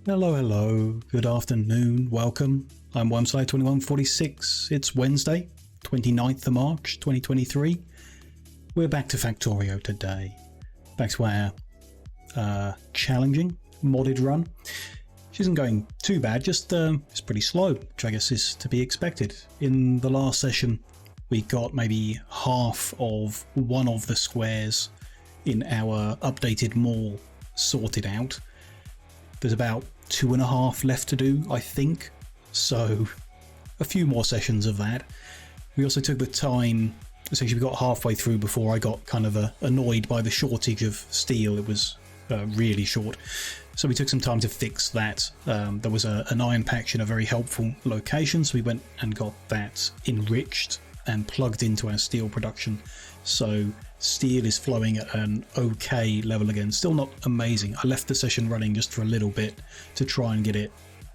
Hello, hello, good afternoon, welcome. I'm Wormslide2146. It's Wednesday, 29th of March 2023. We're back to Factorio today. Back to our challenging modded run. Which isn't going too bad, just it's pretty slow, which I guess is to be expected. In the last session, we got maybe half of one of the squares in our updated mall sorted out. There's about 2.5 left to do, I think, so a few more sessions of that. We also took the time, essentially we got halfway through before I got kind of annoyed by the shortage of steel. It was really short, so we took some time to fix that. There was an iron patch in a very helpful location, so we went and got that enriched and plugged into our steel production. So steel is flowing at an okay level again, still not amazing. I left the session running just for a little bit to try and get it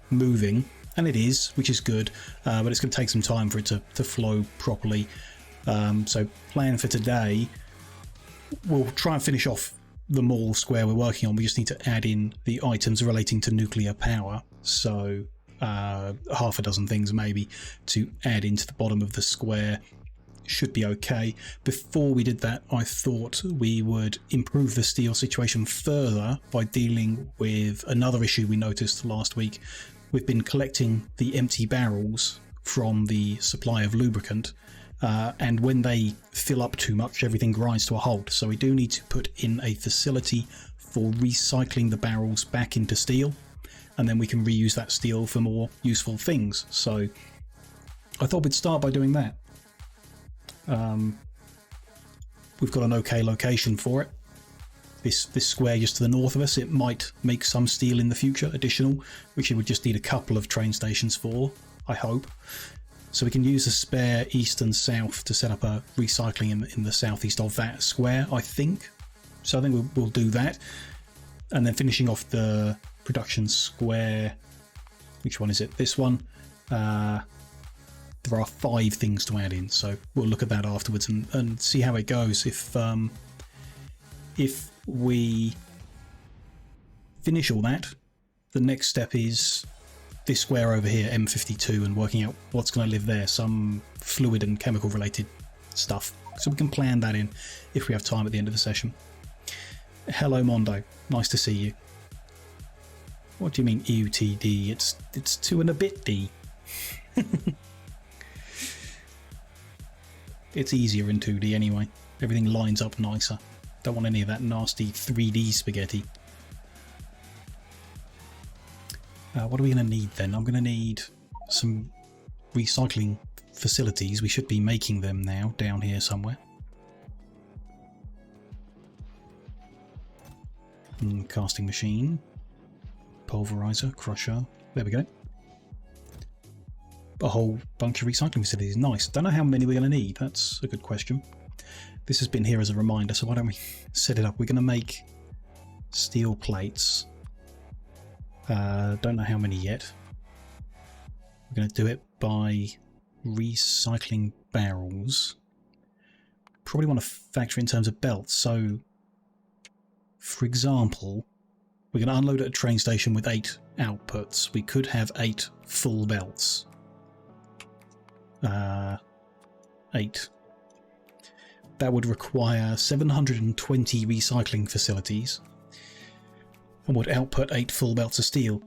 moving, and it is, which is good, but it's going to take some time for it to flow properly. So plan for today, we'll try and finish off the mall square we're working on. We just need to add in the items relating to nuclear power, so half a dozen things maybe to add into the bottom of the square. Should be okay. Before we did that, I thought we would improve the steel situation further by dealing with another issue we noticed last week. We've been collecting the empty barrels from the supply of lubricant, and when they fill up too much, everything grinds to a halt. So we do need to put in a facility for recycling the barrels back into steel, and then we can reuse that steel for more useful things. So I thought we'd start by doing that. We've got an okay location for it. This square just to the north of us, it might make some steel in the future, additional, which it would just need a couple of train stations for, I hope. So we can use the spare east and south to set up a recycling in the southeast of that square, I think. So I think we'll do that. And then finishing off the production square, which one is it? This one. There are 5 things to add in, so we'll look at that afterwards and see how it goes. If we finish all that, the next step is this square over here, M52, and working out what's going to live there, some fluid and chemical related stuff. So we can plan that in if we have time at the end of the session. Hello Mondo, nice to see you. What do you mean EUTD? It's 2 and a bit D. It's easier in 2D anyway. Everything lines up nicer. Don't want any of that nasty 3D spaghetti. What are we going to need then? I'm going to need some recycling facilities. We should be making them now down here somewhere. Casting machine. Pulverizer, crusher. There we go. A whole bunch of recycling facilities. Nice. Don't know how many we're going to need. That's a good question. This has been here as a reminder, so why don't we set it up? We're going to make steel plates. Don't know how many yet. We're going to do it by recycling barrels. Probably want to factor in terms of belts. So, for example, we're going to unload at a train station with 8 outputs. We could have 8 full belts. 8. That would require 720 recycling facilities and would output 8 full belts of steel.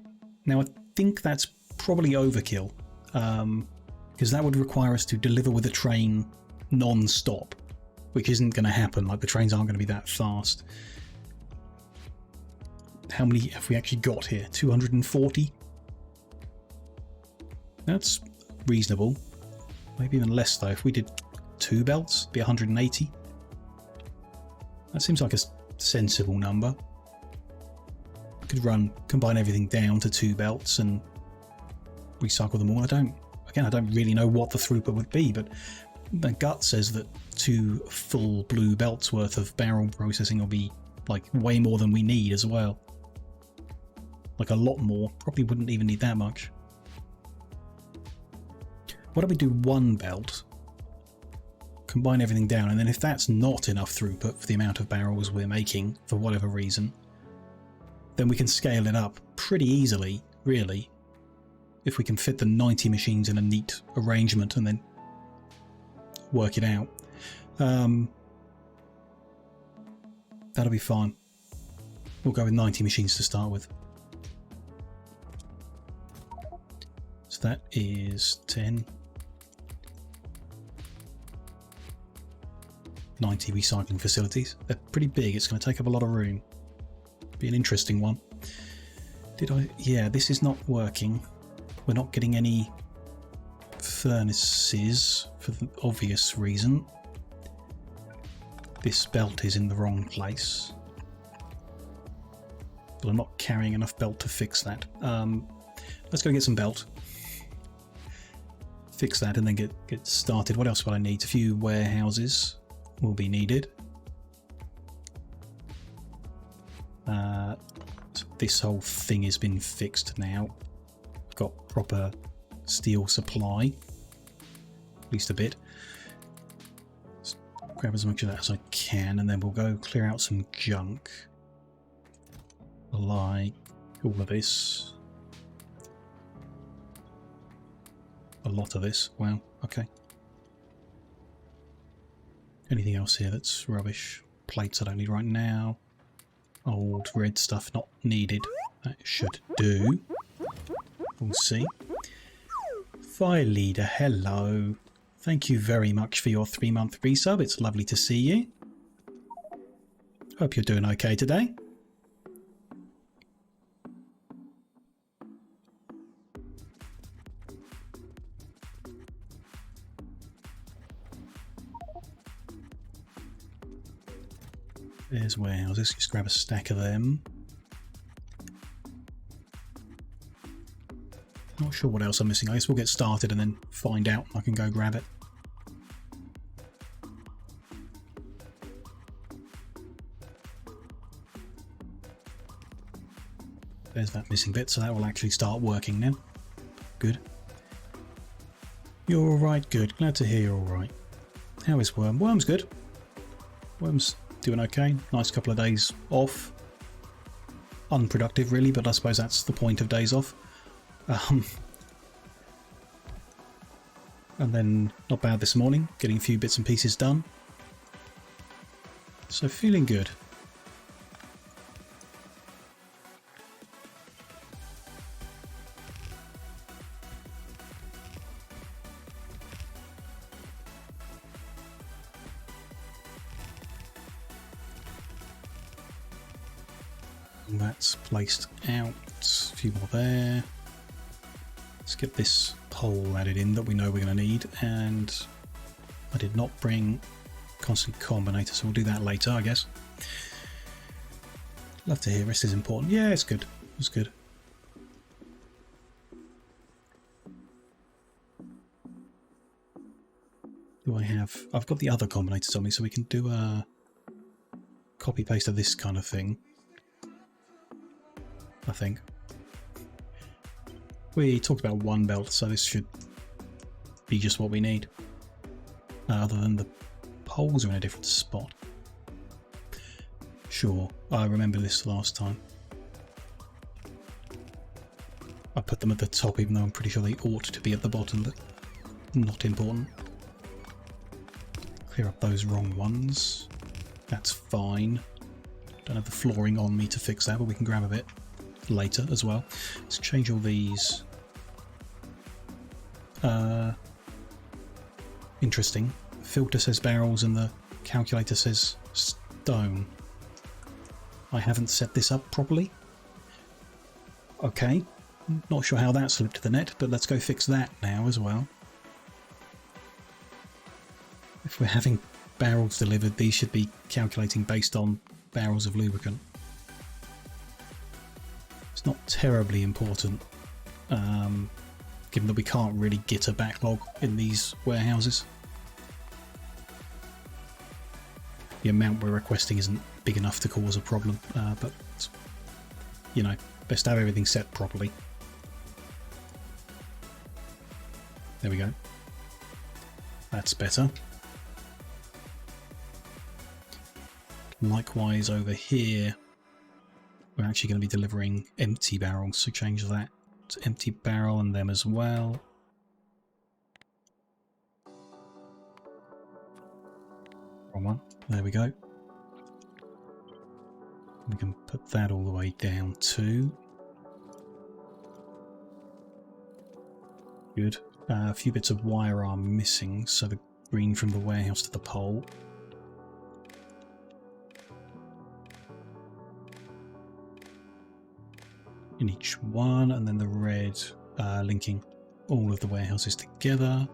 Now I think that's probably overkill, because that would require us to deliver with a train non-stop, which isn't going to happen. Like, the trains aren't going to be that fast. How many have we actually got here? 240? That's reasonable. Maybe even less though. If we did 2 belts, it'd be 180. That seems like a sensible number. Could combine everything down to 2 belts and recycle them all. I don't really know what the throughput would be, but the gut says that 2 full blue belts worth of barrel processing will be like way more than we need as well. Like a lot more. Probably wouldn't even need that much. Why don't we do 1 belt? combine everything down, and then if that's not enough throughput for the amount of barrels we're making for whatever reason, then we can scale it up pretty easily, really, if we can fit the 90 machines in a neat arrangement and then work it out. That'll be fine. We'll go with 90 machines to start with. So that is 10. 90 recycling facilities. They're pretty big. It's going to take up a lot of room. Be an interesting one. Yeah, this is not working. We're not getting any furnaces for the obvious reason. This belt is in the wrong place. But I'm not carrying enough belt to fix that. Let's go get some belt. Fix that and then get started. What else will I need? A few warehouses will be needed. So this whole thing has been fixed now. Got proper steel supply, at least a bit. Let's grab as much of that as I can, and then we'll go clear out some junk, like all of this. A lot of this. Wow. Okay. Anything else here that's rubbish? Plates I don't need right now. Old red stuff not needed. That should do. We'll see. Fire leader, hello. Thank you very much for your 3-month resub. It's lovely to see you. Hope you're doing okay today. There's warehouses. Just grab a stack of them. Not sure what else I'm missing. I guess we'll get started and then find out. I can go grab it. There's that missing bit, so that will actually start working now. Good. You're alright, good. Glad to hear you're alright. How is Worm? Worm's good. Worm's doing okay. Nice couple of days off. Unproductive really, but I suppose that's the point of days off. And then not bad this morning, getting a few bits and pieces done. So feeling good. That's placed out. A few more there. Let's get this pole added in that we know we're going to need. And I did not bring constant combinator, so we'll do that later, I guess. Love to hear rest is important. Yeah, it's good. It's good. Do I have... I've got the other combinators on me, so we can do a copy paste of this kind of thing. I think. We talked about one belt, so this should be just what we need. Other than the poles are in a different spot. Sure, I remember this last time. I put them at the top even though I'm pretty sure they ought to be at the bottom, but not important. Clear up those wrong ones. That's fine. Don't have the flooring on me to fix that, but we can grab a bit later as well. Let's change all these. Interesting. Filter says barrels and the calculator says stone. I haven't set this up properly. Okay. Not sure how that slipped to the net, but let's go fix that now as well. If we're having barrels delivered, these should be calculating based on barrels of lubricant. It's not terribly important, given that we can't really get a backlog in these warehouses. The amount we're requesting isn't big enough to cause a problem, but, you know, best to have everything set properly. There we go. That's better. Likewise over here, we're actually going to be delivering empty barrels, so change that to empty barrel and them as well. Wrong one. There we go. We can put that all the way down too. Good. A few bits of wire are missing, so the green from the warehouse to the pole. In each one, and then the red linking all of the warehouses together.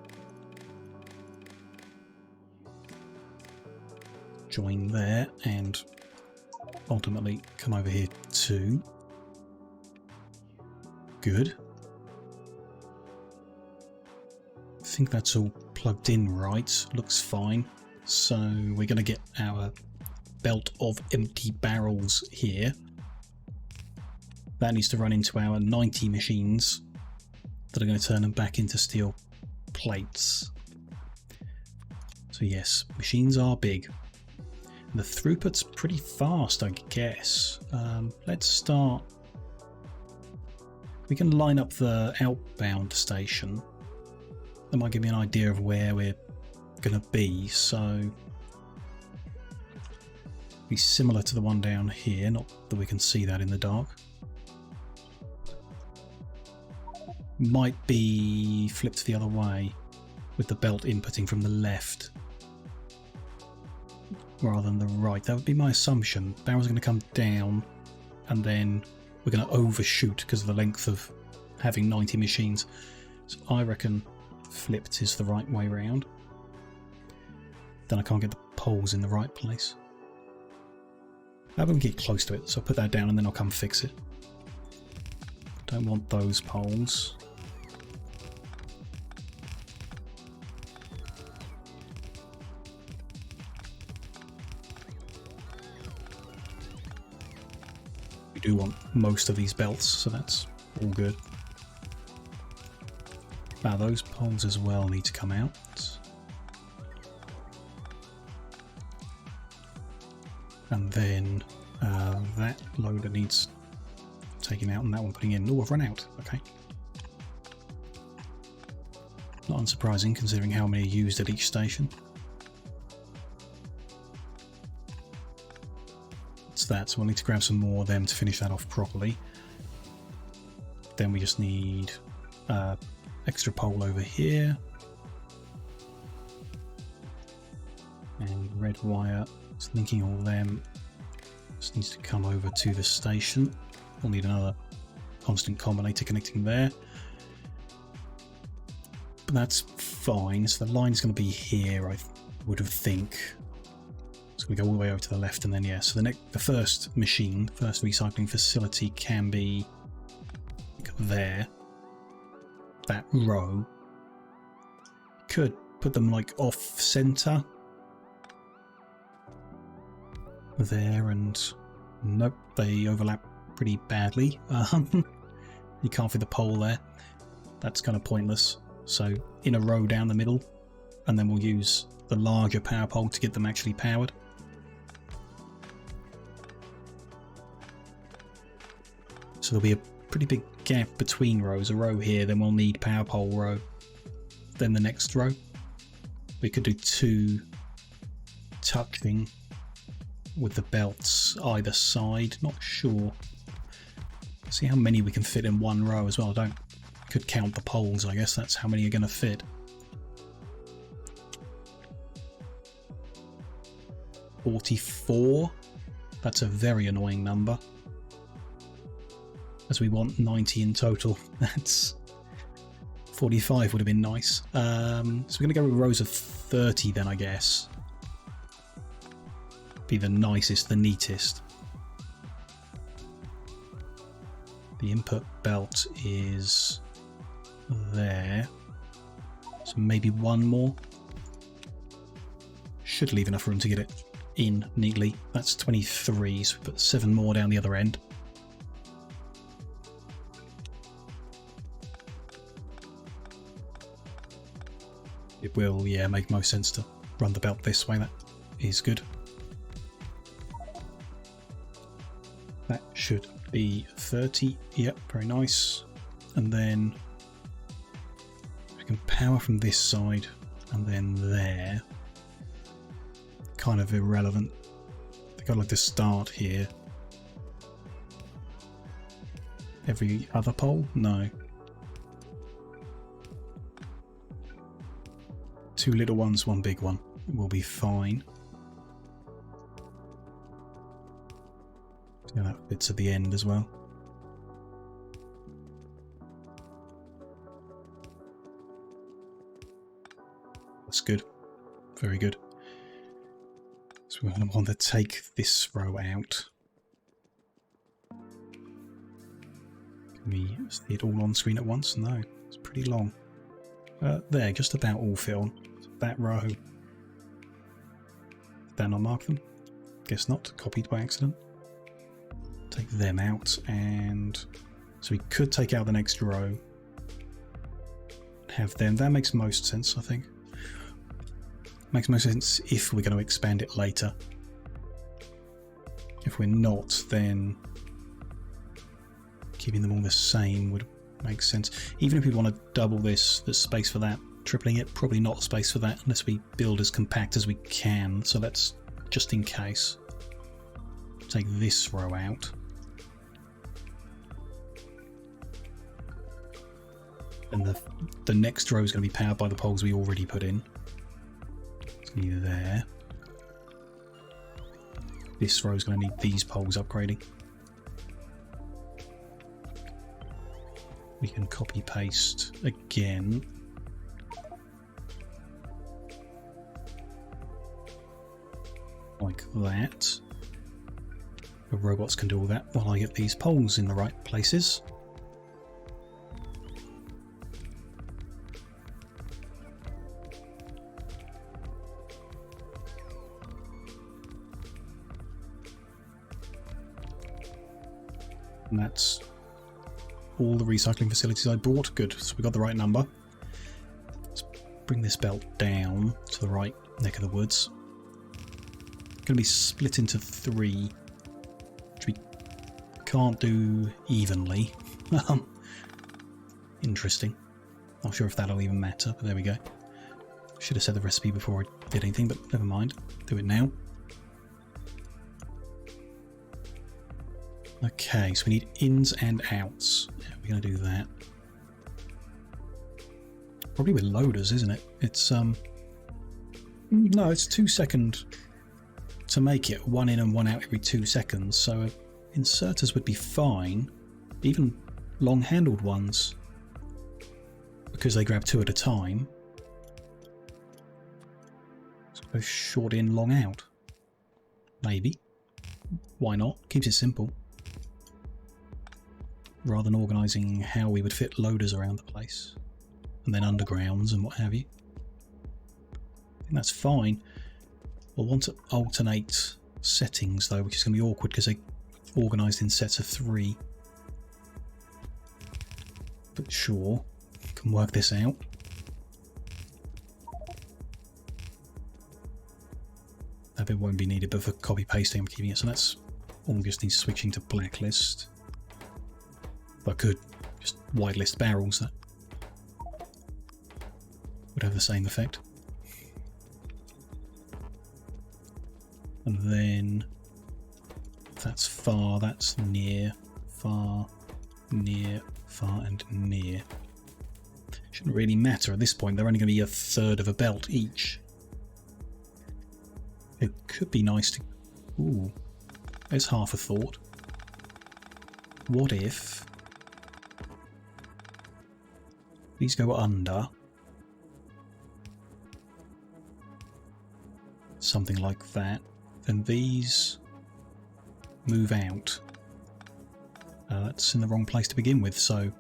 Join there and ultimately come over here too. Good. I think that's all plugged in right. Looks fine. So we're going to get our belt of empty barrels here. That needs to run into our 90 machines that are going to turn them back into steel plates. So yes, machines are big. The throughput's pretty fast, I guess. Let's start. We can line up the outbound station. That might give me an idea of where we're going to be. So, be similar to the one down here. Not that we can see that in the dark. Might be flipped the other way with the belt inputting from the left rather than the right. That would be my assumption. Barrels are going to come down and then we're going to overshoot because of the length of having 90 machines. So I reckon flipped is the right way round. Then I can't get the poles in the right place. I will get close to it, so I'll put that down and then I'll come fix it. Don't want those poles. We do want most of these belts, so that's all good. Now those poles as well need to come out. And then that loader needs taking out and that one putting in. Oh, I've run out. Okay. Not unsurprising considering how many are used at each station. It's that, so we'll need to grab some more of them to finish that off properly. Then we just need extra pole over here. And red wire. It's linking all them. Just needs to come over to the station. We'll need another constant combinator connecting there. But that's fine. So the line's going to be here, I would think. So we go all the way over to the left and then, yeah. So the first machine, first recycling facility can be there. That row. Could put them like off center. There, and nope, they overlap pretty badly. You can't fit the pole there. That's kind of pointless. So in a row down the middle, and then we'll use the larger power pole to get them actually powered. So there'll be a pretty big gap between rows. A row here, then we'll need power pole row, then the next row. We could do two touching with the belts either side, not sure. See how many we can fit in one row as well. Could count the poles, I guess that's how many are going to fit. $44. That's a very annoying number, as we want 90 in total. That's 45 would have been nice. So we're going to go with rows of 30 then, I guess. Be the nicest, the neatest. The input belt is there, so maybe one more. Should leave enough room to get it in neatly. That's 23, so we put 7 more down the other end. It will, yeah, make most sense to run the belt this way. That is good. That should be 30. Yep, very nice. And then I can power from this side and then there. Kind of irrelevant. I think I'd like to start here. Every other pole? No. 2 little ones, 1 big one. Will be fine. Yeah, that fits at the end as well. That's good. Very good. So we're going to want to take this row out. Can we see it all on screen at once? No, it's pretty long. There, just about all fit on. That row. Did that not mark them? Guess not. Copied by accident. Take them out, and so we could take out the next row. Have them. That makes most sense, I think. Makes most sense if we're going to expand it later. If we're not, then keeping them all the same would make sense. Even if we want to double this, there's space for that. Tripling it, probably not space for that unless we build as compact as we can. So that's just in case. Take this row out. And the next row is going to be powered by the poles we already put in. It's going to be there. This row is going to need these poles upgrading. We can copy paste again. Like that. The robots can do all that while I get these poles in the right places. And that's all the recycling facilities I brought. Good, so we got the right number. Let's bring this belt down to the right neck of the woods. Going to be split into 3, which we can't do evenly. Interesting. Not sure if that'll even matter, but there we go. Should have said the recipe before I did anything, but never mind. Do it now. Okay, so we need ins and outs. Yeah, we're going to do that. Probably with loaders, isn't it? It's no, it's 2 second to make it. 1 in and 1 out every 2 seconds. So inserters would be fine, even long-handled ones, because they grab 2 at a time. So go short in, long out. Maybe. Why not? Keeps it simple. Rather than organising how we would fit loaders around the place. And then undergrounds and what have you. I think that's fine. We'll want to alternate settings though, which is going to be awkward because they're organised in sets of 3. But sure, can work this out. That bit won't be needed, but for copy pasting I'm keeping it, so that's all just needs switching to blacklist. If I could just whitelist barrels, that would have the same effect. And then that's far, that's near, far, near, far, and near. Shouldn't really matter at this point, they're only going to be 1/3 of a belt each. It could be nice to... Ooh, there's half a thought. What if these go under something like that, then these move out. That's in the wrong place to begin with, so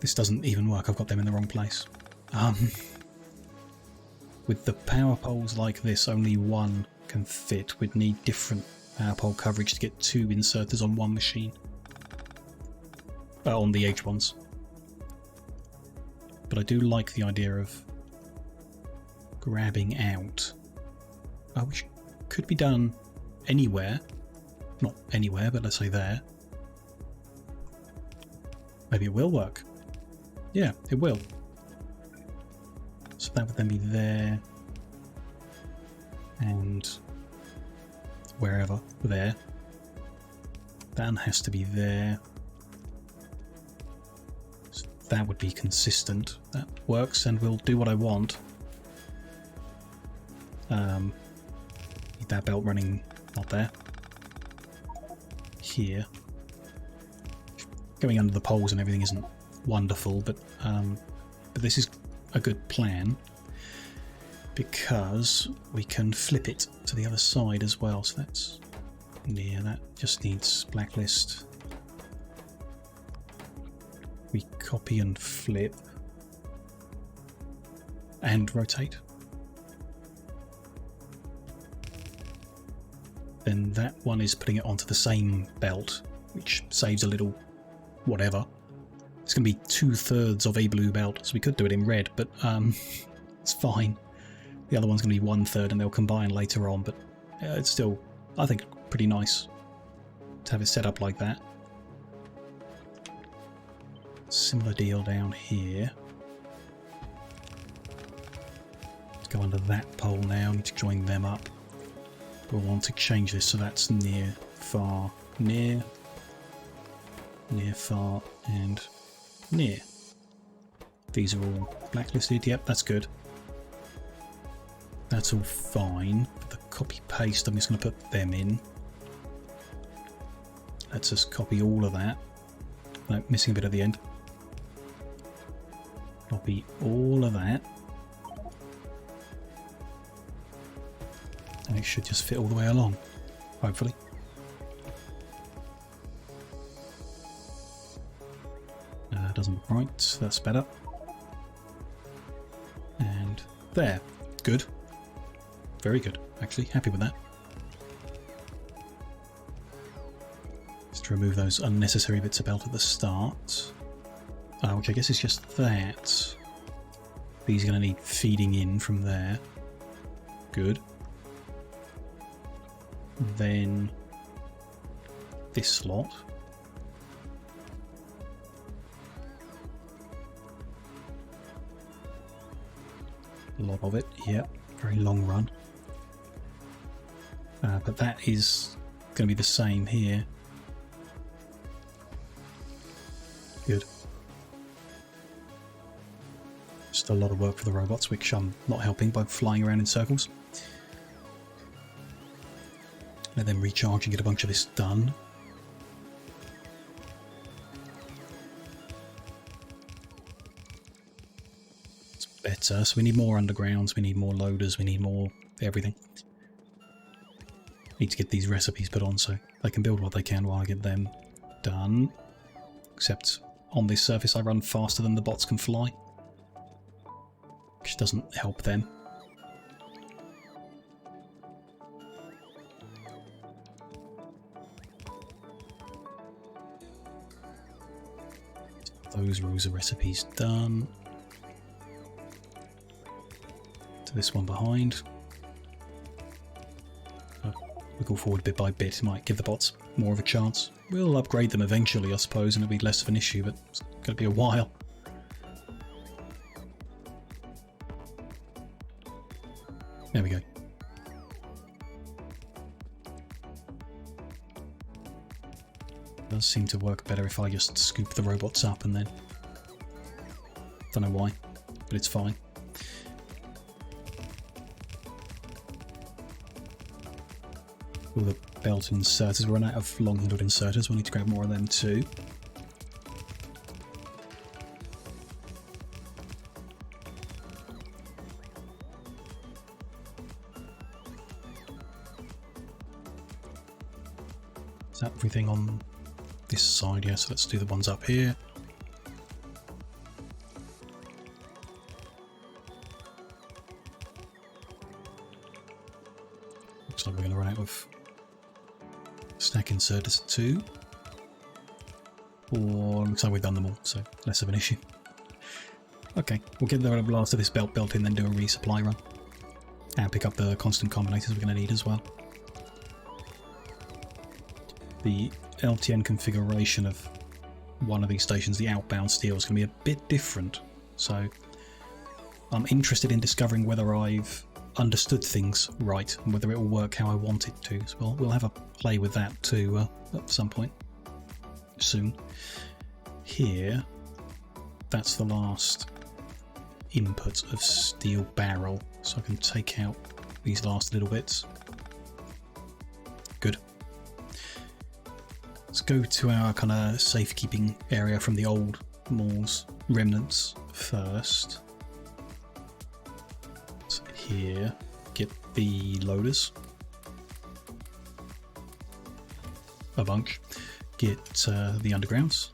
this doesn't even work. I've got them in the wrong place. With the power poles like this, only 1 can fit. We'd need different power pole coverage to get 2 inserters on 1 machine. On the edge ones. But I do like the idea of grabbing out. Which could be done anywhere. Not anywhere, but let's say there. Maybe it will work. Yeah, it will. So that would then be there. And wherever. There. That has to be there. So that would be consistent. That works and will do what I want. Need that belt running, not there. Here. Going under the poles and everything isn't wonderful, but this is a good plan because we can flip it to the other side as well. So that's near. That just needs blacklist. We copy and flip and rotate. Then that one is putting it onto the same belt, which saves a little whatever. It's going to be 2/3 of a blue belt, so we could do it in red, but it's fine. The other one's going to be 1/3 and they'll combine later on, but it's still, I think, pretty nice to have it set up like that. Similar deal down here. Let's go under that pole now, need to join them up. We'll want to change this so that's near, far, near, near, far, and near. These are all blacklisted. Yep, that's good. That's all fine. For the copy paste, I'm just going to put them in. Let's just copy all of that. No, missing a bit at the end. Copy all of that. And it should just fit all the way along, hopefully. Doesn't look right, that's better. And there, good. Very good, actually, happy with that. Just to remove those unnecessary bits of belt at the start. Which I guess is just that. These are going to need feeding in from there. Good. Then this slot. A lot of it, yep, very long run. But that is going to be the same here. Good. Just a lot of work for the robots, which I'm not helping by flying around in circles. Let them recharge and get a bunch of this done. It's better. So we need more undergrounds, we need more loaders, we need more everything. Need to get these recipes put on so they can build what they can while I get them done. Except on this surface I run faster than the bots can fly, which doesn't help them. Those rows of recipes done. To this one behind. We go forward bit by bit, might give the bots more of a chance. We'll upgrade them eventually, I suppose, and it'll be less of an issue, but it's going to be a while. There we go. It does seem to work better if I just scoop the robots up and then... Don't know why, but it's fine. All the belt inserters, we're running out of long-handled inserters, we'll need to grab more of them too. Is that everything on this side? Yeah, so let's do the ones up here. Looks like we're going to run out of stack inserters too. Or looks like we've done them all, so less of an issue. Okay, we'll get the last of this belt in, then do a resupply run. And pick up the constant combinators we're going to need as well. the LTN configuration of one of these stations, the outbound steel, is going to be a bit different. So I'm interested in discovering whether I've understood things right and whether it will work how I want it to. So we'll have a play with that too at some point soon. Here, that's the last input of steel barrel, so I can take out these last little bits. Good. Let's go to our kind of safekeeping area from the old Moore's remnants first. So here, get the loaders. A bunch. Get the undergrounds.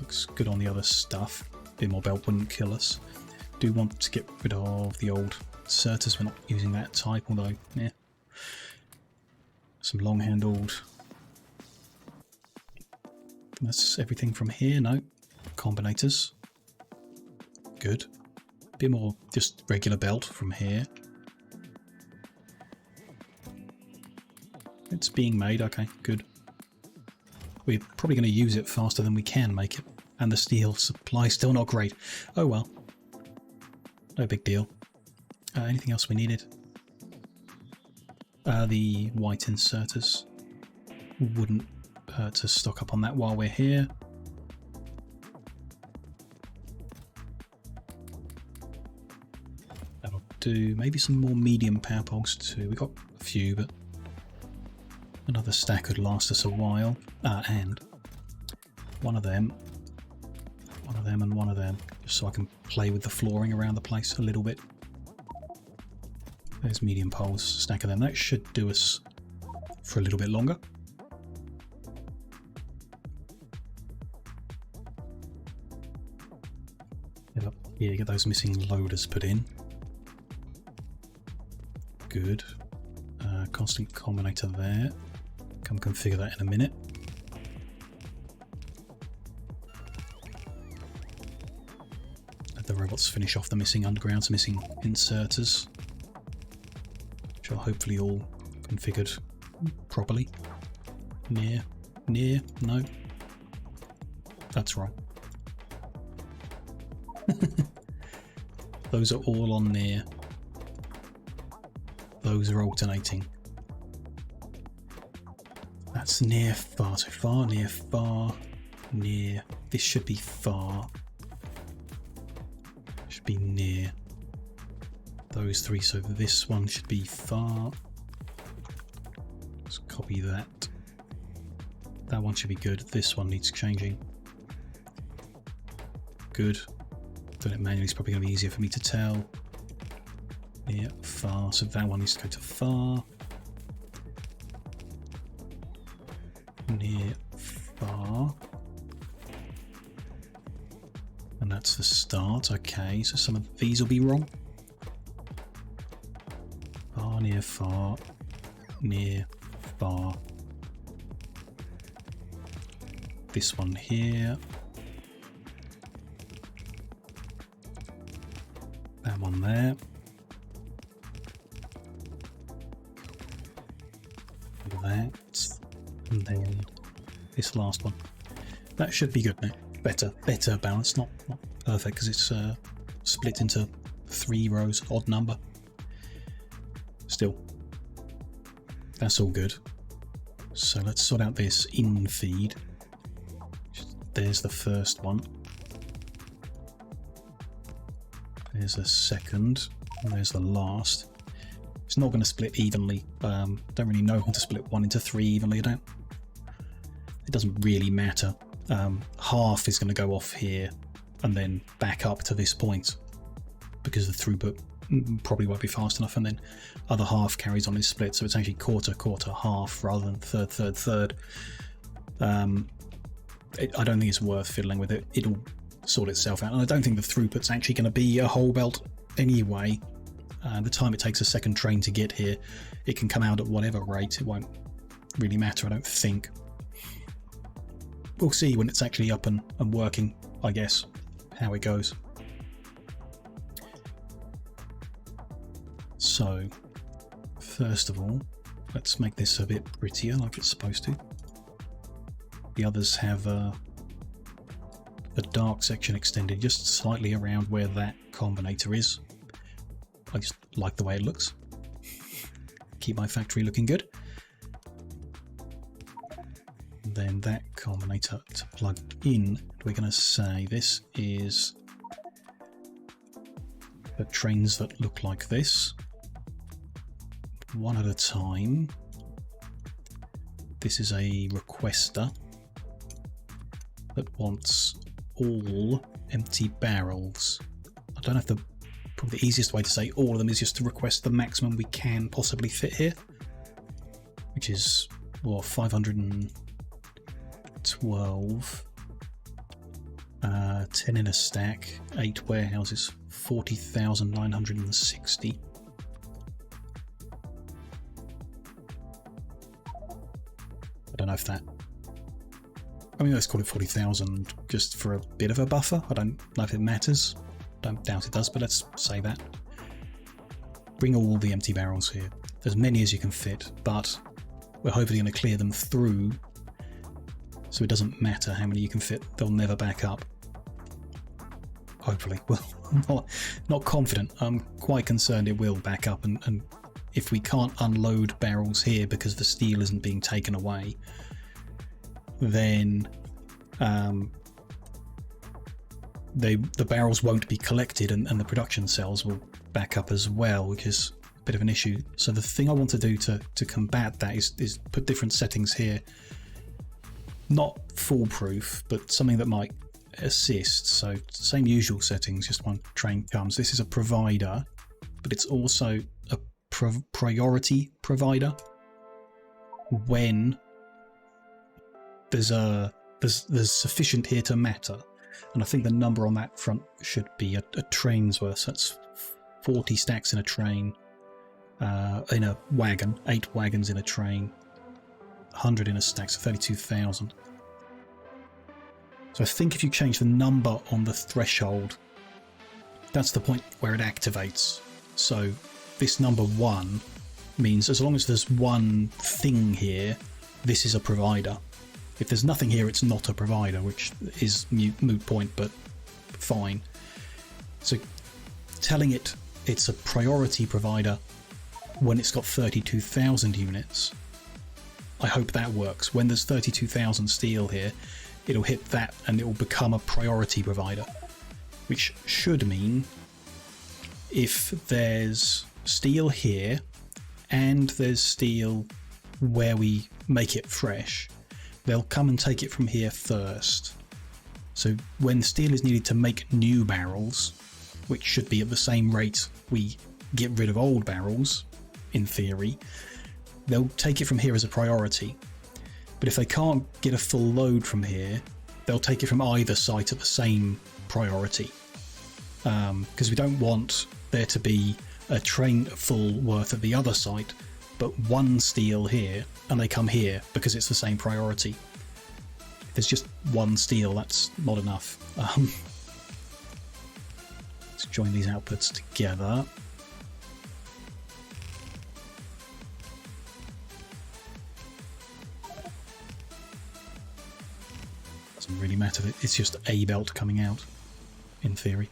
Looks good on the other stuff. A bit more belt wouldn't kill us. Do want to get rid of the old Certus. We're not using that type, although, yeah. Some long-handled. That's everything from here. No. Combinators. Good. A bit more just regular belt from here. It's being made. Okay, good. We're probably going to use it faster than we can make it. And the steel supply still not great. Oh well. No big deal. Anything else we needed? The white inserters. Wouldn't hurt to stock up on that while we're here. That'll do. Maybe some more medium power pogs too. We've got a few, but another stack could last us a while. And one of them, and one of them, just so I can play with the flooring around the place a little bit. There's medium poles, stack of them. That should do us for a little bit longer. Yeah, get those missing loaders put in. Good. Constant combinator there. Come configure that in a minute. Let the robots finish off the missing undergrounds, missing inserters, which are hopefully all configured properly. Near, no. That's right. Those are all on near. Those are alternating. That's near, far, so far, near, far, near. This should be far. Should be near. Those three, so this one should be far. Let's copy that. That one should be good. This one needs changing. Good. Doing it manually is probably going to be easier for me to tell. Near, far, so that one needs to go to far. Near, far. And that's the start. Okay, so some of these will be wrong. Far, near, far. This one here. That one there. That. And then this last one. That should be good now. Better balance. Not perfect because it's split into 3 rows, odd number. Still, that's all good. So let's sort out this in feed. There's the first one. There's a second. And there's the last. It's not going to split evenly. Don't really know how to split 1 into 3 evenly. It doesn't really matter. Half is going to go off here and then back up to this point because the throughput probably won't be fast enough, and then other half carries on this split, so it's actually quarter, half rather than third. I don't think it's worth fiddling with it. It'll sort itself out, and I don't think the throughput's actually going to be a whole belt anyway. The time it takes a second train to get here, it can come out at whatever rate. It won't really matter, I don't think. We'll see when it's actually up and working, I guess, how it goes. So, first of all, Let's make this a bit prettier like it's supposed to. The others have a dark section extended just slightly around where that combinator is. I just like the way it looks. Keep my factory looking good. And then that combinator to plug in, we're going to say this is the trains that look like this. One at a time. This is a requester that wants all empty barrels. I don't know if probably the easiest way to say all of them is just to request the maximum we can possibly fit here, which is, well, 512, 10 in a stack, 8 warehouses, 40,960. I don't know if that, I mean, let's call it 40,000 just for a bit of a buffer. I don't know if it matters. Don't doubt it does, but let's say that. Bring all the empty barrels here. As many as you can fit, but we're hopefully going to clear them through, so it doesn't matter how many you can fit. They'll never back up. Hopefully. Well, I'm not confident. I'm quite concerned it will back up, and if we can't unload barrels here because the steel isn't being taken away, then the barrels won't be collected, and the production cells will back up as well, which is a bit of an issue. So the thing I want to do to combat that is put different settings here. Not foolproof, but something that might assist. So same usual settings, just one train comes. This is a provider, but it's also a priority provider. When there's sufficient here to matter, and I think the number on that front should be a train's worth. So that's 40 stacks in a train, in a wagon, 8 wagons in a train, 100 in a stack, so 32,000. So I think if you change the number on the threshold, that's the point where it activates. So this number 1 means as long as there's one thing here, this is a provider. If there's nothing here, it's not a provider, which is moot point, but fine. So telling it it's a priority provider when it's got 32,000 units, I hope that works. When there's 32,000 steel here, it'll hit that and it will become a priority provider, which should mean if there's steel here and there's steel where we make it fresh, they'll come and take it from here first. So when steel is needed to make new barrels, which should be at the same rate we get rid of old barrels, in theory, they'll take it from here as a priority. But if they can't get a full load from here, they'll take it from either site at the same priority. Because we don't want there to be a train full worth at the other site, but one steel here, and they come here because it's the same priority. If there's just one steel, that's not enough. Let's join these outputs together. Doesn't really matter, it's just a belt coming out, in theory.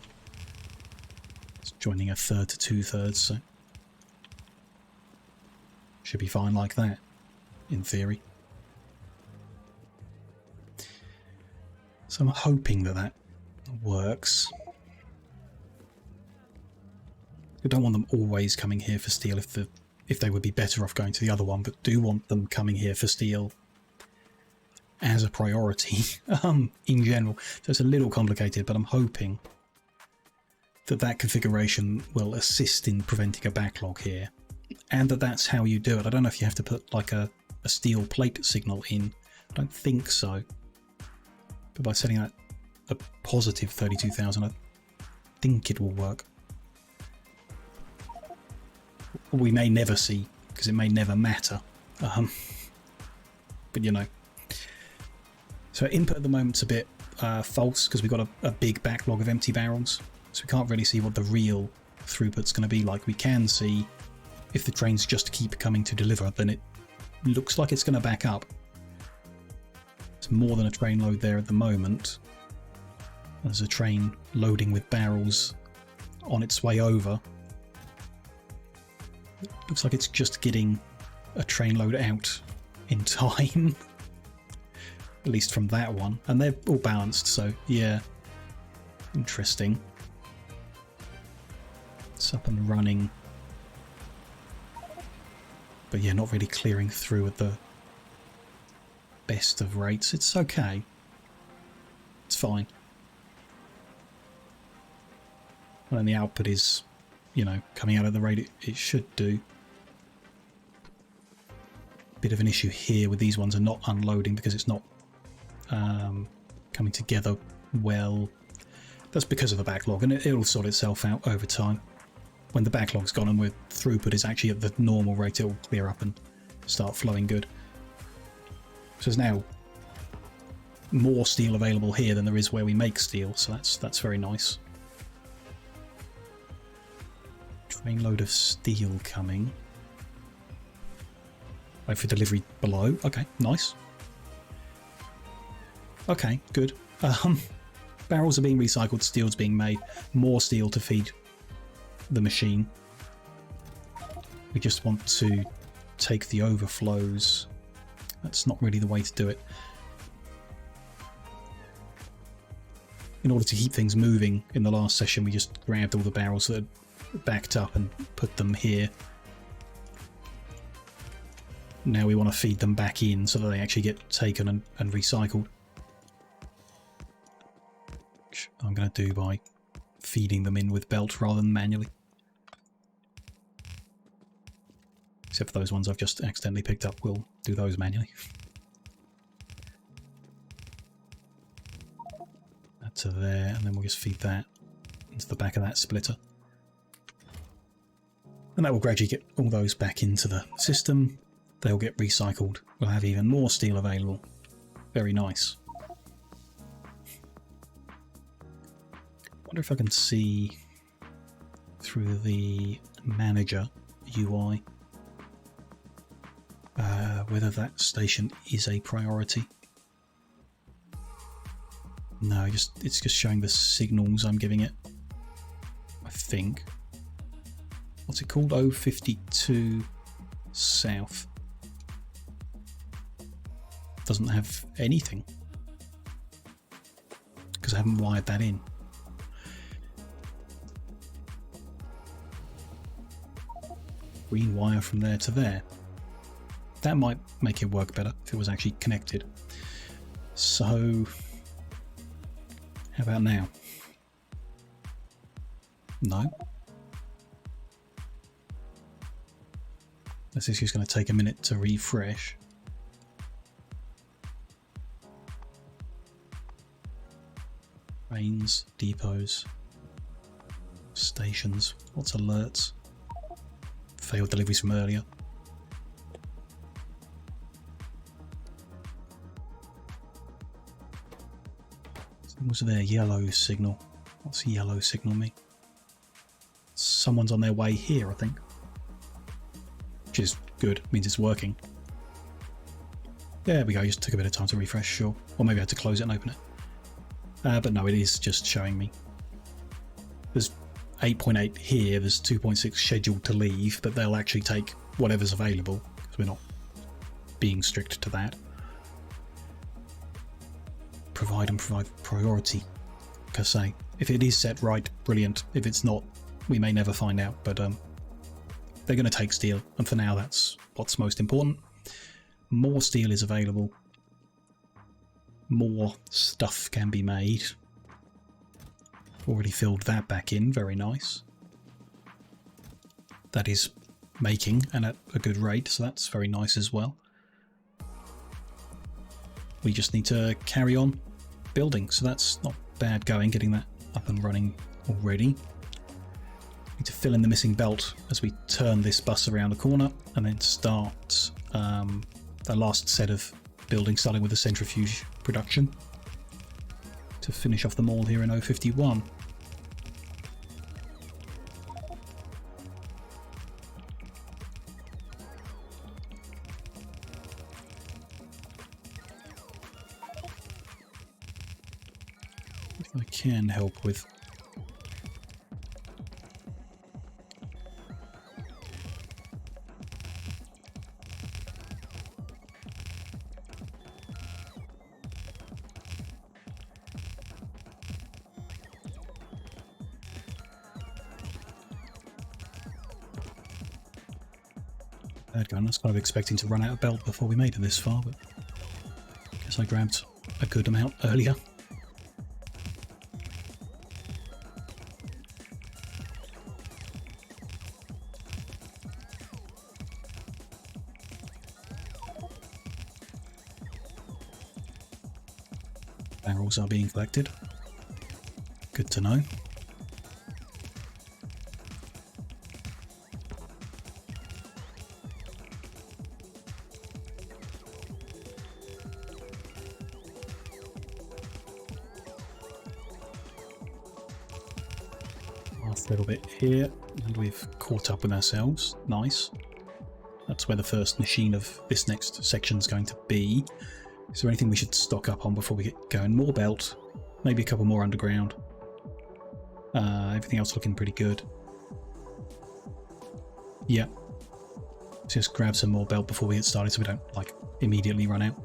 It's joining a third to 2/3, so should be fine like that, in theory. So I'm hoping that works. I don't want them always coming here for steel if they would be better off going to the other one, but do want them coming here for steel as a priority in general. So it's a little complicated, but I'm hoping that configuration will assist in preventing a backlog here, and that's how you do it. I don't know if you have to put like a steel plate signal in. I don't think so. But by setting that a positive 32,000, I think it will work. We may never see, because it may never matter. But you know. So input at the moment's a bit false, because we've got a big backlog of empty barrels. So we can't really see what the real throughput's going to be like. We can see if the trains just keep coming to deliver, then it looks like it's going to back up. It's more than a train load there at the moment. There's a train loading with barrels on its way over. It looks like it's just getting a train load out in time. At least from that one. And they're all balanced, so yeah. Interesting. It's up and running. But yeah, not really clearing through at the best of rates. It's okay. It's fine. And then the output is, you know, coming out at the rate it should do. Bit of an issue here with these ones are not unloading because it's not coming together well. That's because of the backlog, and it'll sort itself out over time. When the backlog's gone and throughput is actually at the normal rate, it'll clear up and start flowing good. So there's now more steel available here than there is where we make steel, so that's very nice. Trainload of steel coming. Wait for delivery below. Okay, nice. Okay, good. Barrels are being recycled, steel's being made. More steel to feed the machine. We just want to take the overflows. That's not really the way to do it. In order to keep things moving, in the last session we just grabbed all the barrels that had backed up and put them here. Now we want to feed them back in so that they actually get taken and recycled. Which I'm going to do by feeding them in with belt rather than manually. Except for those ones I've just accidentally picked up, we'll do those manually. That to there, and then we'll just feed that into the back of that splitter. And that will gradually get all those back into the system. They'll get recycled. We'll have even more steel available. Very nice. Wonder if I can see through the manager UI whether that station is a priority. No, it's just showing the signals I'm giving it, I think. What's it called? 052 South. Doesn't have anything because I haven't wired that in. Green wire from there to there. That might make it work better if it was actually connected. So how about now? No. This is just going to take a minute to refresh. Trains, depots, stations, what's alerts? Failed deliveries from earlier. Was there yellow signal? What's yellow signal mean? Someone's on their way here, I think. Which is good, means it's working. There we go, just took a bit of time to refresh, sure. Or maybe I had to close it and open it. But no, it is just showing me. There's 8.8 here, there's 2.6 scheduled to leave, but they'll actually take whatever's available, because we're not being strict to that. Provide and provide priority, per se. If it is set right, brilliant. If it's not, we may never find out, but they're going to take steel, and for now that's what's most important. More steel is available. More stuff can be made. Already filled that back in, very nice. That is making, and at a good rate, so that's very nice as well. We just need to carry on building, so that's not bad going, getting that up and running already. Need to fill in the missing belt as we turn this bus around the corner and then start the last set of building, starting with the centrifuge production to finish off the mold here in 051. I can help with. I was kind of expecting to run out of belt before we made it this far, but I guess I grabbed a good amount earlier. Barrels are being collected. Good to know. Last little bit here, and we've caught up with ourselves. Nice. That's where the first machine of this next section is going to be. Is there anything we should stock up on before we get going? More belt, maybe a couple more underground. Everything else looking pretty good. Yeah. Just grab some more belt before we get started so we don't, like, immediately run out.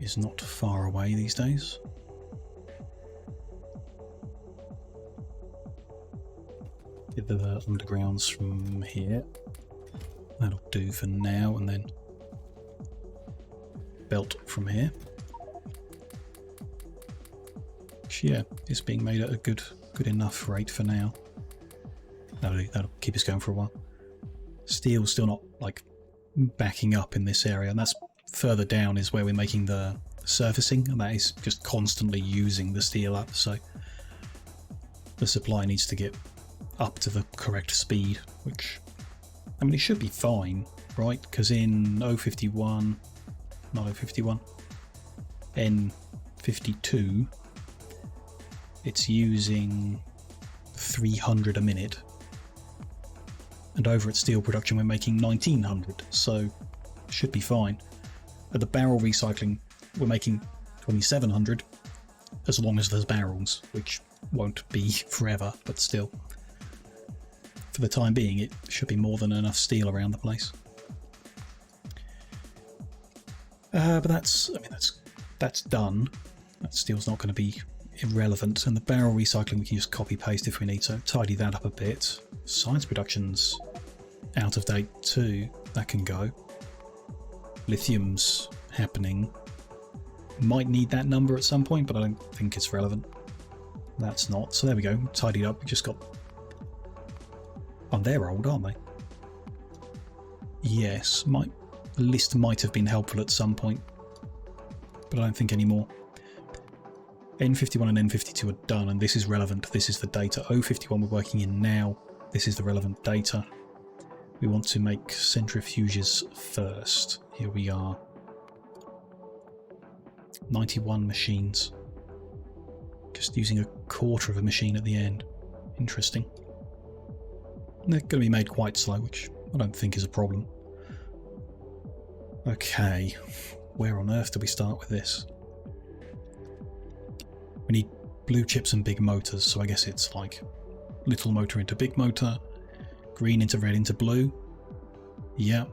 Is not far away these days. Get the undergrounds from here. That'll do for now, and then belt from here. Which, yeah, is being made at a good enough rate for now. That'll keep us going for a while. Steel's still not, like, backing up in this area, and that's further down is where we're making the surfacing, and that is just constantly using the steel up, so the supply needs to get up to the correct speed, which, I mean, it should be fine, right? Because in 051, not 051, N52, it's using 300 a minute, and over at steel production we're making 1900, so it should be fine. At the barrel recycling we're making 2700, as long as there's barrels, which won't be forever, but still. For the time being, it should be more than enough steel around the place. But that's done. That steel's not going to be irrelevant, and the barrel recycling we can just copy paste if we need to. Tidy that up a bit. Science production's out of date too. That can go. Lithium's happening. Might need that number at some point, but I don't think it's relevant. That's not. So there we go. Tidied up. We just got. Oh, they're old, aren't they? Yes. The list might have been helpful at some point, but I don't think anymore. N51 and N52 are done, and this is relevant. This is the data. 051 we're working in now. This is the relevant data. We want to make centrifuges first. Here we are. 91 machines. Just using a quarter of a machine at the end. Interesting. They're going to be made quite slow, which I don't think is a problem. Okay, where on earth do we start with this? We need blue chips and big motors, so I guess it's like little motor into big motor, green into red into blue. Yeah.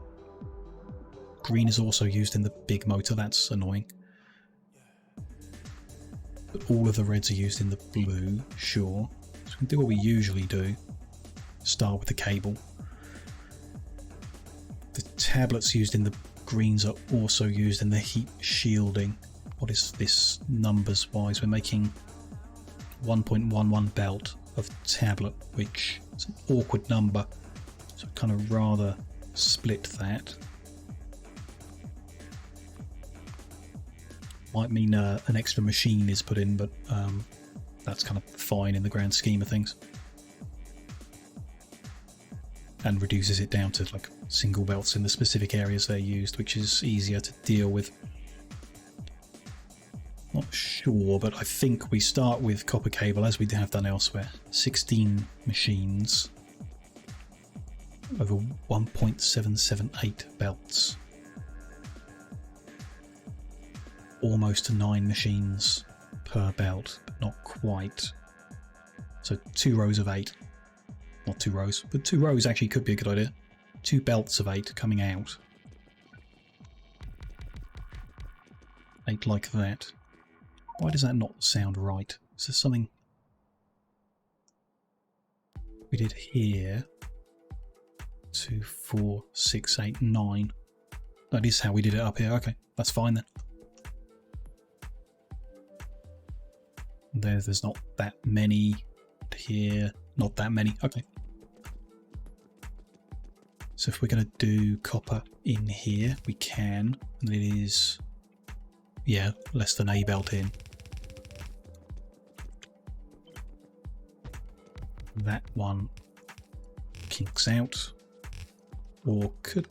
Green is also used in the big motor, that's annoying. But all of the reds are used in the blue, sure. So we can do what we usually do. Start with the cable. The tablets used in the greens are also used in the heat shielding. What is this numbers wise? We're making 1.11 belt of tablet, which is an awkward number, so I'd kind of rather split that. Might mean an extra machine is put in, but that's kind of fine in the grand scheme of things. And reduces it down to like single belts in the specific areas they're used, which is easier to deal with. Not sure, but I think we start with copper cable as we have done elsewhere. 16 machines. over 1.778 belts. Almost 9 machines per belt, but not quite. So 2 rows of 8. Not 2 rows, but 2 rows actually could be a good idea. 2 belts of 8 coming out. 8 like that. Why does that not sound right? Is there something we did here? 2, 4, 6, 8, 9. That is how we did it up here. Okay, that's fine then. There's not that many. Here, not that many. Okay. So if we're going to do copper in here, we can. And it is, yeah, less than a belt in. That one kinks out. Or could...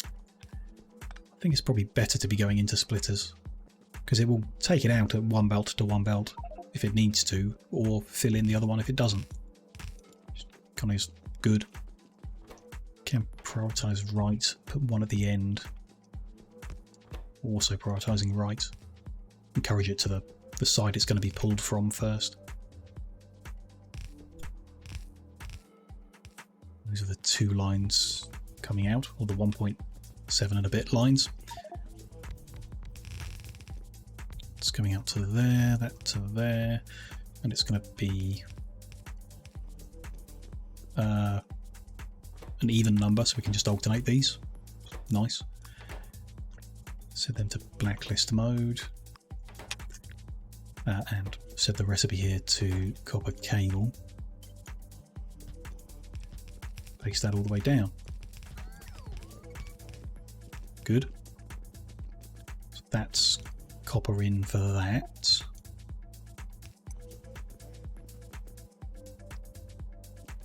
I think it's probably better to be going into splitters, because it will take it out at 1 belt to 1 belt if it needs to, or fill in the other one if it doesn't. Kind of is good. Can prioritise right, put one at the end. Also prioritising right. Encourage it to the side it's going to be pulled from first. These are the 2 lines coming out, or the 1.7 and a bit lines. It's coming out to there, that to there, and it's going to be an even number, so we can just alternate these. Nice. Set them to blacklist mode, and set the recipe here to copper cable. Paste that all the way down. Good. So that's copper in for that.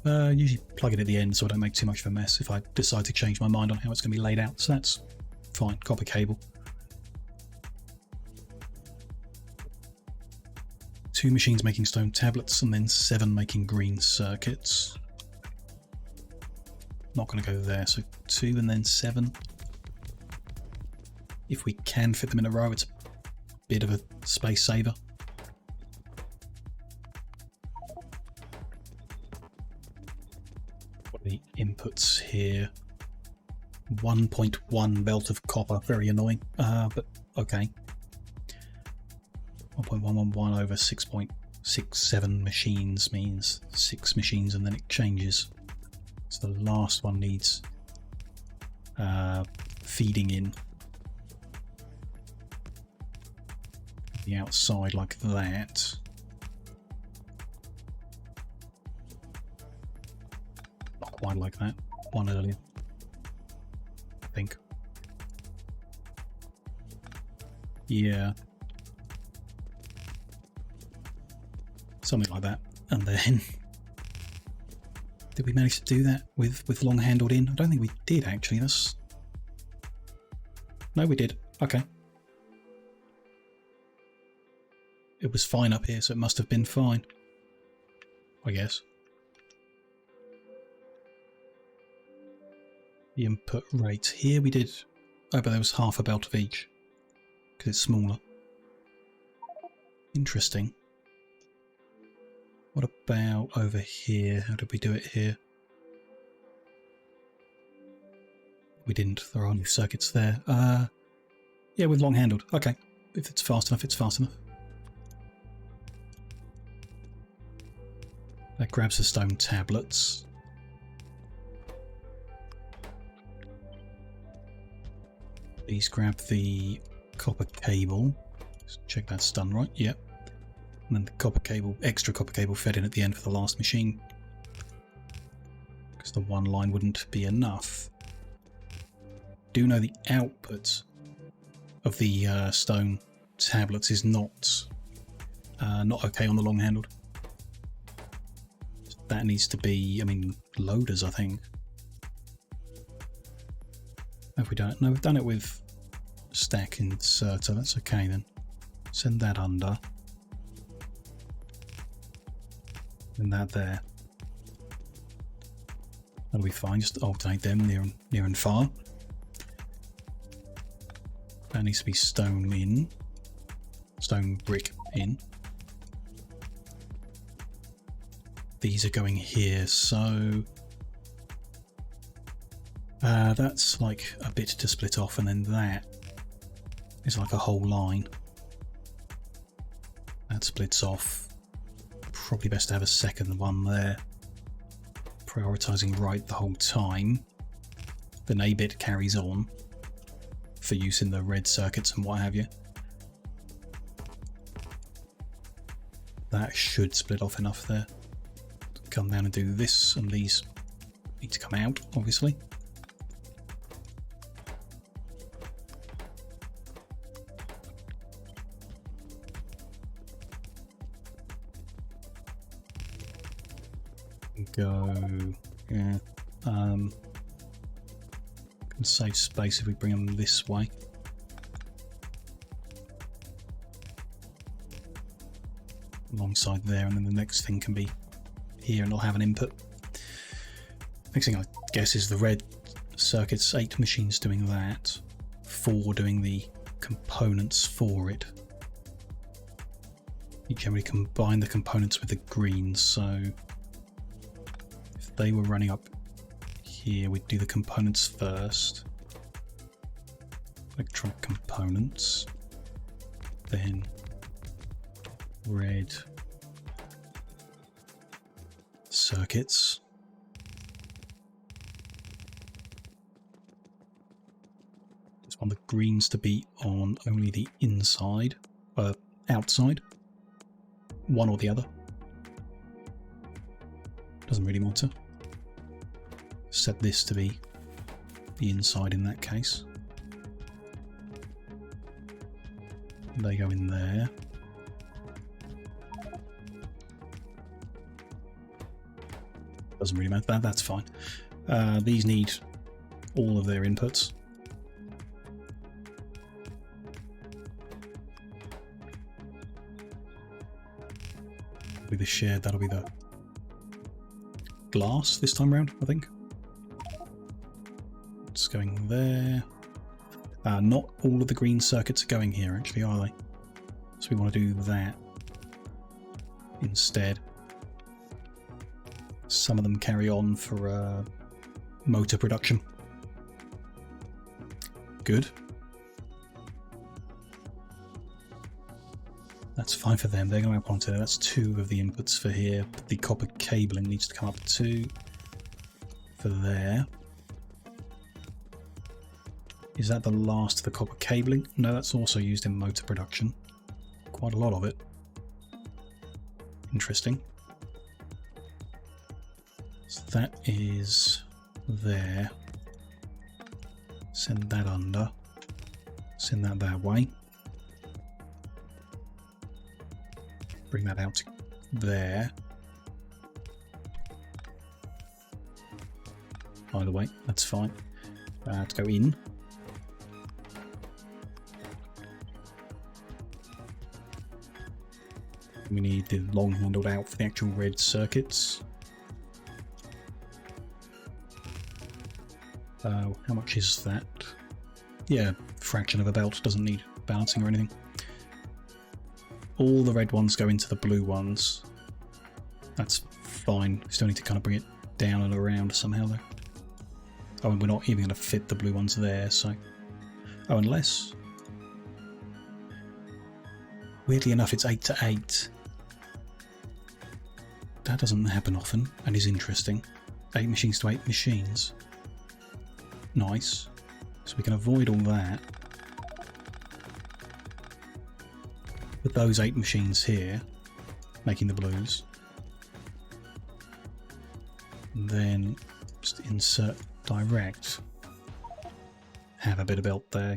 Usually plug it at the end so I don't make too much of a mess if I decide to change my mind on how it's going to be laid out. So that's fine. Copper cable. 2 machines making stone tablets and then 7 making green circuits. Not going to go there, so 2 and then 7. If we can fit them in a row, it's a bit of a space saver. What are the inputs here? 1.1 belt of copper, very annoying, but okay. 1.111 over 6.67 machines means 6 machines and then it changes. So the last one needs feeding in the outside like that. Not quite like that. One earlier, I think. Yeah. Something like that. And then did we manage to do that with long handled in? I don't think we did actually. No, we did. Okay. It was fine up here, so it must have been fine, I guess. The input rate here we did. Oh, but there was half a belt of each because it's smaller. Interesting. What about over here? How did we do it here? We didn't. There are only circuits there. Yeah, with long handled. Okay. If it's fast enough, it's fast enough. That grabs the stone tablets. These grab the copper cable. Let's check that's done right. Yep. And then the copper cable, extra copper cable fed in at the end for the last machine. Because the one line wouldn't be enough. Do know the output of the stone tablets is not okay on the long handled. That needs to be, I mean, loaders, I think. Have we done it? No, we've done it with stack inserter. That's okay then. Send that under. And that there. That'll be fine, just alternate them near and far. That needs to be stone in. Stone brick in. These are going here, so that's like a bit to split off, and then that is like a whole line. That splits off. Probably best to have a second one there. Prioritising right the whole time. Then A bit carries on for use in the red circuits and what have you. That should split off enough there. Come down and do this, and these need to come out, obviously. Go, yeah. Can save space if we bring them this way. Alongside there, and then the next thing can be here and it'll have an input. Next thing I guess is the red circuits, 8 machines doing that, 4 doing the components for it. You generally combine the components with the greens, so if they were running up here, we'd do the components first. Electronic components, then red circuits. Just want the greens to be on only the inside, outside, one or the other. Doesn't really matter. Set this to be the inside in that case. They go in there. Doesn't really matter. That's fine. These need all of their inputs. That'll be the shared. That'll be the glass this time round, I think. It's going there. Not all of the green circuits are going here, actually, are they? So we want to do that instead. Some of them carry on for motor production. Good. That's fine for them. They're going up onto there. That's 2 of the inputs for here. But the copper cabling needs to come up 2 for there. Is that the last of the copper cabling? No, that's also used in motor production. Quite a lot of it. Interesting. So that is there. Send that under. Send that way. Bring that out to there. By the way, that's fine. To go in. We need the long handled out for the actual red circuits. How much is that? Yeah, fraction of a belt, doesn't need balancing or anything. All the red ones go into the blue ones. That's fine. Still need to kind of bring it down and around somehow though. Oh, and we're not even going to fit the blue ones there, so... Oh, unless... Weirdly enough, it's 8 to 8. That doesn't happen often, and is interesting. 8 machines to 8 machines. Nice. So we can avoid all that. With those 8 machines here, making the blues. And then just insert direct. Have a bit of belt there.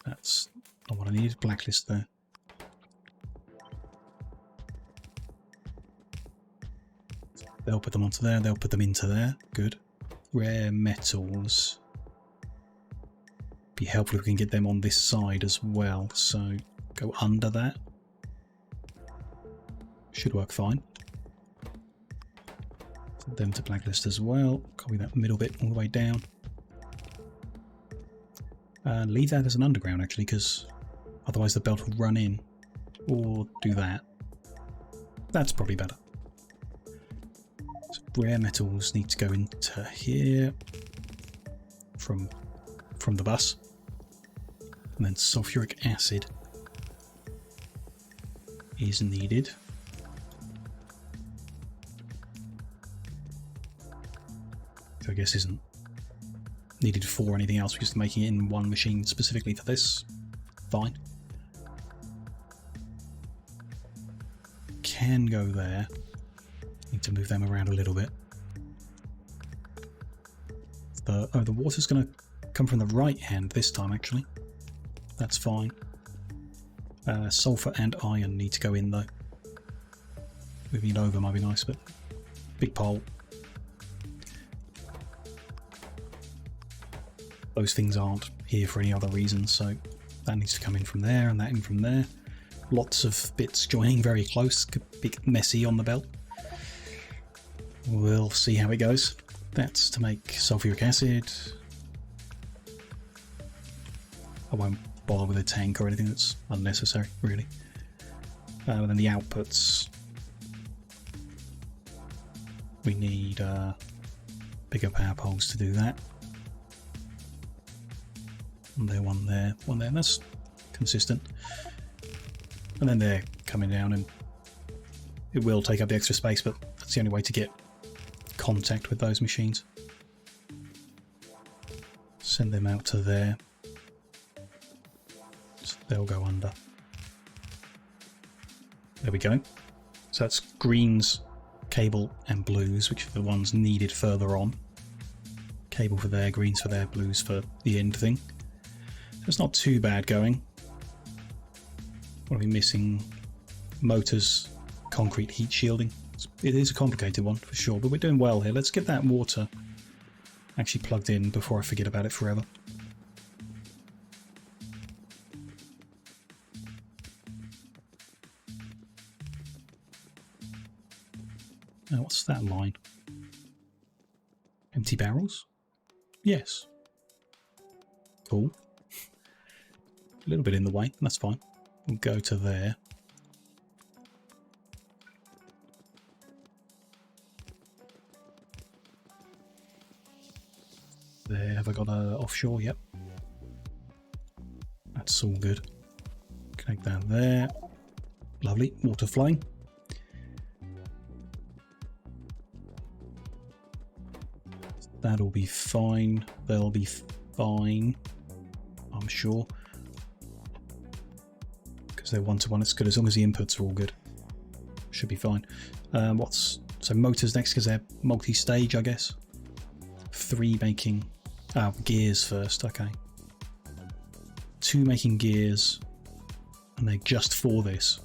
That's not what I need. Blacklist there. They'll put them onto there, they'll put them into there. Good. Rare metals. Be helpful if we can get them on this side as well. So go under that. Should work fine. So them to blacklist as well. Copy that middle bit all the way down. Leave that as an underground actually, because otherwise the belt will run in. Or do that. That's probably better. So rare metals need to go into here from the bus. And then sulfuric acid is needed. I guess isn't needed for anything else because they're making it in one machine specifically for this. Fine. Can go there. Need to move them around a little bit. The water's going to come from the right hand this time actually. That's fine. Sulfur and iron need to go in though. Moving it over might be nice, but big pole. Those things aren't here for any other reason, so that needs to come in from there and that in from there. Lots of bits joining very close, could be messy on the belt. We'll see how it goes. That's to make sulfuric acid. I won't bother with a tank or anything that's unnecessary, really. And then the outputs. We need bigger power poles to do that. One there, one there. That's consistent. And then they're coming down, and it will take up the extra space, but that's the only way to get contact with those machines. Send them out to there. So they'll go under. There we go. So that's greens, cable, and blues, which are the ones needed further on. Cable for there, greens for there, blues for the end thing. It's not too bad going. What are we missing? Motors, concrete heat shielding. It is a complicated one for sure, but we're doing well here. Let's get that water actually plugged in before I forget about it forever. Now, what's that line? Empty barrels? Yes. Cool. A little bit in the way, that's fine. We'll go to there. There, have I got a offshore? Yep. That's all good. Connect that there. Lovely, water flowing. That'll be fine. They'll be fine, I'm sure. Because they're one-to-one, it's good as long as the inputs are all good. Should be fine. So motors next because they're multi-stage, I guess. 3 making gears first. Okay. 2 making gears, and they're just for this.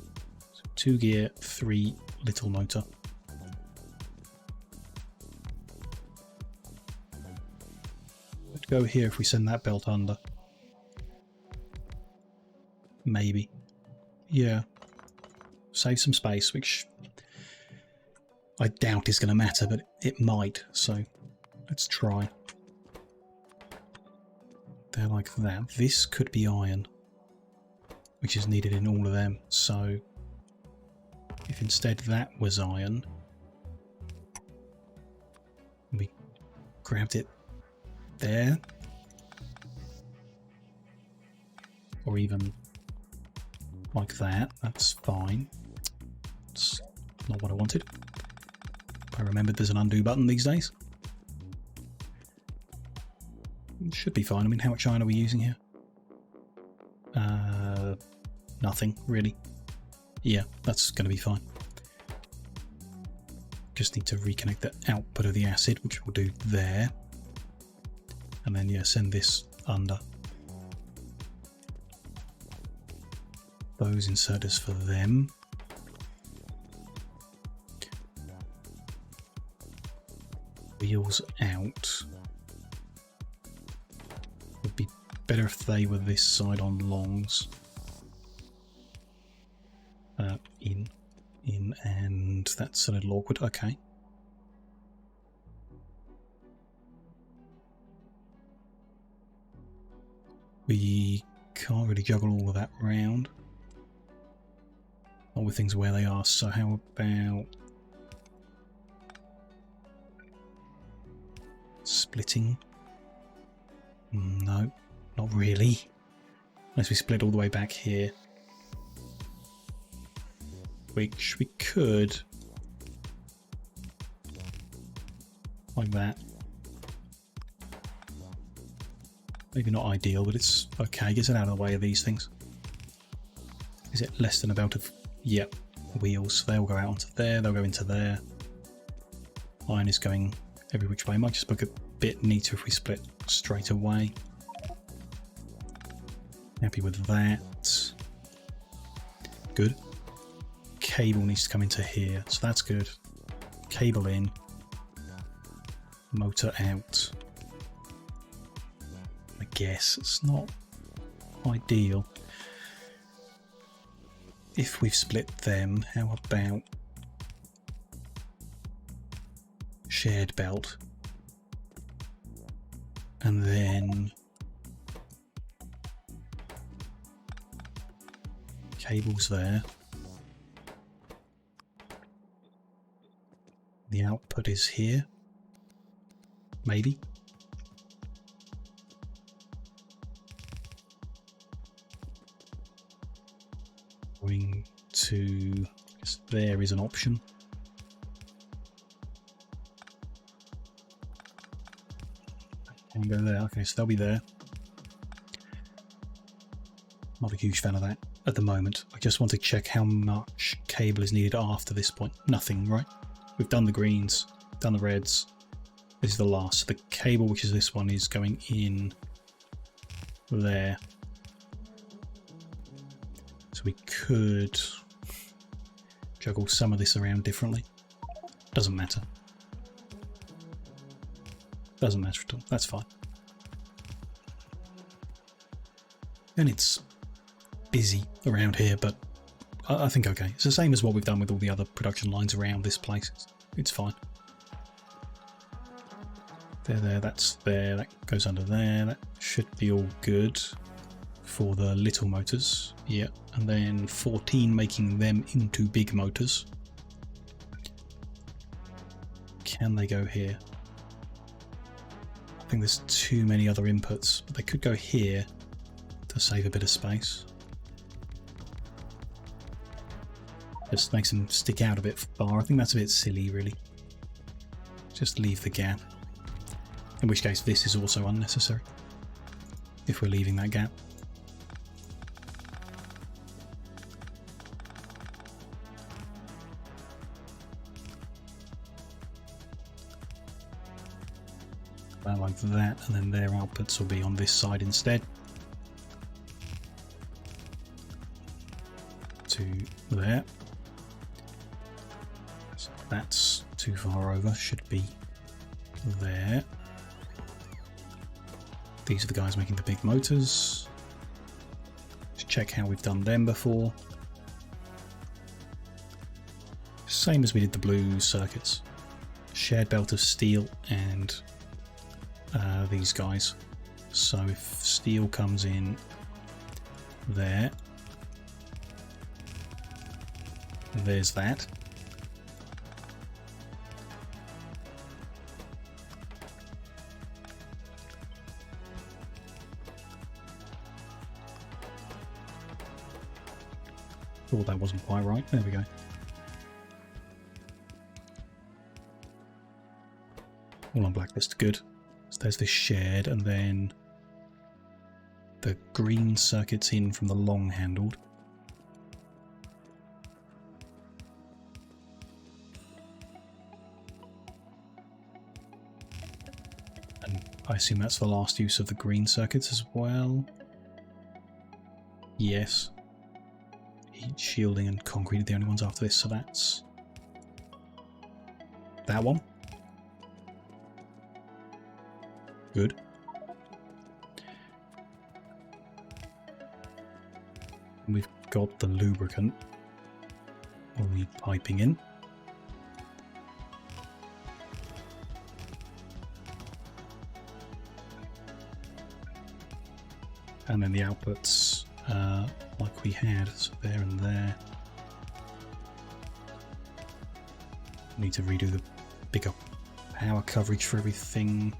So 2 gear, 3 little motor. Let's go here if we send that belt under. Maybe. Yeah. Save some space, which I doubt is going to matter, but it might, so let's try. They're like that. This could be iron, which is needed in all of them, so if instead that was iron, we grabbed it there, or even like that, that's fine. It's not what I wanted. I remembered there's an undo button these days. It should be fine. I mean, how much iron are we using here? Nothing, really. Yeah, that's going to be fine. Just need to reconnect the output of the acid, which we'll do there. And then, yeah, send this under. Those inserters for them. Wheels out. Would be better if they were this side on longs. In, and that's a little awkward. Okay. We can't really juggle all of that around. Not with things where they are, so how about splitting? No, not really. Unless we split all the way back here. Which we could. Like that. Maybe not ideal, but it's okay. Gets it out of the way of these things. Is it less than about a... Yep, wheels. They'll go out onto there, they'll go into there. Iron is going every which way. Might just look a bit neater if we split straight away. Happy with that. Good. Cable needs to come into here, so that's good. Cable in. Motor out. I guess it's not ideal. If we've split them, how about shared belt? And then cables there. The output is here. Maybe. Going to... there is an option. Can go there. Okay, so they'll be there. Not a huge fan of that at the moment. I just want to check how much cable is needed after this point. Nothing, right? We've done the greens, done the reds. This is the last. So the cable, which is this one, is going in there. So we could juggle some of this around differently. Doesn't matter. Doesn't matter at all. That's fine. And it's busy around here, but I think okay. It's the same as what we've done with all the other production lines around this place. It's fine. There, that's there. That goes under there. That should be all good for the little motors. Yeah, and then 14 making them into big motors. Can they go here? I think there's too many other inputs, but they could go here to save a bit of space. Just makes them stick out a bit far. I think that's a bit silly, really. Just leave the gap. In which case this is also unnecessary, if we're leaving that gap. Like that, and then their outputs will be on this side instead. To there. So that's too far over, should be there. These are the guys making the big motors. Just check how we've done them before. Same as we did the blue circuits. Shared belt of steel and these guys. So if steel comes in there, there's that. Oh, that wasn't quite right. There we go. All on blacklist, good. So there's this shared, and then the green circuits in from the long handled. And I assume that's the last use of the green circuits as well. Yes. Heat shielding and concrete are the only ones after this, so that's that one. Good. We've got the lubricant. We'll need piping in. And then the outputs like we had, so there and there. Need to redo the bigger power coverage for everything.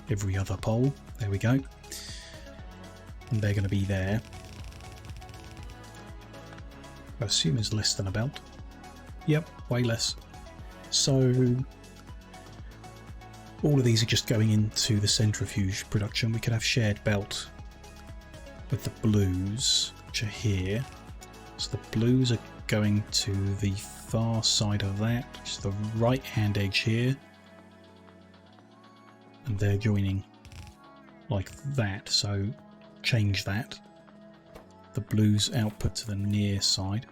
Every other pole. There we go. And they're going to be there. I assume it's less than a belt. Yep, way less. So all of these are just going into the centrifuge production. We could have shared belt with the blues, which are here. So the blues are going to the far side of that, which is the right hand edge here. And they're joining like that, so change that. The blues output to the near side.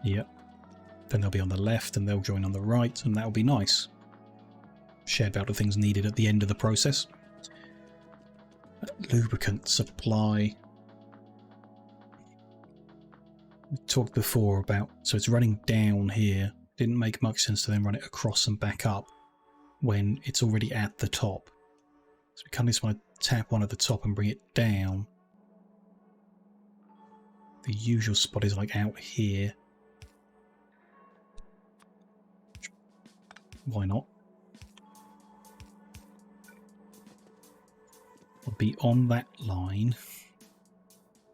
Yep. Then they'll be on the left and they'll join on the right, and that'll be nice. Shared belt of things needed at the end of the process. Lubricant supply. We talked before about, so it's running down here. Didn't make much sense to then run it across and back up when it's already at the top. So we kind of just want to tap one at the top and bring it down. The usual spot is like out here. Why not? I'll be on that line,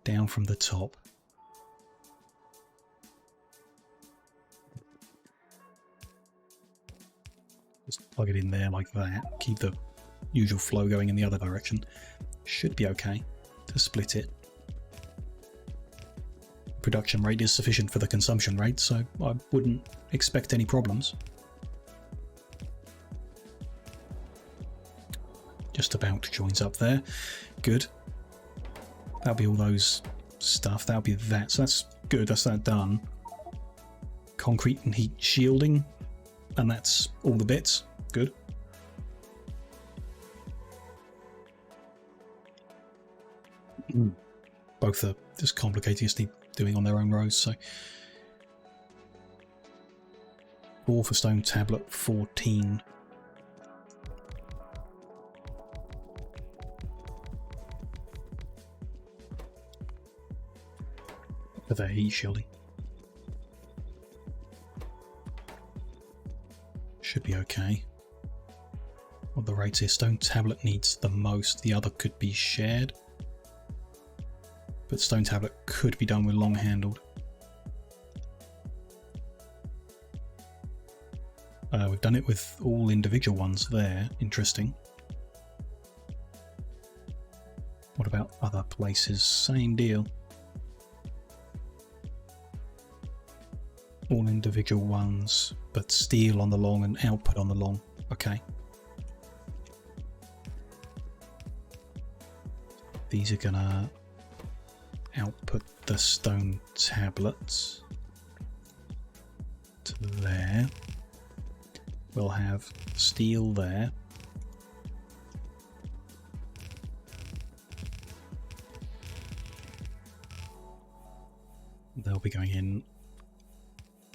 down from the top. Just plug it in there like that. Keep the usual flow going in the other direction. Should be okay to split it. Production rate is sufficient for the consumption rate, so I wouldn't expect any problems. Just about joins up there. Good. That'll be all those stuff. That'll be that. So that's good. That's that done. Concrete and heat shielding. And that's all the bits. Good. Both are just complicatedly doing on their own rows. So 4 for stone tablet, 14. For their heat shielding. Should be okay. What the rates here? Stone tablet needs the most. The other could be shared. But stone tablet could be done with long handled. We've done it with all individual ones there. Interesting. What about other places? Same deal. All individual ones, but steel on the long and output on the long. Okay. These are gonna output the stone tablets to there. We'll have steel there. They'll be going in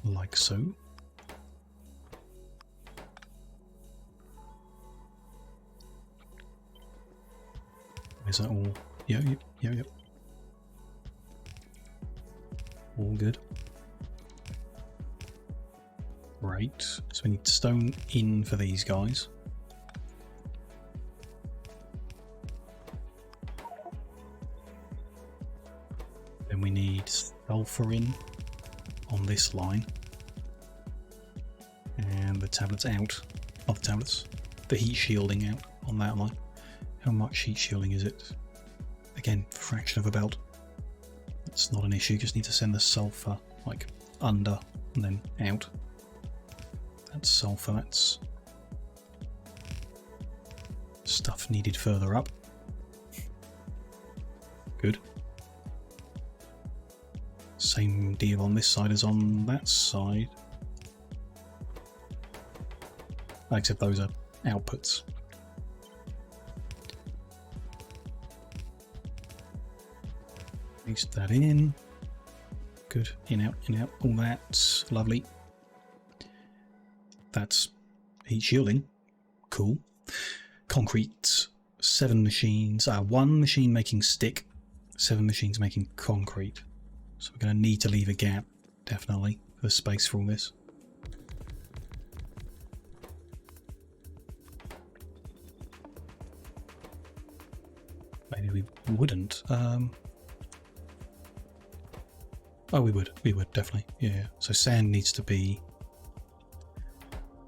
like so. Is that all? Yep. All good. Right, so we need stone in for these guys. Then we need sulfur in on this line. And the tablets out. Not the tablets. The heat shielding out on that line. How much heat shielding is it? Again, fraction of a belt. That's not an issue, just need to send the sulfur like under and then out. That's sulfur, that's stuff needed further up. Good. Same deal on this side as on that side. Except those are outputs. Paste that in. Good. In, out, all that. Lovely. That's heat shielding. Cool. Concrete, 7 machines. 1 machine making stick, 7 machines making concrete. So we're going to need to leave a gap, definitely, for space for all this. Maybe we wouldn't. Oh, we would, definitely. Yeah. So sand needs to be...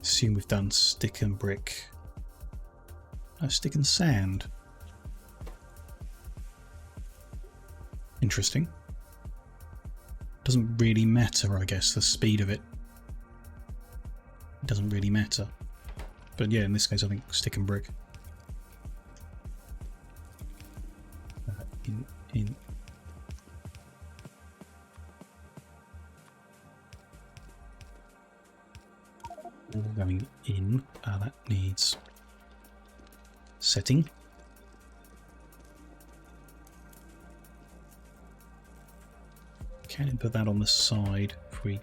Assume we've done stick and brick. Stick and sand. Interesting. Doesn't really matter, I guess, the speed of it. It doesn't really matter. But yeah, in this case I think stick and brick. In. All going in. That needs setting. Can put that on the side if we,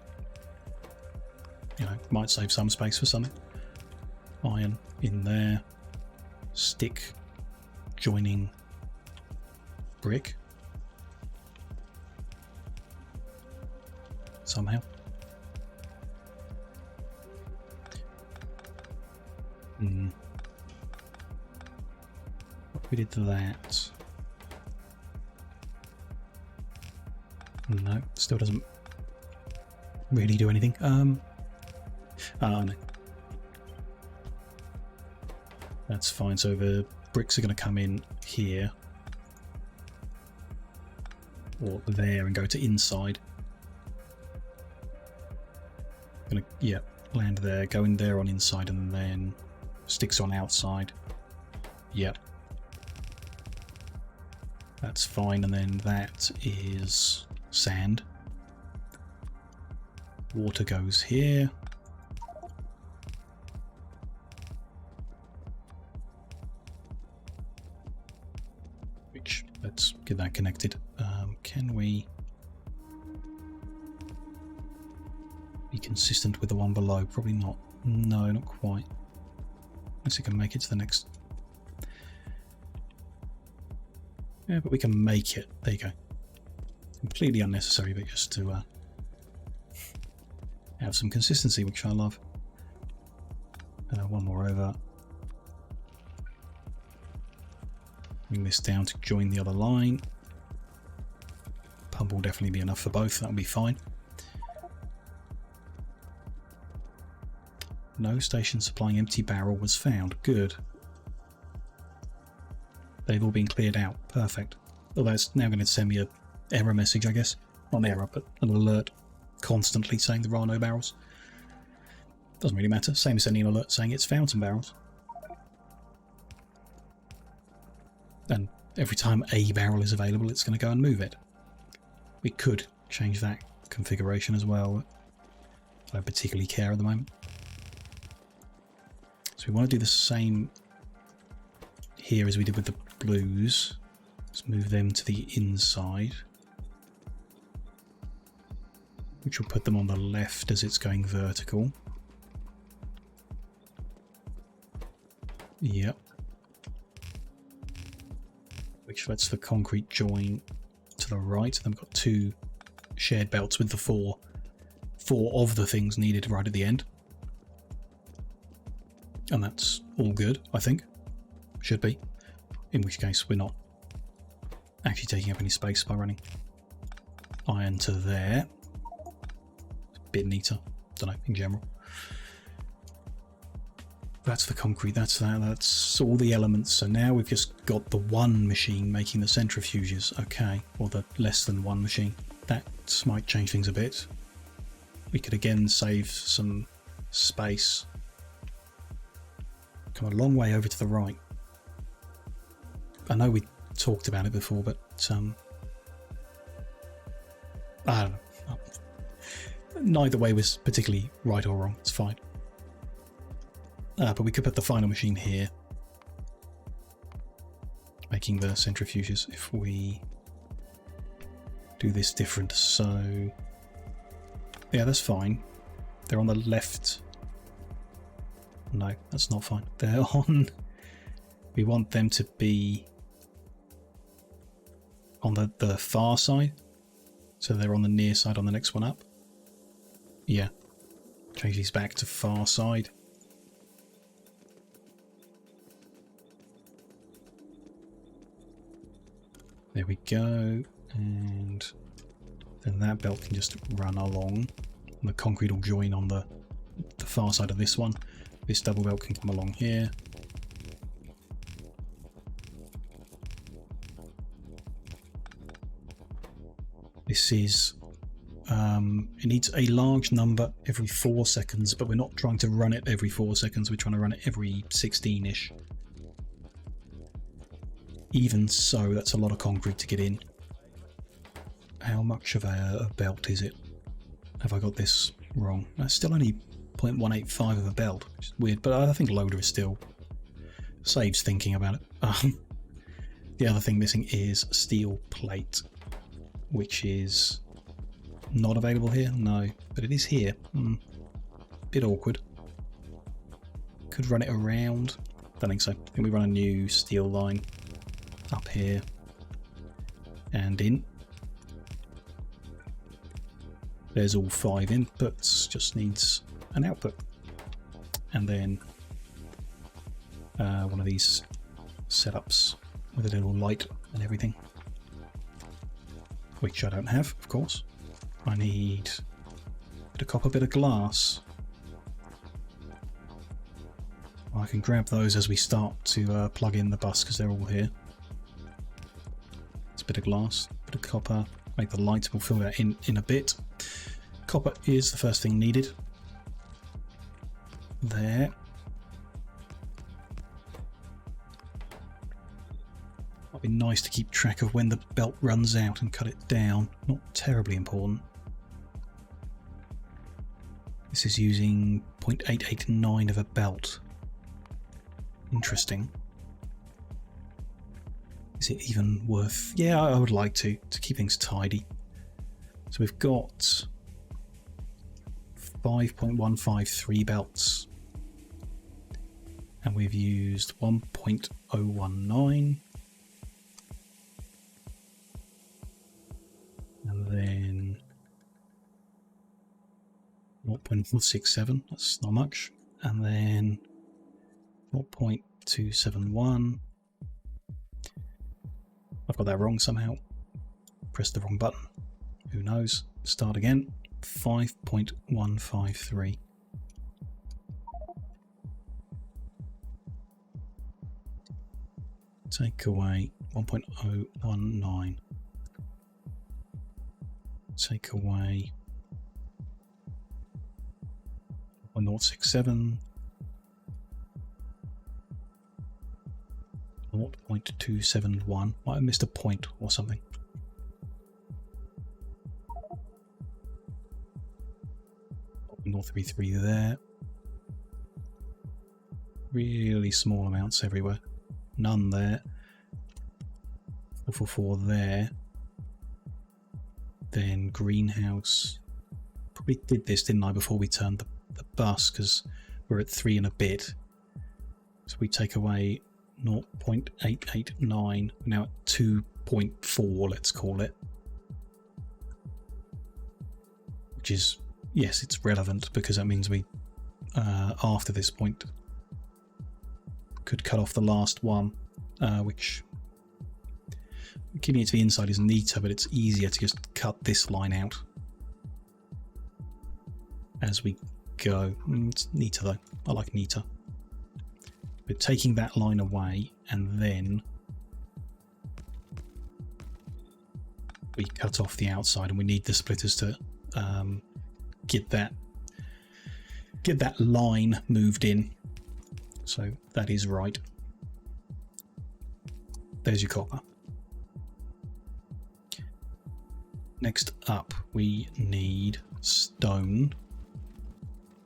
might save some space for something. Iron in there. Stick joining brick. Somehow. We did that. No, still doesn't really do anything. Oh no. That's fine. So the bricks are going to come in here or there and go to inside. Gonna land there, go in there on inside, and then sticks on outside. Yep. That's fine, and then that is sand. Water goes here. Which, let's get that connected. Can we be consistent with the one below? Probably not. No, not quite. Unless we can make it to the next. Yeah, but we can make it. There you go. Completely unnecessary, but just to have some consistency, which I love. One more over. Bring this down to join the other line. Pump will definitely be enough for both. That'll be fine. No station supplying empty barrel was found. Good. They've all been cleared out. Perfect. Although it's now going to send me an error message, I guess. Not an error, but an alert constantly saying there are no barrels. Doesn't really matter. Same as sending an alert saying it's found some barrels. And every time a barrel is available, it's going to go and move it. We could change that configuration as well. I don't particularly care at the moment. So we want to do the same here as we did with the blues. Let's move them to the inside, which will put them on the left as it's going vertical. Yep. Which lets the concrete join to the right. Then we've got 2 shared belts with the four of the things needed right at the end. And that's all good, I think. Should be. In which case we're not actually taking up any space by running iron to there. It's a bit neater, don't know, in general. That's the concrete, that's that, that's all the elements. So now we've just got the one machine making the centrifuges, okay, or the less than one machine. That might change things a bit. We could again save some space. Come a long way over to the right. I know we talked about it before, but I don't know. Neither way was particularly right or wrong, it's fine. But we could put the final machine here, making the centrifuges if we do this different. So yeah, that's fine. They're on the left No, that's not fine. They're on... We want them to be on the far side. So they're on the near side on the next one up. Yeah. Change these back to far side. There we go. And then that belt can just run along. And the concrete will join on the far side of this one. This double belt can come along here. This is, it needs a large number every 4 seconds, but we're not trying to run it every 4 seconds, we're trying to run it every 16-ish. Even so, that's a lot of concrete to get in. How much of a belt is it? Have I got this wrong? That's still only 0.185 of a belt, which is weird, but I think loader is still saves thinking about it. The other thing missing is steel plate, which is not available here. No, but it is here. Bit awkward. Could run it around. Don't think so. I think we run a new steel line up here and in. There's all 5 inputs, just needs an output. And then one of these setups with a little light and everything, which I don't have, of course. I need a bit of copper, a bit of glass. I can grab those as we start to plug in the bus because they're all here. It's a bit of glass, a bit of copper, make the light, we'll fill that in a bit. Copper is the first thing needed. There. Might be nice to keep track of when the belt runs out and cut it down. Not terribly important. This is using 0.889 of a belt. Interesting. Is it even worth... Yeah, I would like to keep things tidy. So we've got 5.153 belts. And we've used 1.019. And then 0.167, that's not much. And then 0.271. I've got that wrong somehow. Pressed the wrong button. Who knows? Start again. 5.153. Take away 1.019. Take away 0.067. 0.271. Might have missed a point or something. North 33 there. Really small amounts everywhere. None there. 444 there. Then greenhouse. Probably did this, didn't I, before we turned the bus, because we're at 3 and a bit. So we take away 0.889. We're now at 2.4, let's call it. Which is, yes, it's relevant because that means we, after this point, could cut off the last one, which keeping it to the inside is neater, but it's easier to just cut this line out as we go. It's neater though. I like neater. We're taking that line away and then we cut off the outside, and we need the splitters to get that line moved in. So that is right. There's your copper. Next up, we need stone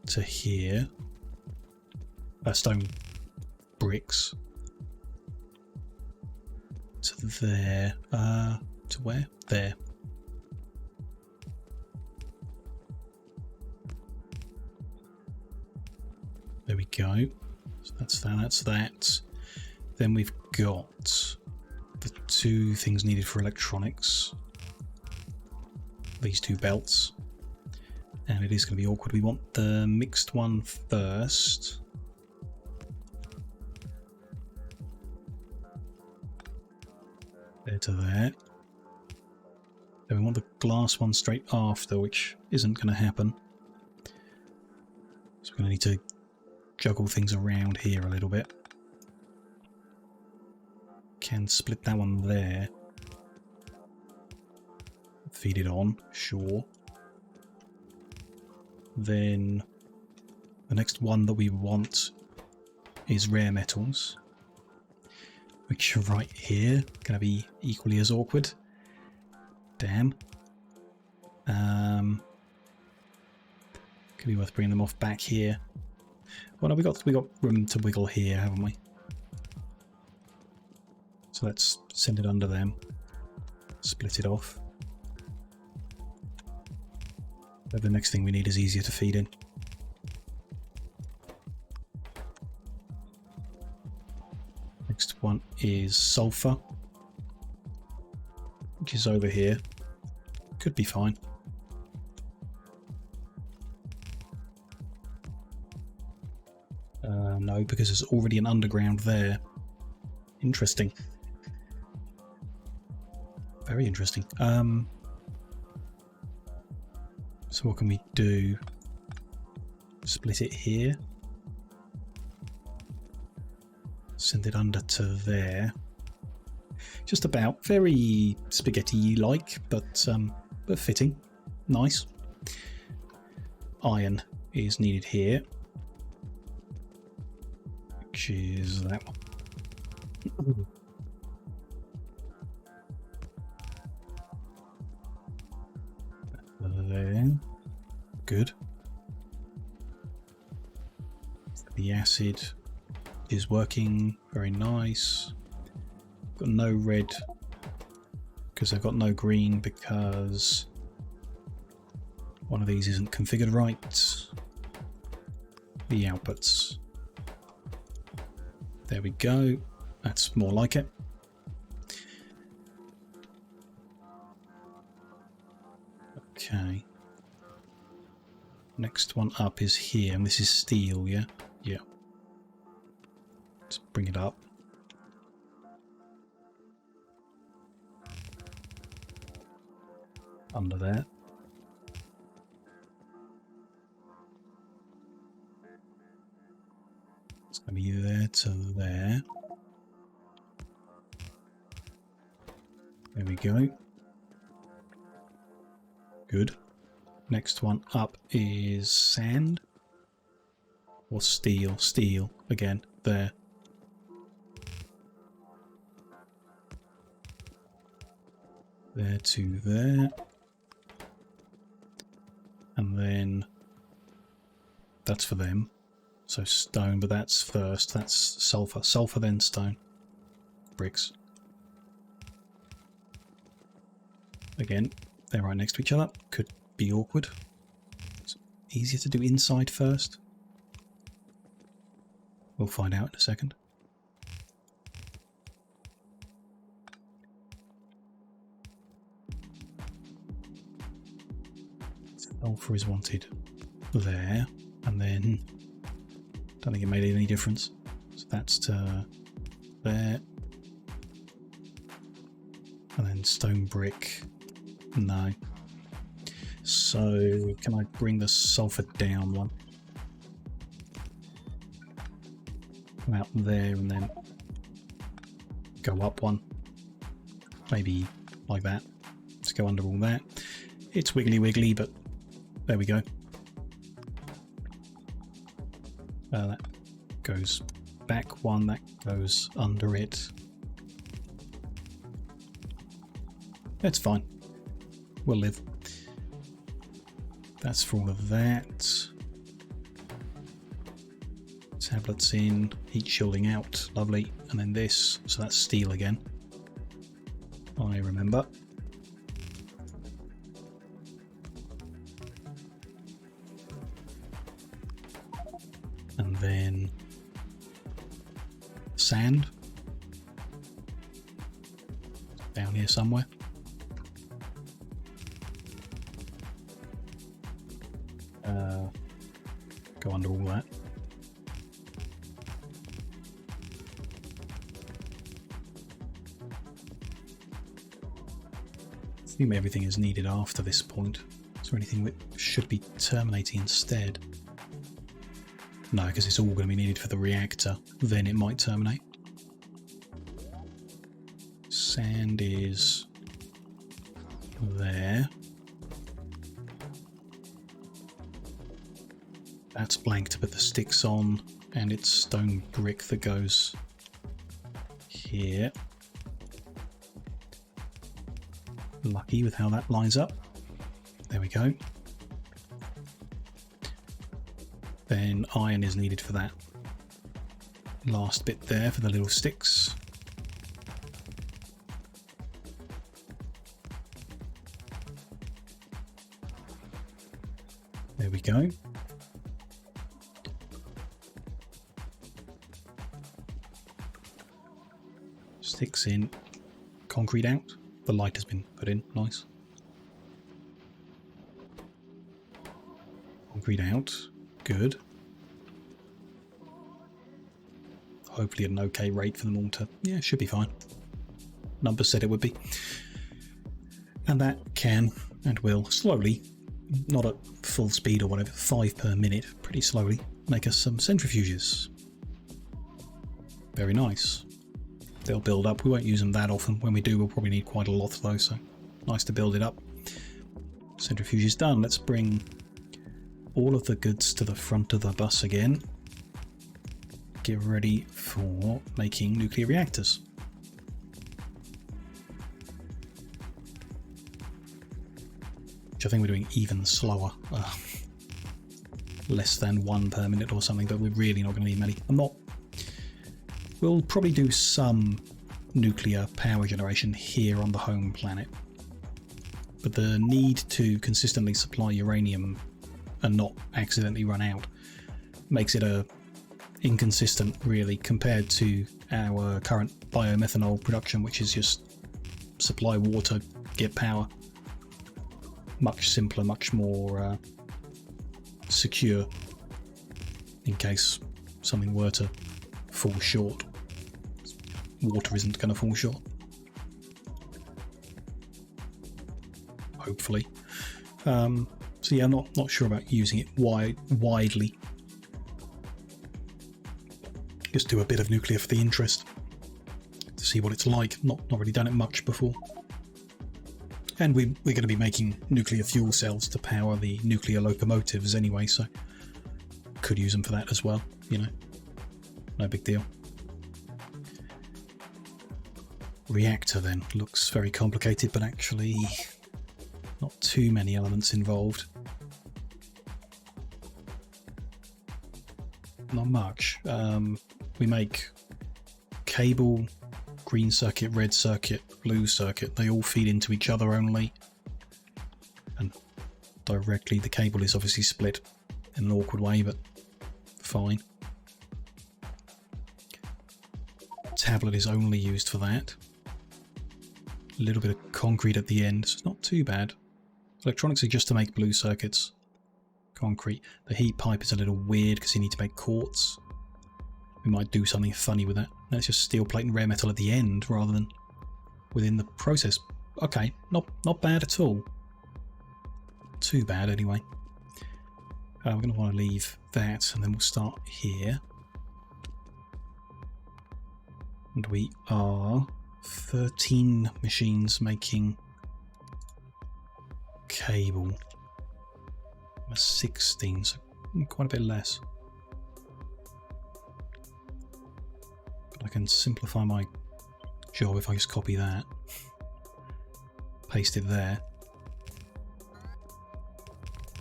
to here. Stone bricks to there. To where? There. There we go. go. So that's that, that's that. Then we've got the 2 things needed for electronics. These 2 belts. And it is going to be awkward. We want the mixed one first. There to there. Then we want the glass one straight after, which isn't going to happen. So we're going to need to juggle things around here a little bit. Can split that one there. Feed it on, sure. Then the next one that we want is rare metals, which are right here. Going to be equally as awkward. Damn. Could be worth bringing them off back here. Well, no, we got room to wiggle here, haven't we? So let's send it under them. Split it off. But the next thing we need is easier to feed in. Next one is sulfur, which is over here. Could be fine. No, because there's already an underground there. Interesting. Very interesting. So what can we do? Split it here. Send it under to there. Just about. Very spaghetti-like, but fitting. Nice. Iron is needed here. Which is that one. There. Good. The acid is working very nice. Got no red because I've got no green because one of these isn't configured right. The outputs. There we go. That's more like it. Okay. Next one up is here, and this is steel, yeah? Yeah. Let's bring it up. Under there. It's going to be there to there. There we go. Good. Next one up is sand. Or steel. Steel again. There. There to there. And then that's for them. So stone, but that's first. That's sulfur. Sulfur, then stone. Bricks. Again, they're right next to each other. Could be awkward. It's easier to do inside first. We'll find out in a second. Sulfur is wanted there, and then don't think it made any difference. So that's to there, and then stone brick. No. So can I bring the sulfur down one? Come out there and then go up one. Maybe like that. Let's go under all that. It's wiggly wiggly, but there we go. That goes back one, that goes under it. It's fine. We'll live. That's for all of that. Tablets in, heat shielding out, lovely. And then this, so that's steel again. I remember. And then sand. Down here somewhere. Go under all that. I assume everything is needed after this point. Is there anything that should be terminating instead? No, because it's all going to be needed for the reactor. Then it might terminate. Sand is there. That's blank to put the sticks on, and it's stone brick that goes here. Lucky with how that lines up. There we go. Then iron is needed for that last bit there for the little sticks. There we go. Sticks in, concrete out. The light has been put in, nice. Concrete out, good. Hopefully at an okay rate for them all to, yeah, should be fine. Numbers said it would be. And that can and will slowly, not at full speed or whatever, 5 per minute, pretty slowly, make us some centrifuges. Very nice. They'll build up. We won't use them that often. When we do, we'll probably need quite a lot though, so nice to build it up. Centrifuge is done. Let's bring all of the goods to the front of the bus again. Get ready for making nuclear reactors. Which I think we're doing even slower. Less than 1 per minute or something, but we're really not going to need many. We'll probably do some nuclear power generation here on the home planet. But the need to consistently supply uranium and not accidentally run out makes it inconsistent, really, compared to our current biomethanol production, which is just supply water, get power. Much simpler, much more secure in case something were to fall short. Water isn't going to fall short. Hopefully. So yeah, I'm not sure about using it widely. Just do a bit of nuclear for the interest. To see what it's like. Not really done it much before. And we're going to be making nuclear fuel cells to power the nuclear locomotives anyway, so could use them for that as well, you know. No big deal. Reactor then looks very complicated, but actually not too many elements involved. Not much. We make cable, green circuit, red circuit, blue circuit. They all feed into each other only, and directly the cable is obviously split in an awkward way, but fine. Tablet is only used for that. A little bit of concrete at the end, so it's not too bad. Electronics are just to make blue circuits. Concrete. The heat pipe is a little weird because you need to make quartz. We might do something funny with that. That's just steel plate and rare metal at the end rather than within the process. Okay, not bad at all. Too bad anyway. We're going to want to leave that, and then we'll start here. And we are 13 machines making cable. 16, so quite a bit less. But I can simplify my job if I just copy that, paste it there.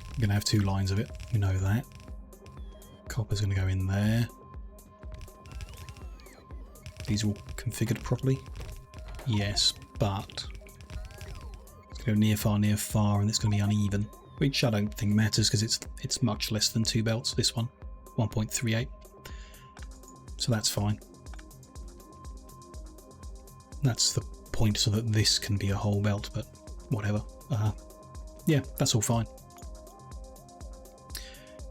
I'm going to have 2 lines of it, we know that. Copper's going to go in there. These are all configured properly. Yes, but it's going to go near far, and it's going to be uneven, which I don't think matters because it's much less than 2 belts. This one, 1.38, so that's fine. That's the point, so that this can be a whole belt, but whatever. Yeah, that's all fine.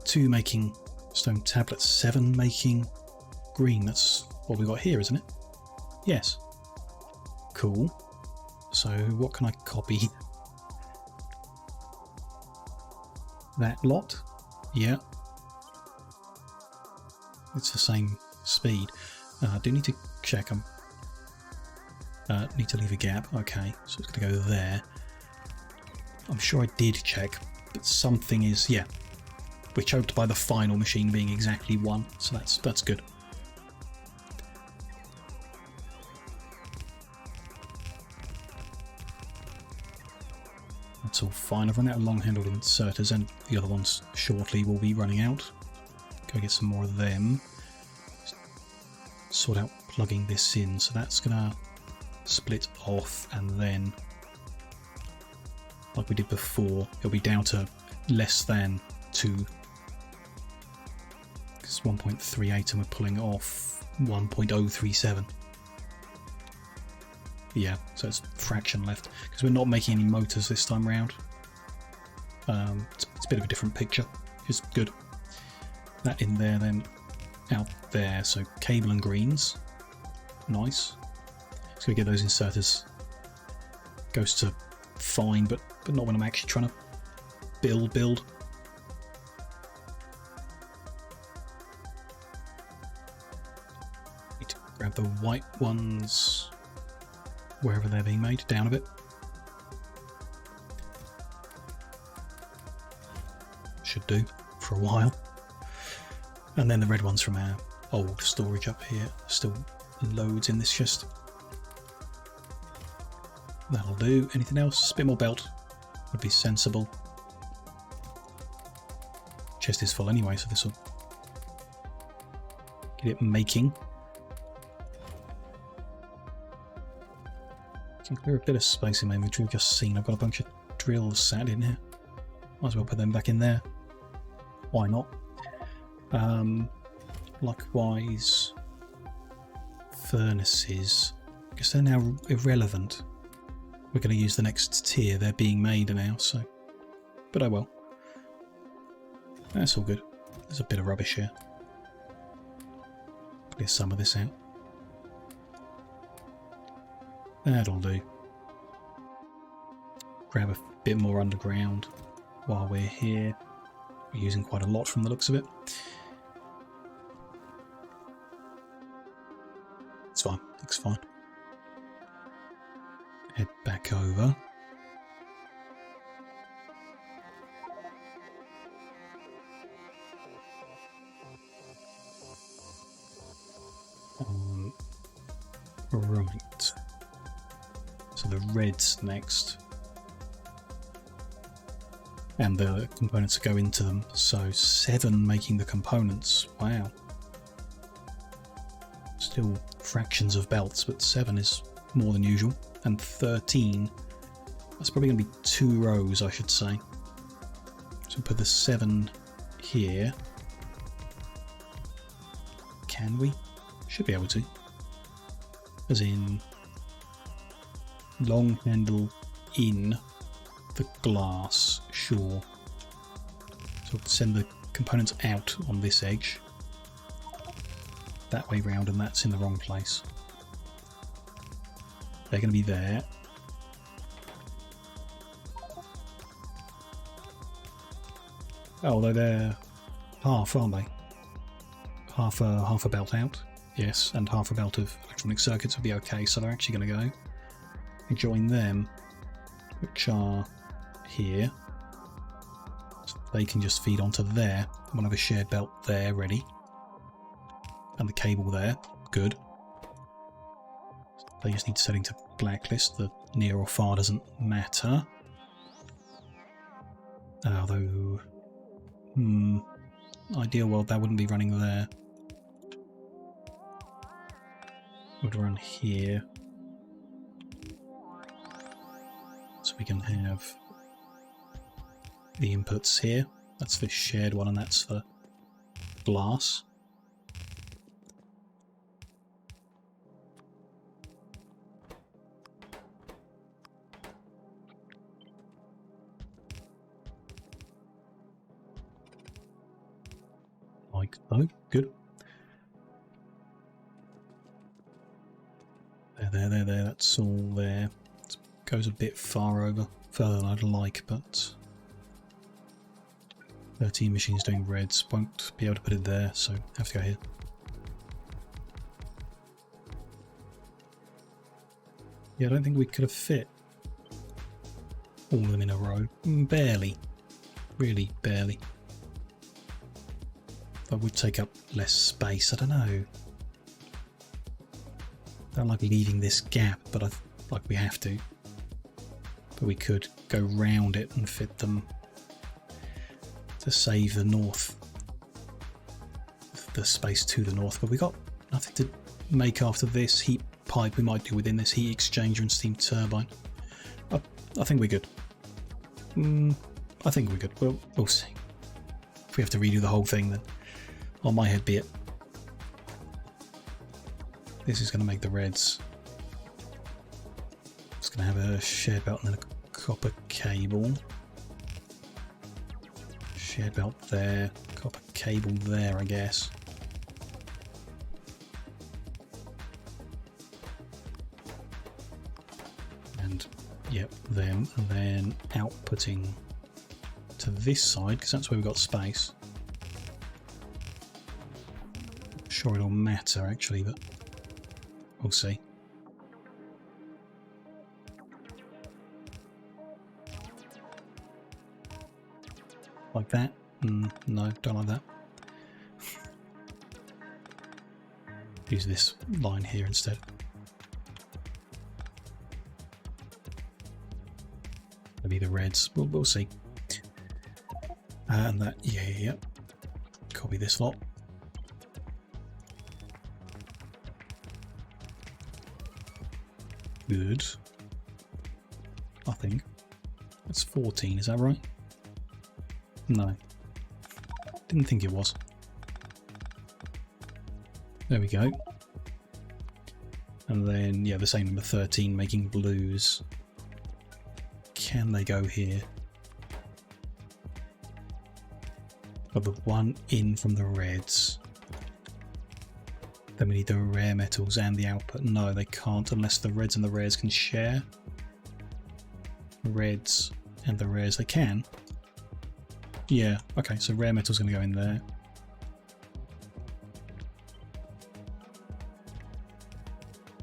2 making stone tablets, 7 making green. That's what we got here, isn't it? Yes. Cool. So what can I copy? That lot? Yeah. It's the same speed. I do need to check them. Need to leave a gap. Okay, so it's going to go there. I'm sure I did check, but something is, yeah. We're choked by the final machine being exactly 1, so that's good. That's all fine. I've run out of long-handled inserters, and the other ones shortly will be running out. Go get some more of them. Sort out plugging this in, so that's gonna split off, and then, like we did before, it'll be down to less than 2. It's 1.38 and we're pulling off 1.037. Yeah, so it's a fraction left, because we're not making any motors this time round. It's a bit of a different picture. It's good. That in there, then out there, so cable and greens. Nice. Let's go get those inserters. Goes to fine, but not when I'm actually trying to build. Need to grab the white ones wherever they're being made, down a bit. Should do for a while. And then the red ones from our old storage up here. Still loads in this chest. That'll do. Anything else? A bit more belt would be sensible. Chest is full anyway, so this will get it making. Can clear a bit of space in my inventory. We've just seen I've got a bunch of drills sat in here. Might as well put them back in there. Why not? Likewise, furnaces. I guess they're now irrelevant. We're going to use the next tier. They're being made now, so. But oh well. That's all good. There's a bit of rubbish here. Clear some of this out. That'll do. Grab a bit more underground while we're here. We're using quite a lot from the looks of it. It's fine. Looks fine. Head back over. Right. So the red's next. And the components that go into them. So 7 making the components. Wow. Still fractions of belts, but 7 is more than usual. And 13. That's probably going to be 2 rows, I should say. So put the 7 here. Can we? Should be able to. As in, long handle in the glass, sure. So we'll send the components out on this edge. That way round, and that's in the wrong place. They're going to be there. Although they're half, aren't they? Half a belt out. Yes, and half a belt of electronic circuits would be okay, so they're actually going to go and join them, which are here. So they can just feed onto there. We'll have a shared belt there ready. And the cable there. Good. They just need setting to blacklist. The near or far doesn't matter. Although, ideal world, that wouldn't be running there. Would run here. So we can have the inputs here. That's the shared one, and that's for glass. think so. Good. There. That's all there. It goes a bit far over, further than I'd like, but 13 machines doing reds. Won't be able to put it there, so have to go here. Yeah, I don't think we could have fit all of them in a row. Barely. Really barely. That would take up less space. I don't know. I don't like leaving this gap, but I like we have to. But we could go round it and fit them to save the north, the space to the north. But we got nothing to make after this heat pipe. We might do within this heat exchanger and steam turbine. I think we're good. I think we're good. We'll see. If we have to redo the whole thing, then on my head be it. This is going to make the reds. It's going to have a shared belt and then a copper cable. Shared belt there, copper cable there, I guess. And yep, them, and then outputting to this side because that's where we've got space. Not sure it'll matter actually, but we'll see. Like that? No, don't like that. Use this line here instead. Maybe the reds. We'll see. And that, yeah. Copy this lot. Good. I think. That's 14, is that right? No. Didn't think it was. There we go. And then, yeah, the same number 13 making blues. Can they go here? Got the one in from the reds. Then we need the rare metals and the output. No, they can't unless the reds and the rares can share. Reds and the rares, they can. Yeah, okay, so rare metal's going to go in there.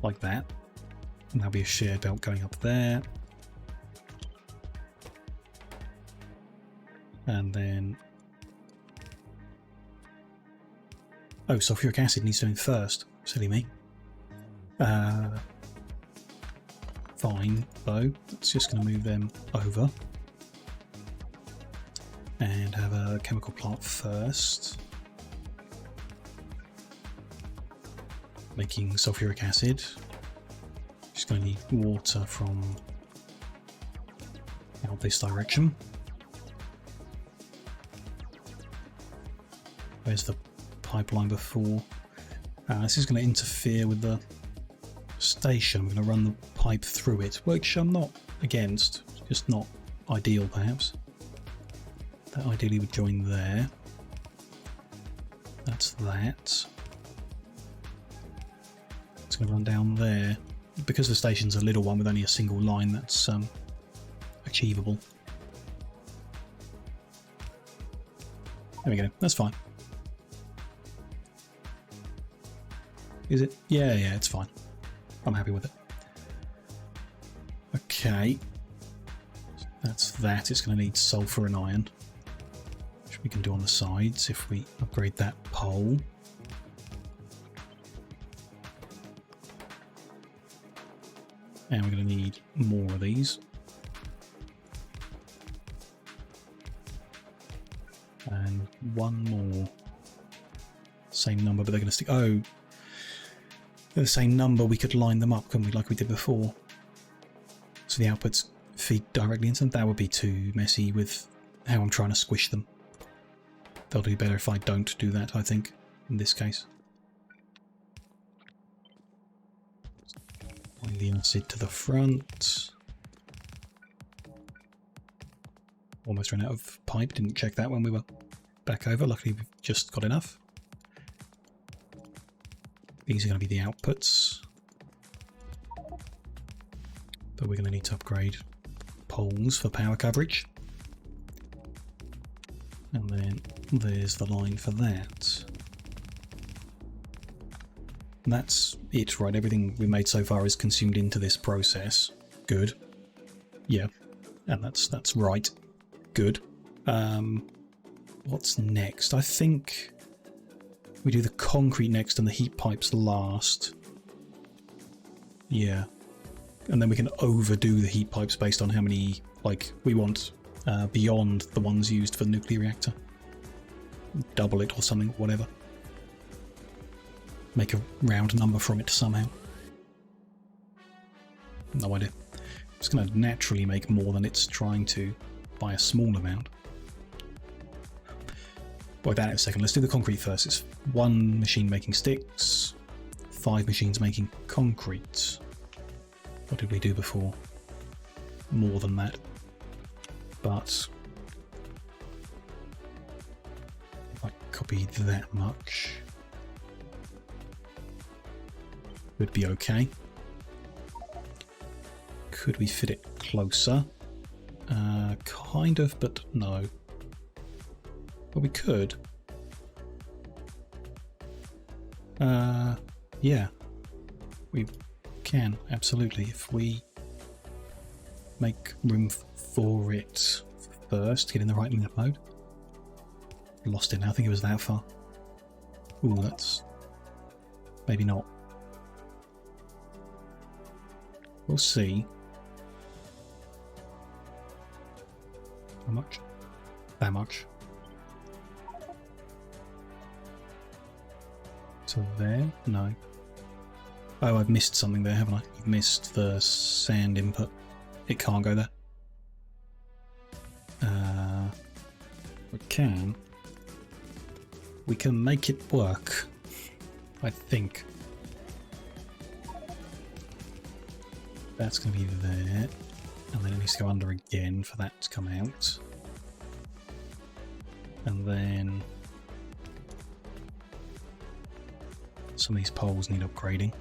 Like that. And there'll be a shared belt going up there. And then... oh, sulfuric acid needs doing first. Silly me. Fine, though. It's just going to move them over. And have a chemical plant first. Making sulfuric acid. Just going to need water from out this direction. Where's the pipeline before? This is going to interfere with the station. I'm going to run the pipe through it, which I'm not against, just not ideal perhaps. That ideally would join there. That's that. It's going to run down there. Because the station's a little one with only a single line, that's achievable. There we go, that's fine. Is it? Yeah, it's fine. I'm happy with it. Okay. That's that. It's going to need sulfur and iron. Which we can do on the sides if we upgrade that pole. And we're going to need more of these. And one more. Same number, but they're going to stick... oh! They're the same number, we could line them up, couldn't we, like we did before? So the outputs feed directly into them. That would be too messy with how I'm trying to squish them. They'll do better if I don't do that, I think, in this case. Line the acid to the front. Almost ran out of pipe, didn't check that when we were back over. Luckily we've just got enough. These are going to be the outputs. But we're going to need to upgrade poles for power coverage. And then there's the line for that. And that's it, right? Everything we made so far is consumed into this process. Good. Yeah. And that's right. Good. What's next? I think we do the concrete next and the heat pipes last. Yeah. And then we can overdo the heat pipes based on how many, like, we want beyond the ones used for the nuclear reactor. Double it or something, whatever. Make a round number from it somehow. No idea. It's going to naturally make more than it's trying to by a small amount. Work that out in a second. Let's do the concrete first. It's 1 machine making sticks, 5 machines making concrete. What did we do before? More than that. But if I copied that much, would be okay. Could we fit it closer? Kind of, but no. But we could. Yeah. We can, absolutely. If we make room for it first, get in the right map mode. Lost it now, I think it was that far. Ooh, that's... maybe not. We'll see. How much? That much. So there? No. Oh, I've missed something there, haven't I? I've missed the sand input. It can't go there. We can. We can make it work. I think. That's going to be there. And then it needs to go under again for that to come out. And then some of these poles need upgrading.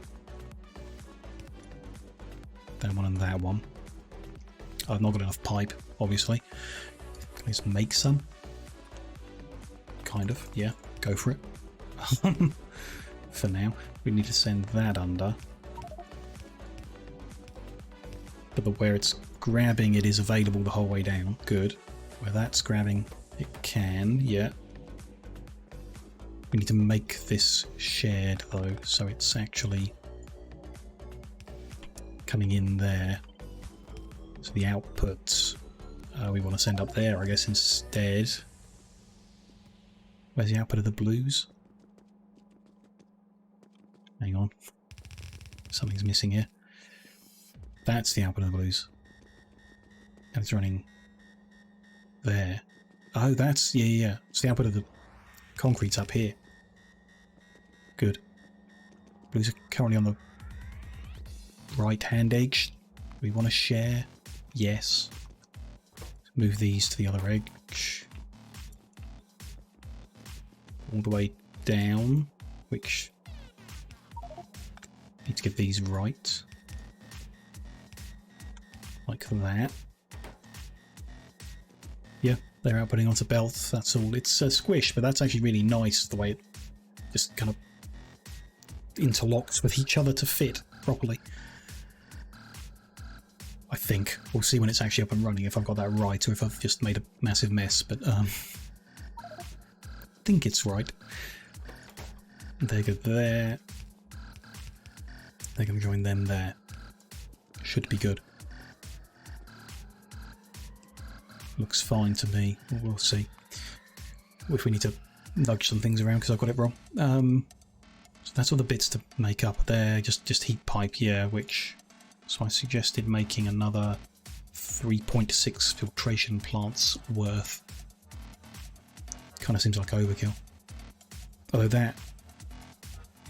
That one and that one. I've not got enough pipe, obviously. Can I just make some? Kind of, yeah. Go for it. For now. We need to send that under. But where it's grabbing, it is available the whole way down. Good. Where that's grabbing, it can, yeah. We need to make this shared, though, so it's actually coming in there. So the outputs we want to send up there, I guess, instead. Where's the output of the blues? Hang on. Something's missing here. That's the output of the blues. And it's running there. Oh, that's... yeah. It's the output of the concrete's up here. Good. Blues are currently on the right-hand edge. We want to share? Yes. Move these to the other edge. All the way down, which... need to get these right. Like that. Yeah, they're outputting onto belts, that's all. It's a squish, but that's actually really nice, the way it just kind of interlocks with each other to fit properly. I think. We'll see when it's actually up and running if I've got that right or if I've just made a massive mess, but I think it's right. They go there. They're going to join them there. Should be good. Looks fine to me. We'll see. If we need to nudge some things around because I've got it wrong. So that's all the bits to make up there. Just heat pipe, yeah, which... so I suggested making another 3.6 filtration plants worth. Kind of seems like overkill. Although that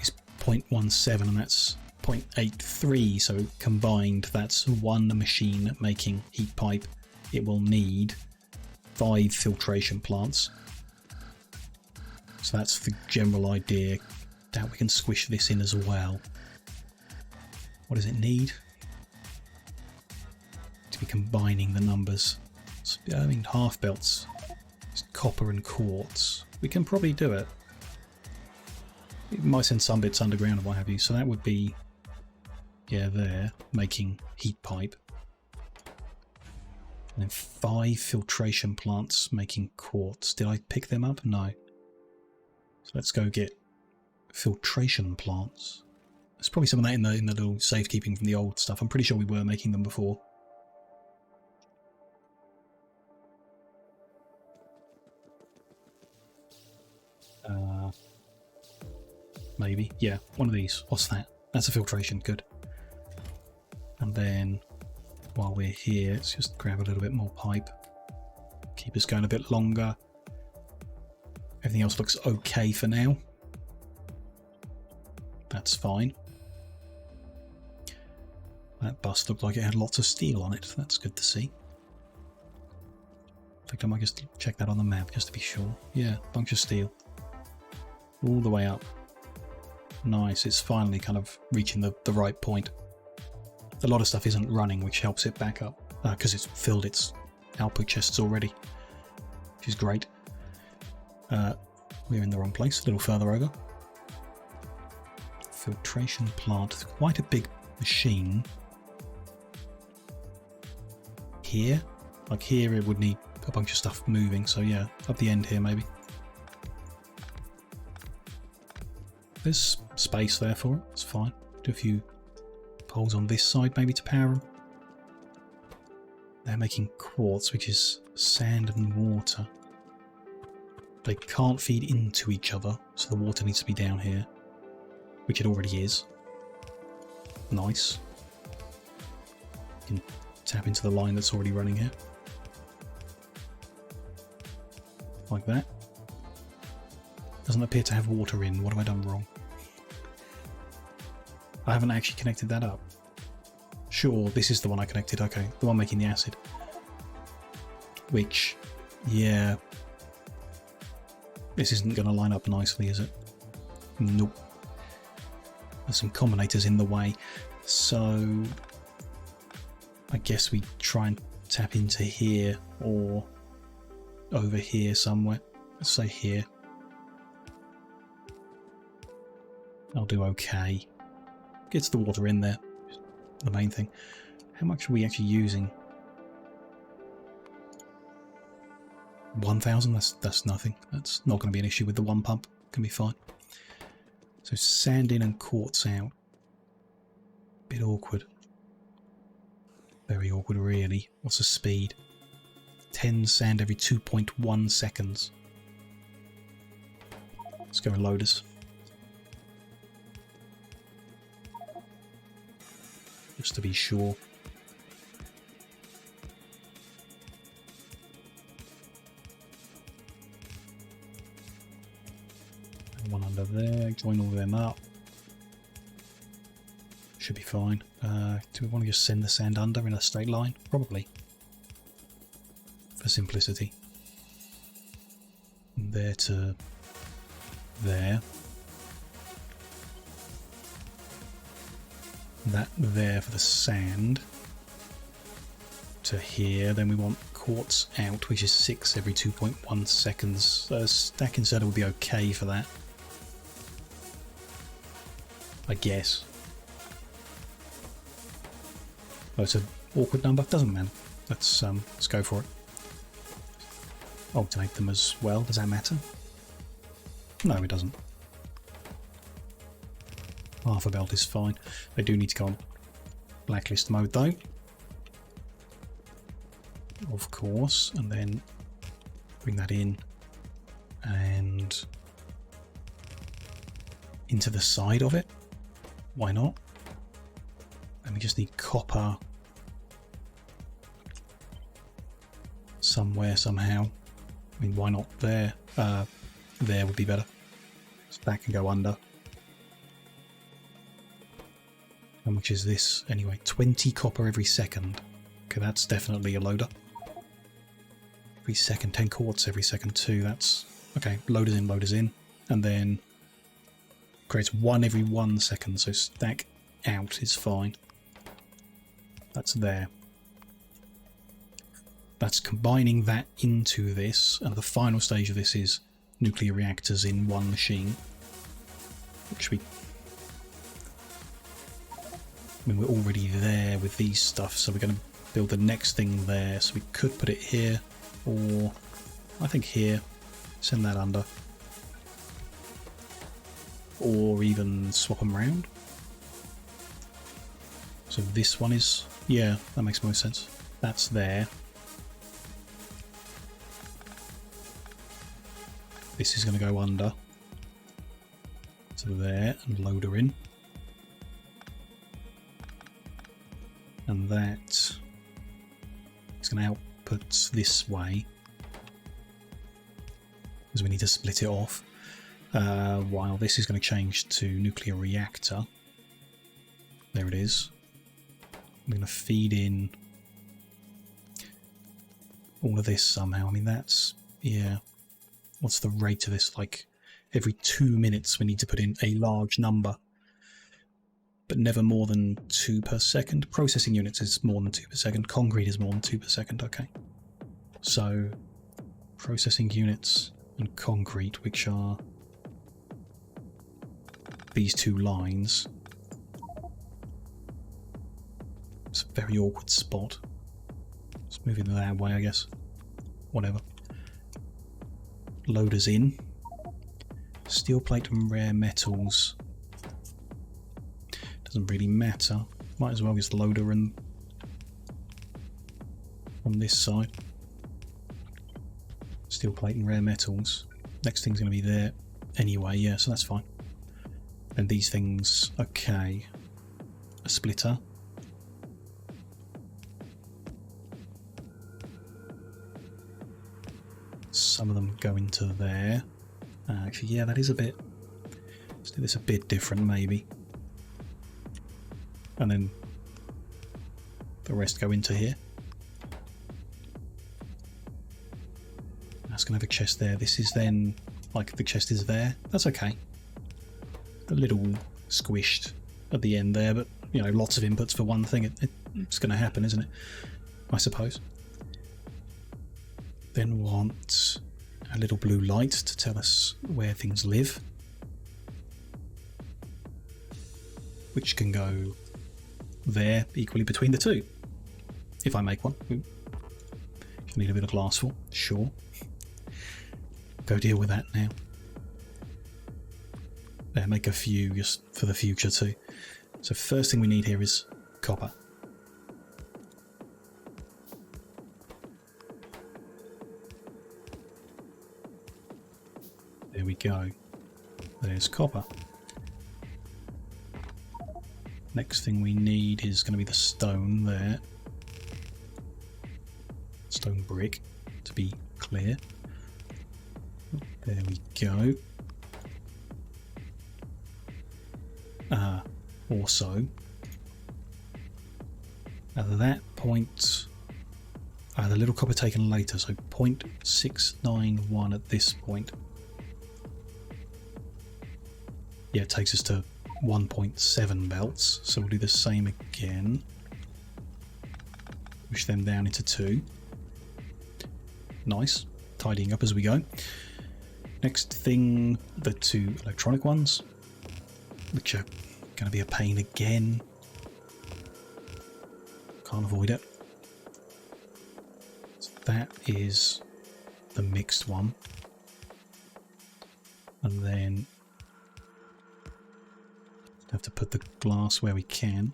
is 0.17 and that's 0.83, so combined that's one machine making heat pipe. It will need 5 filtration plants. So that's the general idea. Doubt we can squish this in as well. What does it need? To be combining the numbers. So, I mean, half belts. It's copper and quartz. We can probably do it. It might send some bits underground and what have you. So that would be, yeah, there, making heat pipe. And then 5 filtration plants making quartz. Did I pick them up? No. So let's go get filtration plants. There's probably some of that in the little safekeeping from the old stuff. I'm pretty sure we were making them before. Maybe. Yeah, one of these. What's that? That's a filtration. Good. And then while we're here, let's just grab a little bit more pipe. Keep us going a bit longer. Everything else looks okay for now. That's fine. That bus looked like it had lots of steel on it. That's good to see. In fact, I might just check that on the map just to be sure. Yeah, bunch of steel. All the way up. Nice, it's finally kind of reaching the right point. A lot of stuff isn't running, which helps it back up, because it's filled its output chests already, which is great. We're in the wrong place, a little further over. Filtration plant, quite a big machine. Here, like here it would need a bunch of stuff moving, so yeah, up the end here maybe. There's space there for it, it's fine. Do a few poles on this side maybe to power them. They're making quartz, which is sand and water. They can't feed into each other, so the water needs to be down here, which it already is. Nice. You can tap into the line that's already running here. Like that. Doesn't appear to have water in. What have I done wrong? I haven't actually connected that up. Sure, this is the one I connected. Okay, the one making the acid. Which, yeah. This isn't going to line up nicely, is it? Nope. There's some combinators in the way. So, I guess we try and tap into here or over here somewhere. Let's say here. I'll do okay. Gets the water in there. The main thing. How much are we actually using? 1,000? That's nothing. That's not going to be an issue with the one pump. Can be fine. So sand in and quartz out. Bit awkward. Very awkward, really. What's the speed? 10 sand every 2.1 seconds. Let's go loaders. Just to be sure. And one under there, join all of them up. Should be fine. Do we want to just send the sand under in a straight line? Probably. For simplicity. And there to there. That there for the sand. To here. Then we want quartz out, which is 6 every 2.1 seconds. Stack inserter would be okay for that. I guess. Oh, it's an awkward number. Doesn't matter. Let's go for it. Alternate them as well. Does that matter? No, it doesn't. Half a belt is fine. They do need to go on blacklist mode though. Of course. And then bring that in and into the side of it. Why not? And we just need copper somewhere, somehow. I mean, why not there? There would be better. So that can go under. How much is this? Anyway, 20 copper every second. Okay, that's definitely a loader. Every second, 10 quartz every second too. That's... okay, loaders in. And then creates one every 1 second, so stack out is fine. That's there. That's combining that into this, and the final stage of this is nuclear reactors in one machine. Which I mean, we're already there with these stuff, so we're going to build the next thing there. So we could put it here, or I think here, send that under. Or even swap them around. So this one is, yeah, that makes more sense. That's there. This is going to go under. So there, and load her in. And that is going to output this way. Because we need to split it off. While this is going to change to nuclear reactor. There it is. I'm going to feed in all of this somehow. I mean, that's, yeah. What's the rate of this? Like every 2 minutes we need to put in a large number. But never more than 2 per second. Processing units is more than 2 per second. Concrete is more than 2 per second. Okay. So, processing units and concrete, which are these 2 lines. It's a very awkward spot. Let's move it that way, I guess. Whatever. Loaders in. Steel plate and rare metals. Doesn't really matter. Might as well just loader and on this side. Steel plate and rare metals. Next thing's going to be there anyway, yeah, so that's fine. And these things, okay. A splitter. Some of them go into there. Actually, yeah, that is a bit... Let's do this a bit different, maybe. And then the rest go into here. That's going to have a chest there. This is then, like, the chest is there. That's okay. A little squished at the end there, but, you know, lots of inputs for one thing. It's going to happen, isn't it? I suppose. Then want a little blue light to tell us where things live. Which can go there equally between the 2. If I make one. Need a bit of glass for, sure. Go deal with that now. There, make a few just for the future too. So first thing we need here is copper. There we go. There's copper. Next thing we need is going to be the stone there. Stone brick, to be clear. There we go. Also, at that point, the little copper taken later, so 0.691 at this point. Yeah, it takes us to 1.7 belts, so we'll do the same again. Push them down into 2. Nice, tidying up as we go. Next thing, the 2 electronic ones, which are going to be a pain again. Can't avoid it. So that is the mixed one. And then have to put the glass where we can.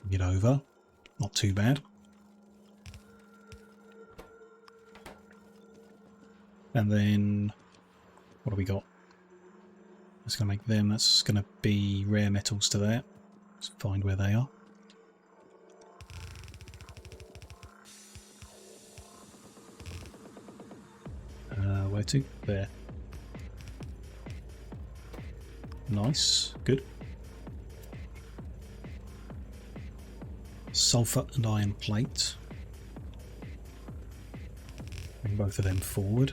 Get over. Not too bad. And then what do we got? That's going to make them. That's going to be rare metals to that. Let's find where they are. Where to? There. Nice. Good. Sulfur and iron plate. Bring both of them forward.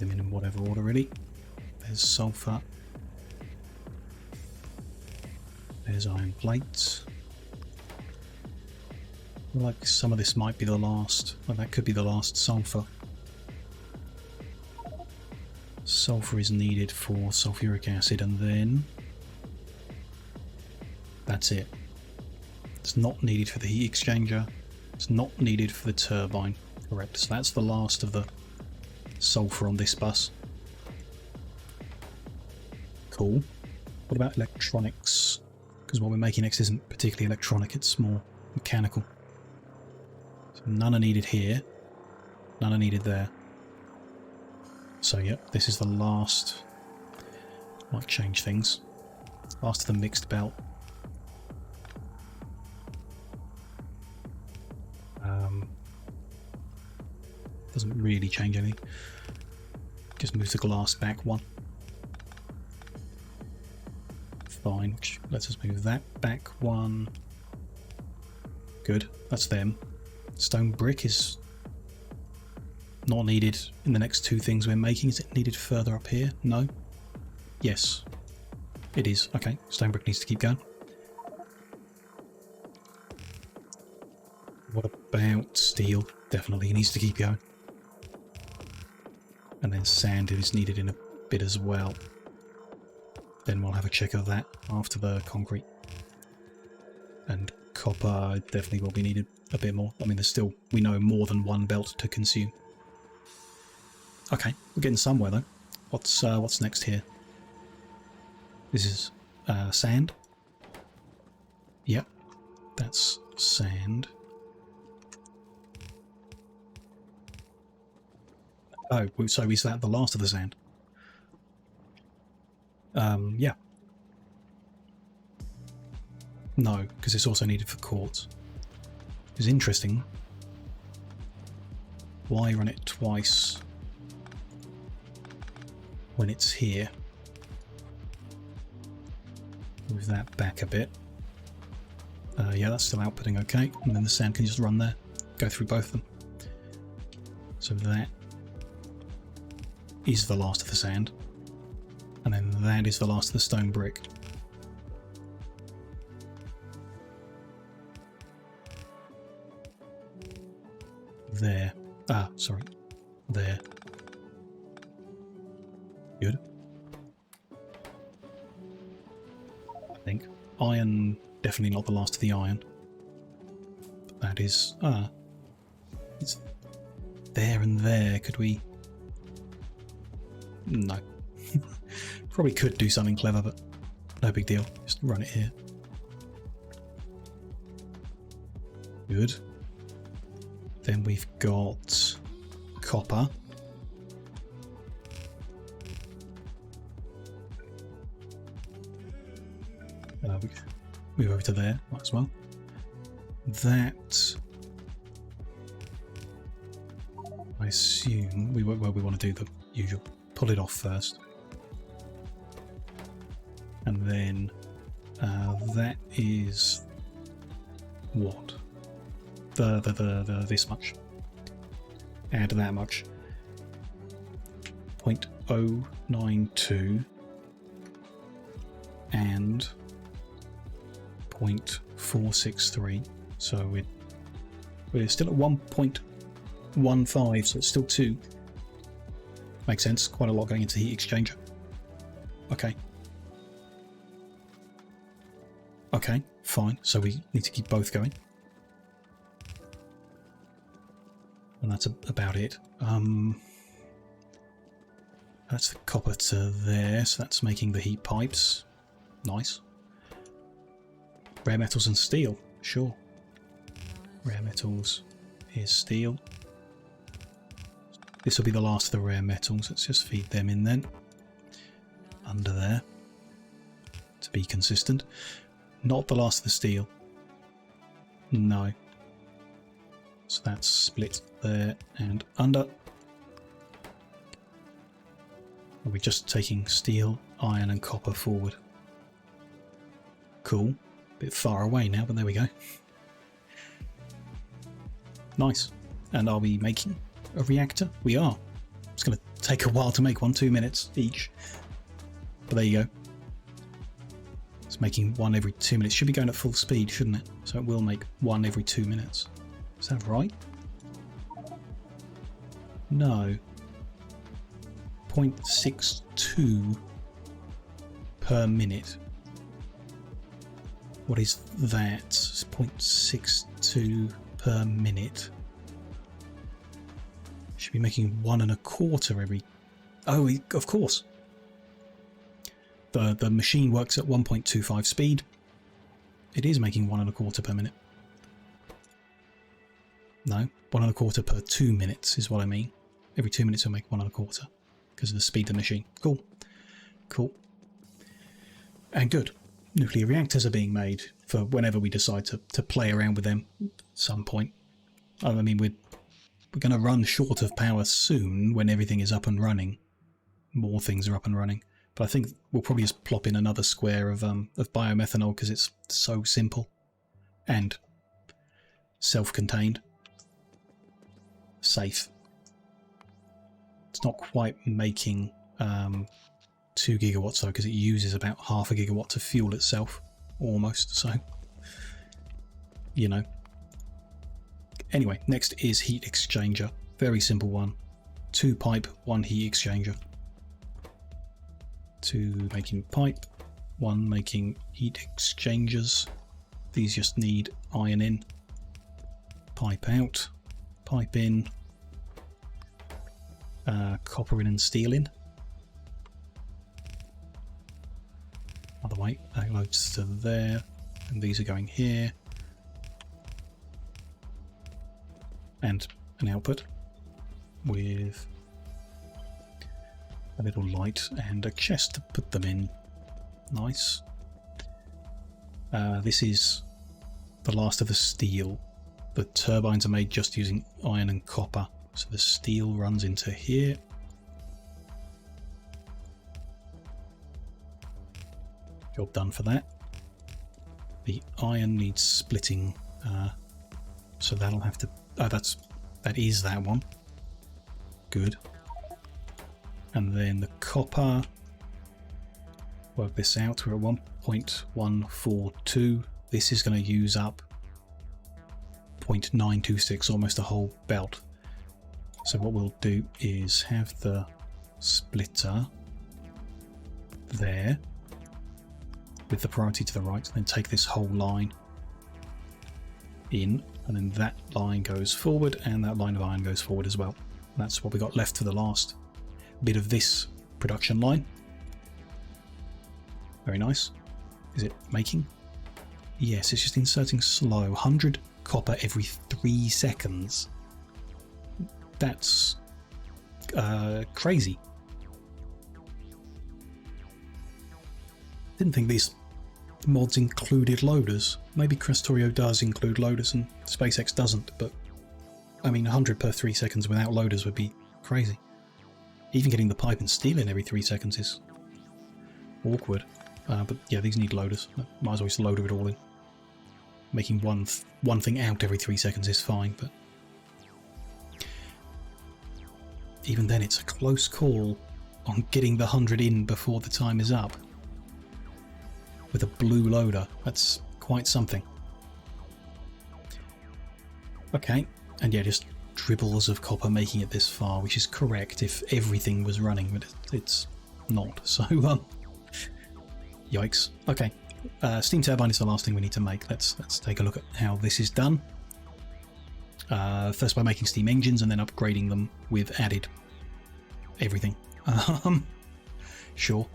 them in whatever order really. There's sulfur. There's iron plates. I feel like some of this might be the last. Well, that could be the last sulfur. Sulfur is needed for sulfuric acid, and then that's it. It's not needed for the heat exchanger. It's not needed for the turbine. Correct. So that's the last of the sulfur on this bus. Cool. What about electronics? Because what we're making next isn't particularly electronic, it's more mechanical. So none are needed here. None are needed there. So yep, this is the last. Might change things. Last of the mixed belt. Doesn't really change anything. Just moves the glass back one. Fine, which lets us move that back one. Good, that's them. Stone brick is not needed in the next two things we're making. Is it needed further up here? No? Yes. It is. Okay, stone brick needs to keep going. What about steel? Definitely needs to keep going. And then sand is needed in a bit as well. Then we'll have a check of that after the concrete. And copper definitely will be needed a bit more. I mean, there's still, we know, more than one belt to consume. Okay, we're getting somewhere though. What's next here? This is sand. Yep, that's sand. Oh, so is that the last of the sand? Yeah. No, because it's also needed for quartz. It's interesting. Why run it twice when it's here? Move that back a bit. Yeah, that's still outputting okay. And then the sand can just run there. Go through both of them. So that is the last of the sand. And then that is the last of the stone brick. There. Ah, sorry. There. Good. I think. Iron, definitely not the last of the iron. But that is... Ah. It's there and there. Could we... No. Probably could do something clever, but no big deal. Just run it here. Good. Then we've got copper. We move over to there, might as well. That, I assume, we want to do the usual. Pull it off first. And then that is what? This much. Add that much. 0.092 and 0.463. So we're still at 1.15, so it's still 2. Makes sense. Quite a lot going into the heat exchanger. Okay. Okay, fine. So we need to keep both going. And that's about it. That's the copper to there, so that's making the heat pipes. Nice. Rare metals and steel, sure. Rare metals, here's steel. This will be the last of the rare metals. Let's just feed them in then. Under there. To be consistent. Not the last of the steel. No. So that's split there and under. Are we just taking steel, iron and copper forward? Cool. Bit far away now, but there we go. Nice. And are we making a reactor? We are. It's going to take a while to make one, 2 minutes each. But there you go. It's making one every 2 minutes. Should be going at full speed, shouldn't it? So it will make one every 2 minutes. Is that right? No. 0.62 per minute. What is that? It's 0.62 per minute. Should be making 1 1/4 every... Oh, of course. The machine works at 1.25 speed. It is making 1 1/4 per minute. No, 1 1/4 per 2 minutes is what I mean. Every 2 minutes it'll make 1 1/4 because of the speed of the machine. Cool. Cool. And good. Nuclear reactors are being made for whenever we decide to play around with them at some point. I mean, we're going to run short of power soon when everything is up and running. More things are up and running. But I think we'll probably just plop in another square of biomethanol because it's so simple and self-contained. Safe. It's not quite making 2 gigawatts though, because it uses about half a gigawatt to fuel itself, almost. So, you know. Anyway, next is heat exchanger. Very simple one. 2 pipe, 1 heat exchanger. 2 making pipe, 1 making heat exchangers. These just need iron in, pipe out, pipe in, copper in and steel in. Other way, that loads to there, and these are going here. And an output with a little light and a chest to put them in. Nice. This is the last of the steel. The turbines are made just using iron and copper, so the steel runs into here. Job done for that. The iron needs splitting, so that'll have to... Oh, that is that one. Good. And then the copper, work this out, we're at 1.142. This is going to use up 0.926, almost a whole belt. So what we'll do is have the splitter there with the priority to the right, and then take this whole line in, and then that line goes forward and that line of iron goes forward as well. That's what we got left for the last bit of this production line. Very nice. Is it making? Yes, it's just inserting slow. 100 copper every 3 seconds. That's crazy. Didn't think these mods included loaders. Maybe Krastorio does include loaders and SpaceX doesn't, but I mean 100 per 3 seconds without loaders would be crazy. Even getting the pipe and steel in every 3 seconds is awkward. But yeah, these need loaders. Might as well just loader it all in. Making one thing out every 3 seconds is fine, but even then it's a close call on getting the 100 in before the time is up. With a blue loader, that's quite something. Okay, and yeah, just dribbles of copper making it this far, which is correct if everything was running, but it's not. So, yikes. Okay, steam turbine is the last thing we need to make. Let's take a look at how this is done. First by making steam engines and then upgrading them with added everything. Sure.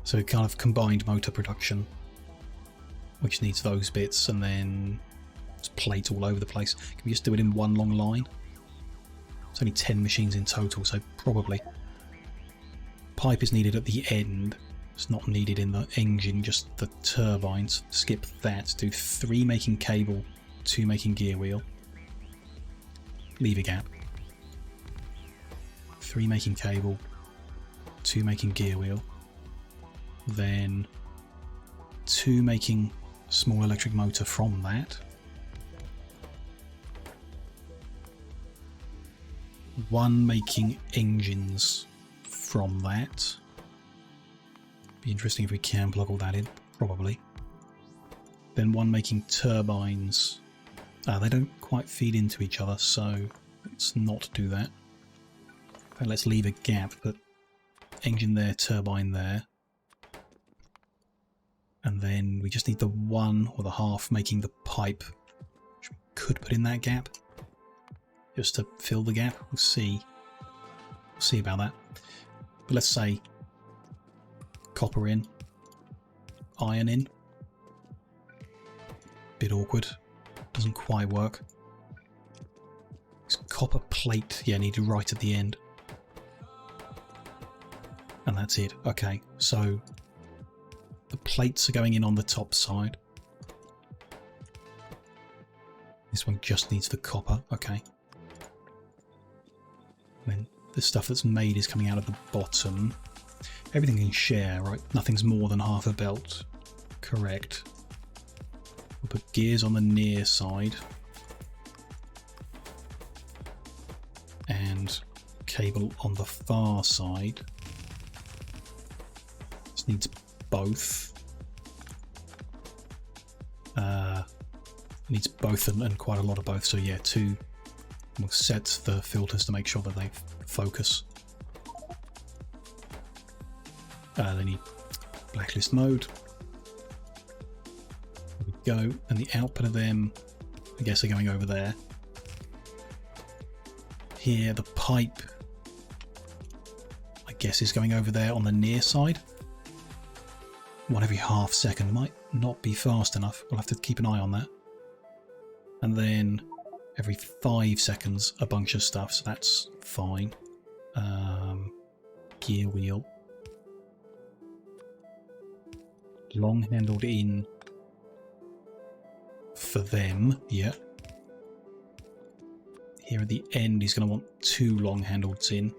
So kind of combined motor production, which needs those bits, and then it's plate all over the place. Can we just do it in one long line? It's only 10 machines in total, so probably. Pipe is needed at the end. It's not needed in the engine, just the turbines. Skip that. Do 3 making cable, 2 making gear wheel. Leave a gap. 3 making cable, 2 making gear wheel. Then 2 making small electric motor from that. one making engines from that. Be interesting if we can plug all that in, probably. Then one making turbines. They don't quite feed into each other, so let's not do that. In fact, let's leave a gap, but engine there, turbine there. And then we just need the one or the half making the pipe, which we could put in that gap, just to fill the gap. We'll see. We'll see about that. But let's say copper in, iron in. Bit awkward. Doesn't quite work. This copper plate, yeah, needed right at the end. And that's it. Okay, so the plates are going in on the top side. This one just needs the copper. Okay. And then the stuff that's made is coming out of the bottom. Everything can share, right? Nothing's more than half a belt. Correct. We'll put gears on the near side. And cable on the far side. This needs both. Needs both and quite a lot of both. So yeah, two. We'll set the filters to make sure that they focus. They need blacklist mode. There we go. And the output of them, I guess, are going over there. Here, the pipe, I guess, is going over there on the near side. One every half second. Might not be fast enough. We'll have to keep an eye on that. And then every 5 seconds, a bunch of stuff. So that's fine. Gear wheel. Long handled in for them. Yeah. Here at the end, he's going to want 2 long handleds in.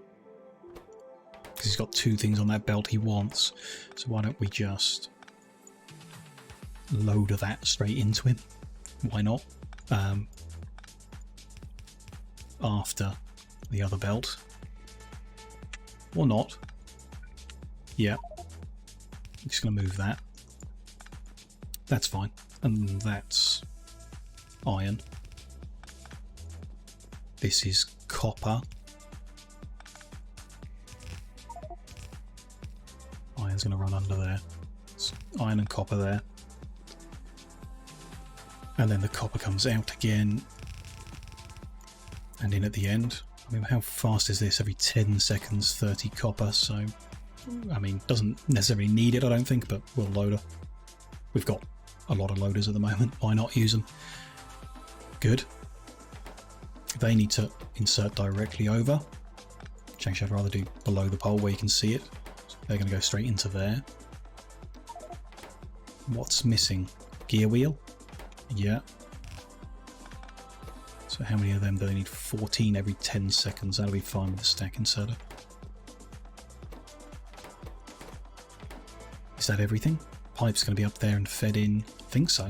Because he's got 2 things on that belt he wants. So why don't we just load that straight into him? Why not? After the other belt. Or not. Yeah. I'm just going to move that. That's fine. And that's iron. This is copper. Iron's going to run under there. It's iron and copper there. And then the copper comes out again. And in at the end. I mean, how fast is this? Every 10 seconds, 30 copper. So, I mean, doesn't necessarily need it, I don't think, but we'll load her. We've got a lot of loaders at the moment. Why not use them? Good. They need to insert directly over, which actually I'd rather do below the pole where you can see it. So they're going to go straight into there. What's missing? Gear wheel? Yeah. So how many of them do they need? 14 every 10 seconds. That'll be fine with the stack inserter. Is that everything? Pipe's going to be up there and fed in. I think so.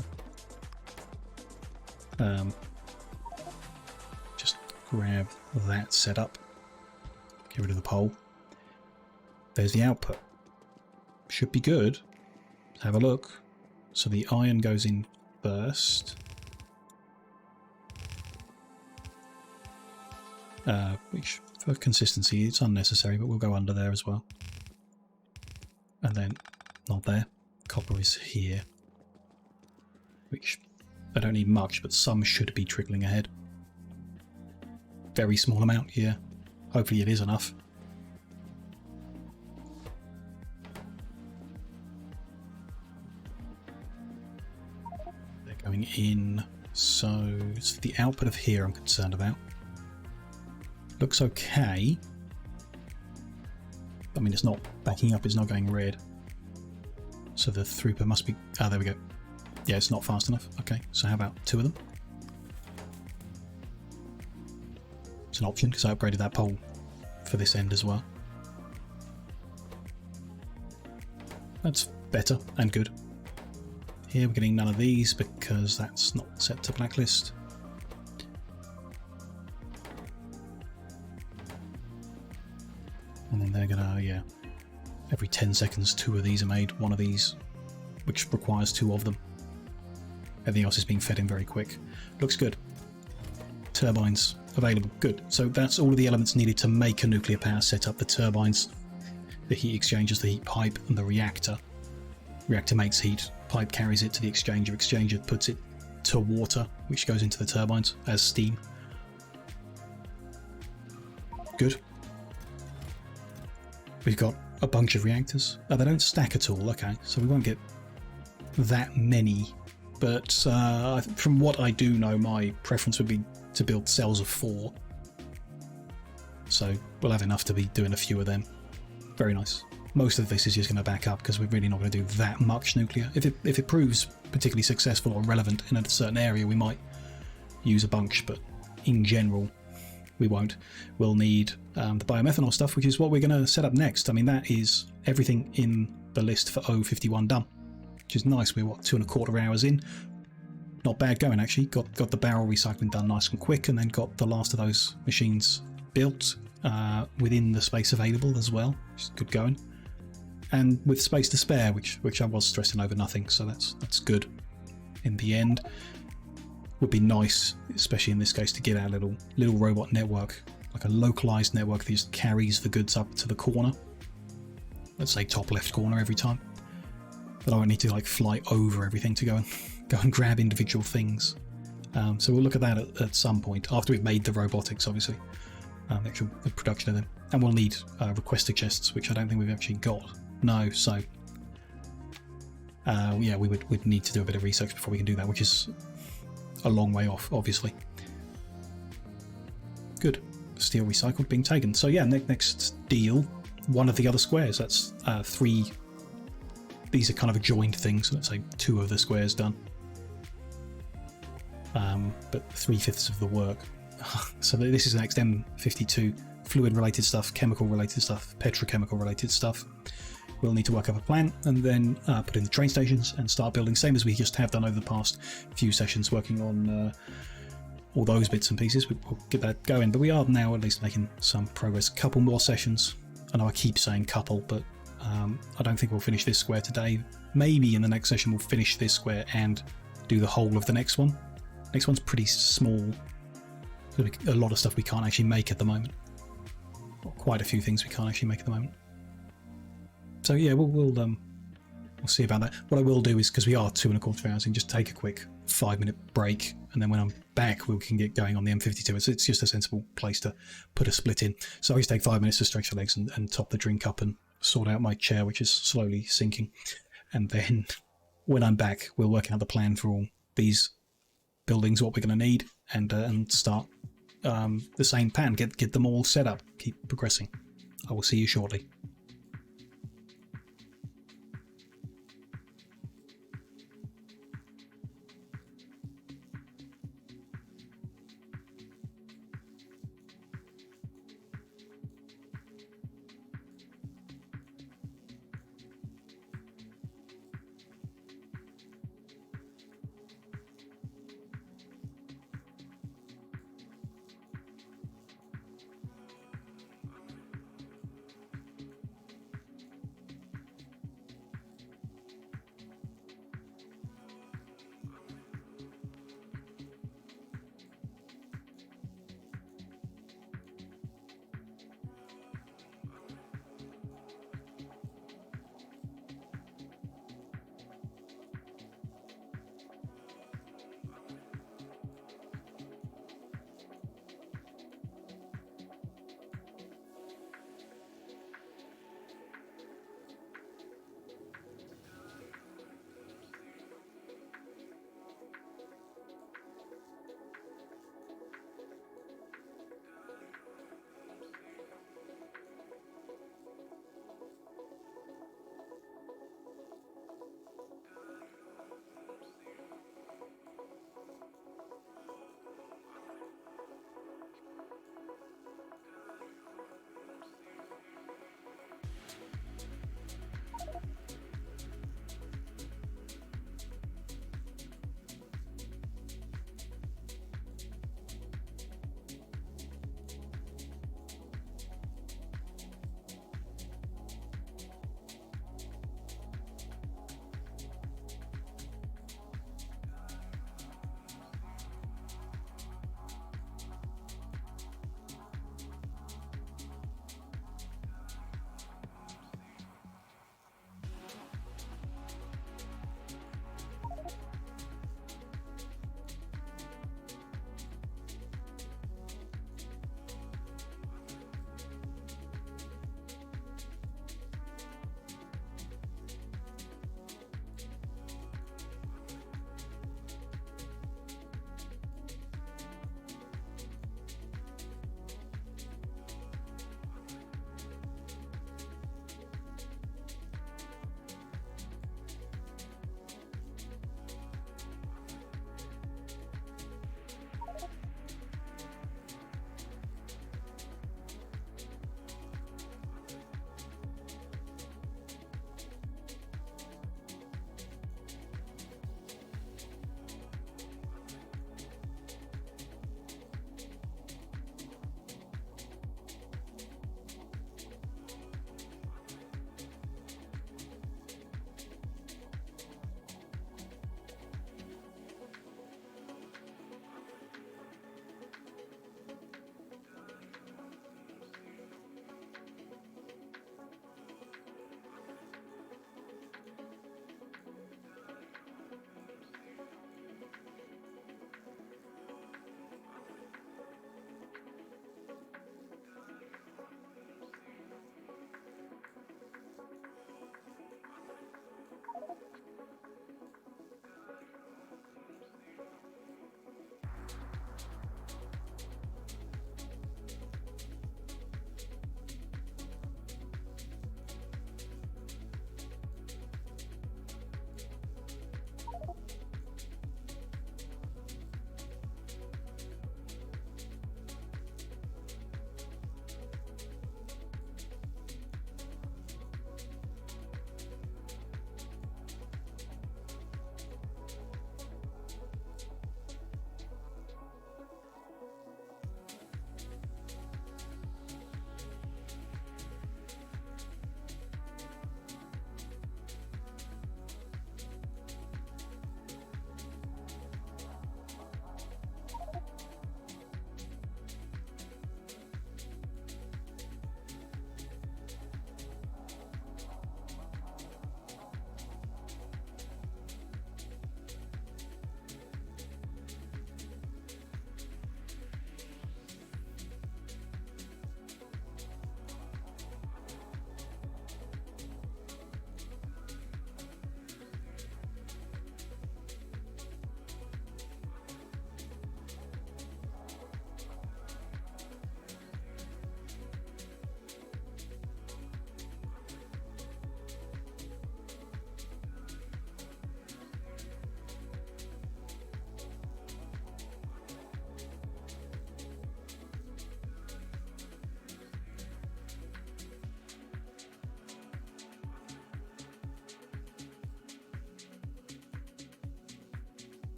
Just grab that setup. Get rid of the pole. There's the output. Should be good. Have a look. So the iron goes in first. Which, for consistency, it's unnecessary, but we'll go under there as well. And then, not there. Copper is here. Which, I don't need much, but some should be trickling ahead. Very small amount here. Hopefully it is enough. They're going in, so it's the output of here I'm concerned about. Looks okay. I mean, it's not backing up, it's not going red. So the throughput must be... Ah, there we go. Yeah, it's not fast enough. Okay, so how about 2 of them? It's an option, because I upgraded that pole for this end as well. That's better and good. Here we're getting none of these, because that's not set to blacklist. every 10 seconds 2 of these are made, 1 of these, which requires 2 of them. Everything else is being fed in very quick. Looks good. Turbines available. Good. So that's all of the elements needed to make a nuclear power setup. The turbines, the heat exchangers, the heat pipe, and the reactor. Reactor makes heat, pipe carries it to the exchanger, exchanger puts it to water, which goes into the turbines as steam. Good. We've got a bunch of reactors. They don't stack at all, okay, so we won't get that many, but from what I do know, my preference would be to build cells of 4. So we'll have enough to be doing a few of them. Very nice. Most of this is just going to back up because we're really not going to do that much nuclear. If it proves particularly successful or relevant in a certain area, we might use a bunch, but in general, we won't. We'll need the biomethanol stuff, which is what we're going to set up next. I mean, that is everything in the list for O51 done, which is nice. We're, what, 2.25 hours in? Not bad going, actually. Got the barrel recycling done nice and quick, and then got the last of those machines built within the space available as well, which is good going. And with space to spare, which I was stressing over nothing, so that's good in the end. Would be nice, especially in this case, to get our little robot network, like a localized network that just carries the goods up to the corner. Let's say top left corner every time. But I won't need to like fly over everything to go and grab individual things. So we'll look at that at some point after we've made the robotics, obviously, the actual production of them. And we'll need requester chests, which I don't think we've actually got. No, so yeah, we'd need to do a bit of research before we can do that, which is a long way off, obviously. Good. Steel recycled being taken. So yeah, next deal, one of the other squares. That's 3. These are kind of a joined thing, so let's say 2 of the squares done. But 3/5 of the work. So this is the next M52. Fluid related stuff, chemical related stuff, petrochemical related stuff. We'll need to work up a plan and then put in the train stations and start building, same as we just have done over the past few sessions, working on all those bits and pieces. We'll get that going, but we are now at least making some progress. A couple more sessions. I know I keep saying couple, but I don't think we'll finish this square today. Maybe in the next session we'll finish this square and do the whole of the next one. Next one's pretty small. There's a lot of stuff we can't actually make at the moment. Quite a few things we can't actually make at the moment. So yeah, we'll see about that. What I will do is, because we are 2.25 hours in, just take a quick 5-minute break, and then when I'm back we can get going on the M52. It's just a sensible place to put a split in. So I just take 5 minutes to stretch the legs and top the drink up and sort out my chair, which is slowly sinking. And then when I'm back, we'll work out the plan for all these buildings, what we're going to need, and start the same plan. Get them all set up. Keep progressing. I will see you shortly.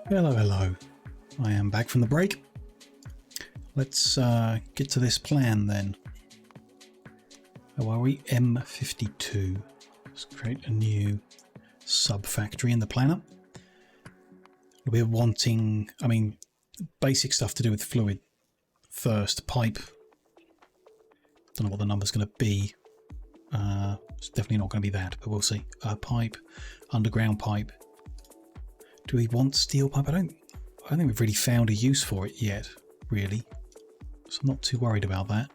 Hello, hello. I am back from the break. Let's get to this plan then. How are we? M52. Let's create a new sub-factory in the planner. We're wanting, basic stuff to do with fluid first. Pipe. Don't know what the number's going to be. It's definitely not going to be that, but we'll see. Pipe, underground pipe. Do we want steel pipe? I don't think we've really found a use for it yet, really. So I'm not too worried about that.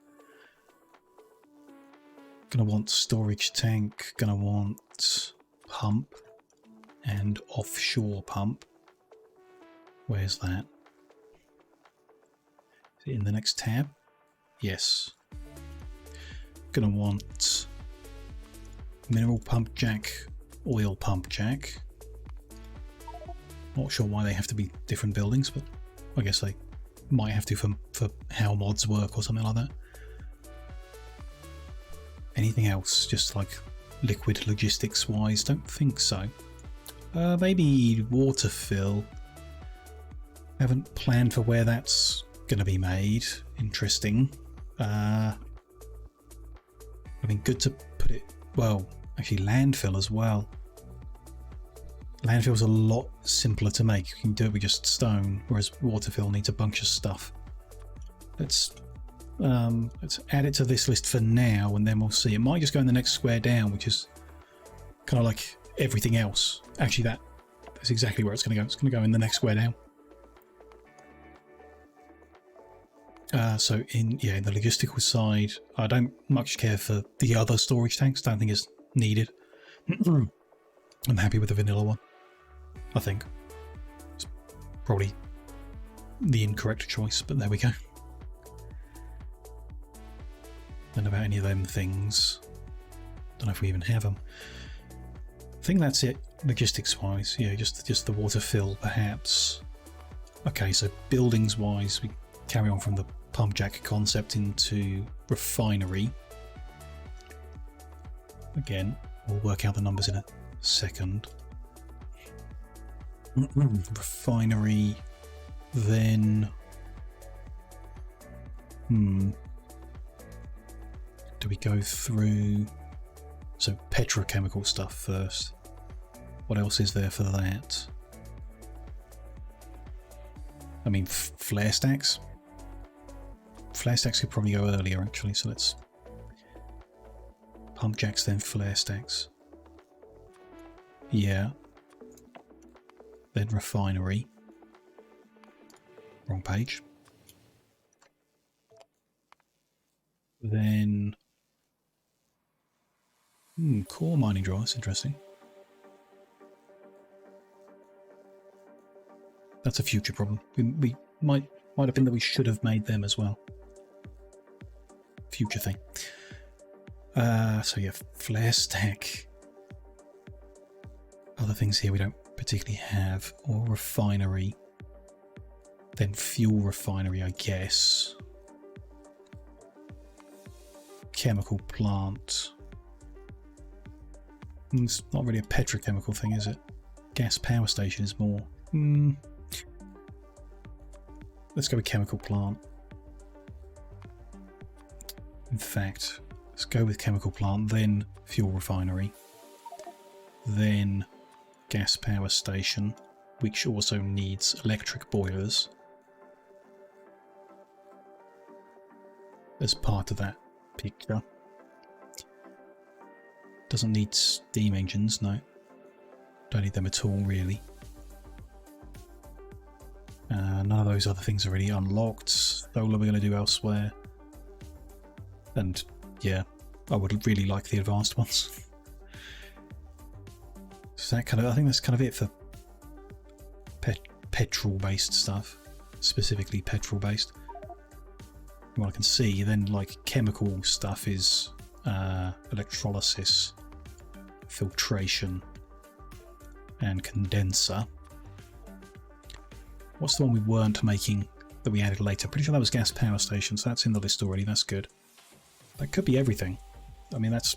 Gonna want storage tank, gonna want pump and offshore pump. Where's that? Is it in the next tab? Yes. Gonna want mineral pump jack, oil pump jack. Not sure why they have to be different buildings, but I guess they might have to for how mods work or something like that. Anything else, just like liquid logistics wise? Don't think so. Maybe water fill. Haven't planned for where that's going to be made. Interesting. Good to put it, well, actually landfill as well. Landfill's a lot simpler to make. You can do it with just stone, whereas waterfill needs a bunch of stuff. Let's add it to this list for now, and then we'll see. It might just go in the next square down, which is kind of like everything else. Actually, that's exactly where it's going to go. It's going to go in the next square down. So in the logistical side, I don't much care for the other storage tanks. Don't think it's needed. I'm happy with the vanilla one. I think it's probably the incorrect choice, but there we go. Don't know about any of them things. Don't know if we even have them. I think that's it, logistics-wise. Yeah, just the water fill, perhaps. Okay, so buildings-wise, we carry on from the pump jack concept into refinery. Again, we'll work out the numbers in a second. Refinery, then do we go through petrochemical stuff first? What else is there for that? Flare stacks. Flare stacks could probably go earlier actually, so let's pump jacks then flare stacks. Yeah. Then refinery. Wrong page. Then core mining drive. That's interesting. That's a future problem. We might have been that we should have made them as well. Future thing. So yeah, flare stack. Other things here we don't particularly have, or refinery. Then fuel refinery, I guess. Chemical plant. It's not really a petrochemical thing, is it? Gas power station is more. Let's go with chemical plant. In fact, let's go with chemical plant, then fuel refinery, then gas power station, which also needs electric boilers as part of that picture. Doesn't need steam engines, no. Don't need them at all, really. None of those other things are really unlocked. Solar we're going to do elsewhere. And yeah, I would really like the advanced ones. So that I think that's kind of it for petrol-based stuff, specifically petrol-based. From what I can see, then like chemical stuff is electrolysis, filtration, and condenser. What's the one we weren't making that we added later? Pretty sure that was gas power station, so that's in the list already. That's good. That could be everything. That's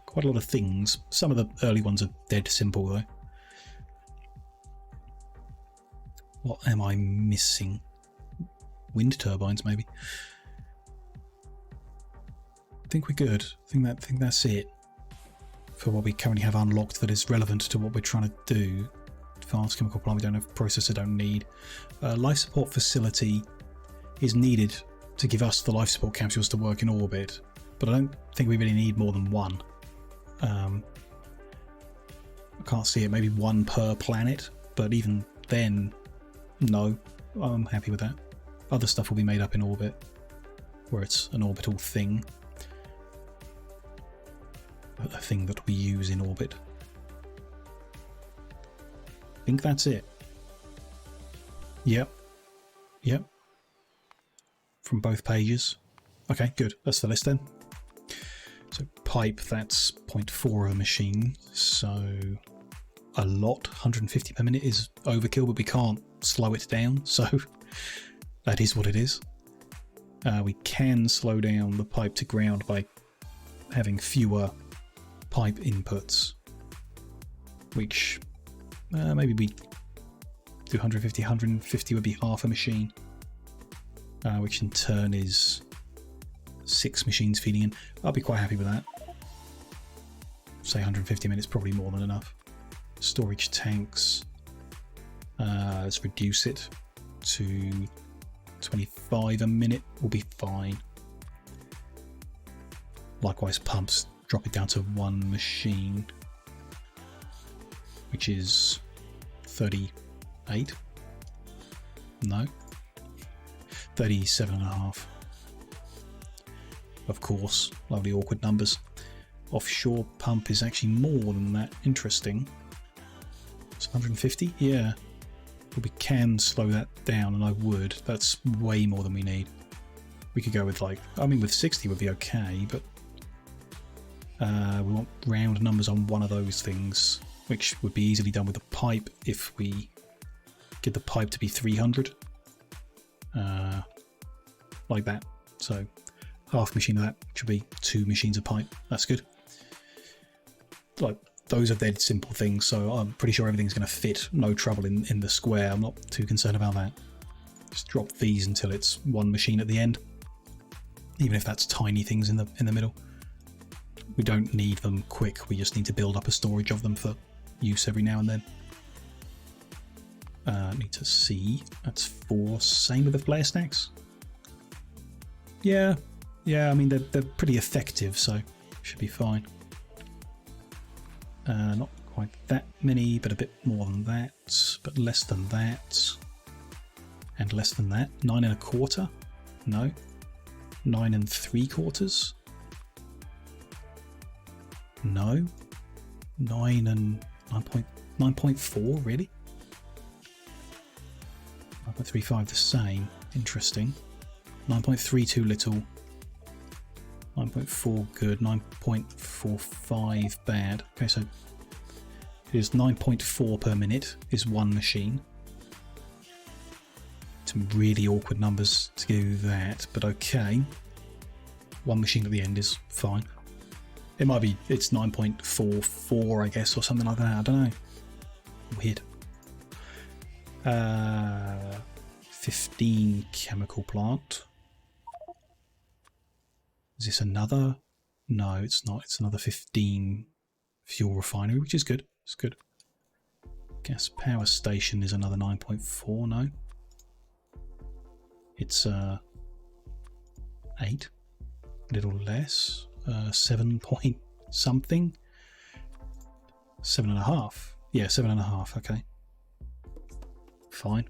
quite a lot of things. Some of the early ones are dead simple though. What am I missing? Wind turbines, maybe. I think we're good. I think that's it for what we currently have unlocked that is relevant to what we're trying to do. Advanced chemical plant, we don't have. Processor, don't need. Life support facility is needed to give us the life support capsules to work in orbit, but I don't think we really need more than one. I can't see it. Maybe one per planet, but even then, no. I'm happy with that. Other stuff will be made up in orbit, where it's an orbital thing. A thing that we use in orbit. I think that's it. Yep. Yep. From both pages. Okay, good. That's the list then. So pipe, that's 0.4 of a machine. So a lot. 150 per minute is overkill, but we can't slow it down. So that is what it is. We can slow down the pipe to ground by having fewer pipe inputs, which maybe we do 150. 150 would be half a machine, which in turn is 6 machines feeding in. I'll be quite happy with that. Say 150 minutes, probably more than enough. Storage tanks, let's reduce it to 25 a minute, will be fine. Likewise, pumps, drop it down to 1 machine, which is 38. No, 37.5. Of course, lovely awkward numbers. Offshore pump is actually more than that. Interesting. It's 150? Yeah. But we can slow that down, and I would. That's way more than we need. We could go with like, I mean with 60 would be okay, but we want round numbers on one of those things, which would be easily done with the pipe if we get the pipe to be 300. Like that. So half machine of that, which would be 2 machines of pipe. That's good. Like, those are dead simple things, so I'm pretty sure everything's going to fit, no trouble in the square. I'm not too concerned about that. Just drop these until it's 1 machine at the end, even if that's tiny things in the middle. We don't need them quick, we just need to build up a storage of them for use every now and then. Need to see, that's 4. Same with the flare stacks. Yeah, I mean they're pretty effective, so should be fine. Not quite that many, but a bit more than that, but less than that, and less than that. 9 1/4? No. 9 3/4? No. 9 and 9.4, really? 9.35 the same. Interesting. 9.3 too little. 9.4 good. 9.45 bad. Okay, so it is 9.4 per minute is 1 machine. Some really awkward numbers to do that, but okay. 1 machine at the end is fine. It might be, it's 9.44 I guess, or something like that, I don't know. Weird. 15 chemical plant. Is this another? No, it's not. It's another 15 fuel refinery, which is good. It's good. Gas power station is another 9.4, no. It's 8. A little less. 7 point something. 7.5. Yeah, 7.5, okay. Fine.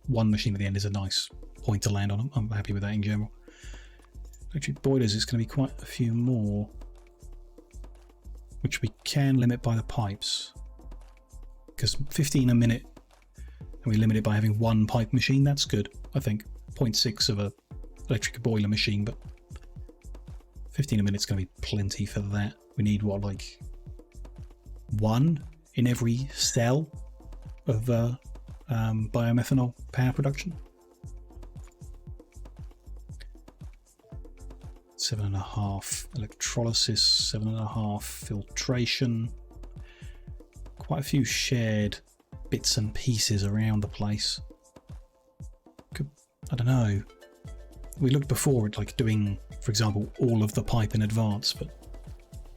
1 machine at the end is a nice point to land on. I'm happy with that in general. Electric boilers is going to be quite a few more, which we can limit by the pipes, because 15 a minute, and we limit it by having 1 pipe machine. That's good, I think. 0.6 of a electric boiler machine, but 15 a minute is going to be plenty for that. We need what, like 1 in every cell of biomethanol power production. 7.5 electrolysis, 7.5 filtration. Quite a few shared bits and pieces around the place. I don't know. We looked before at like doing, for example, all of the pipe in advance, but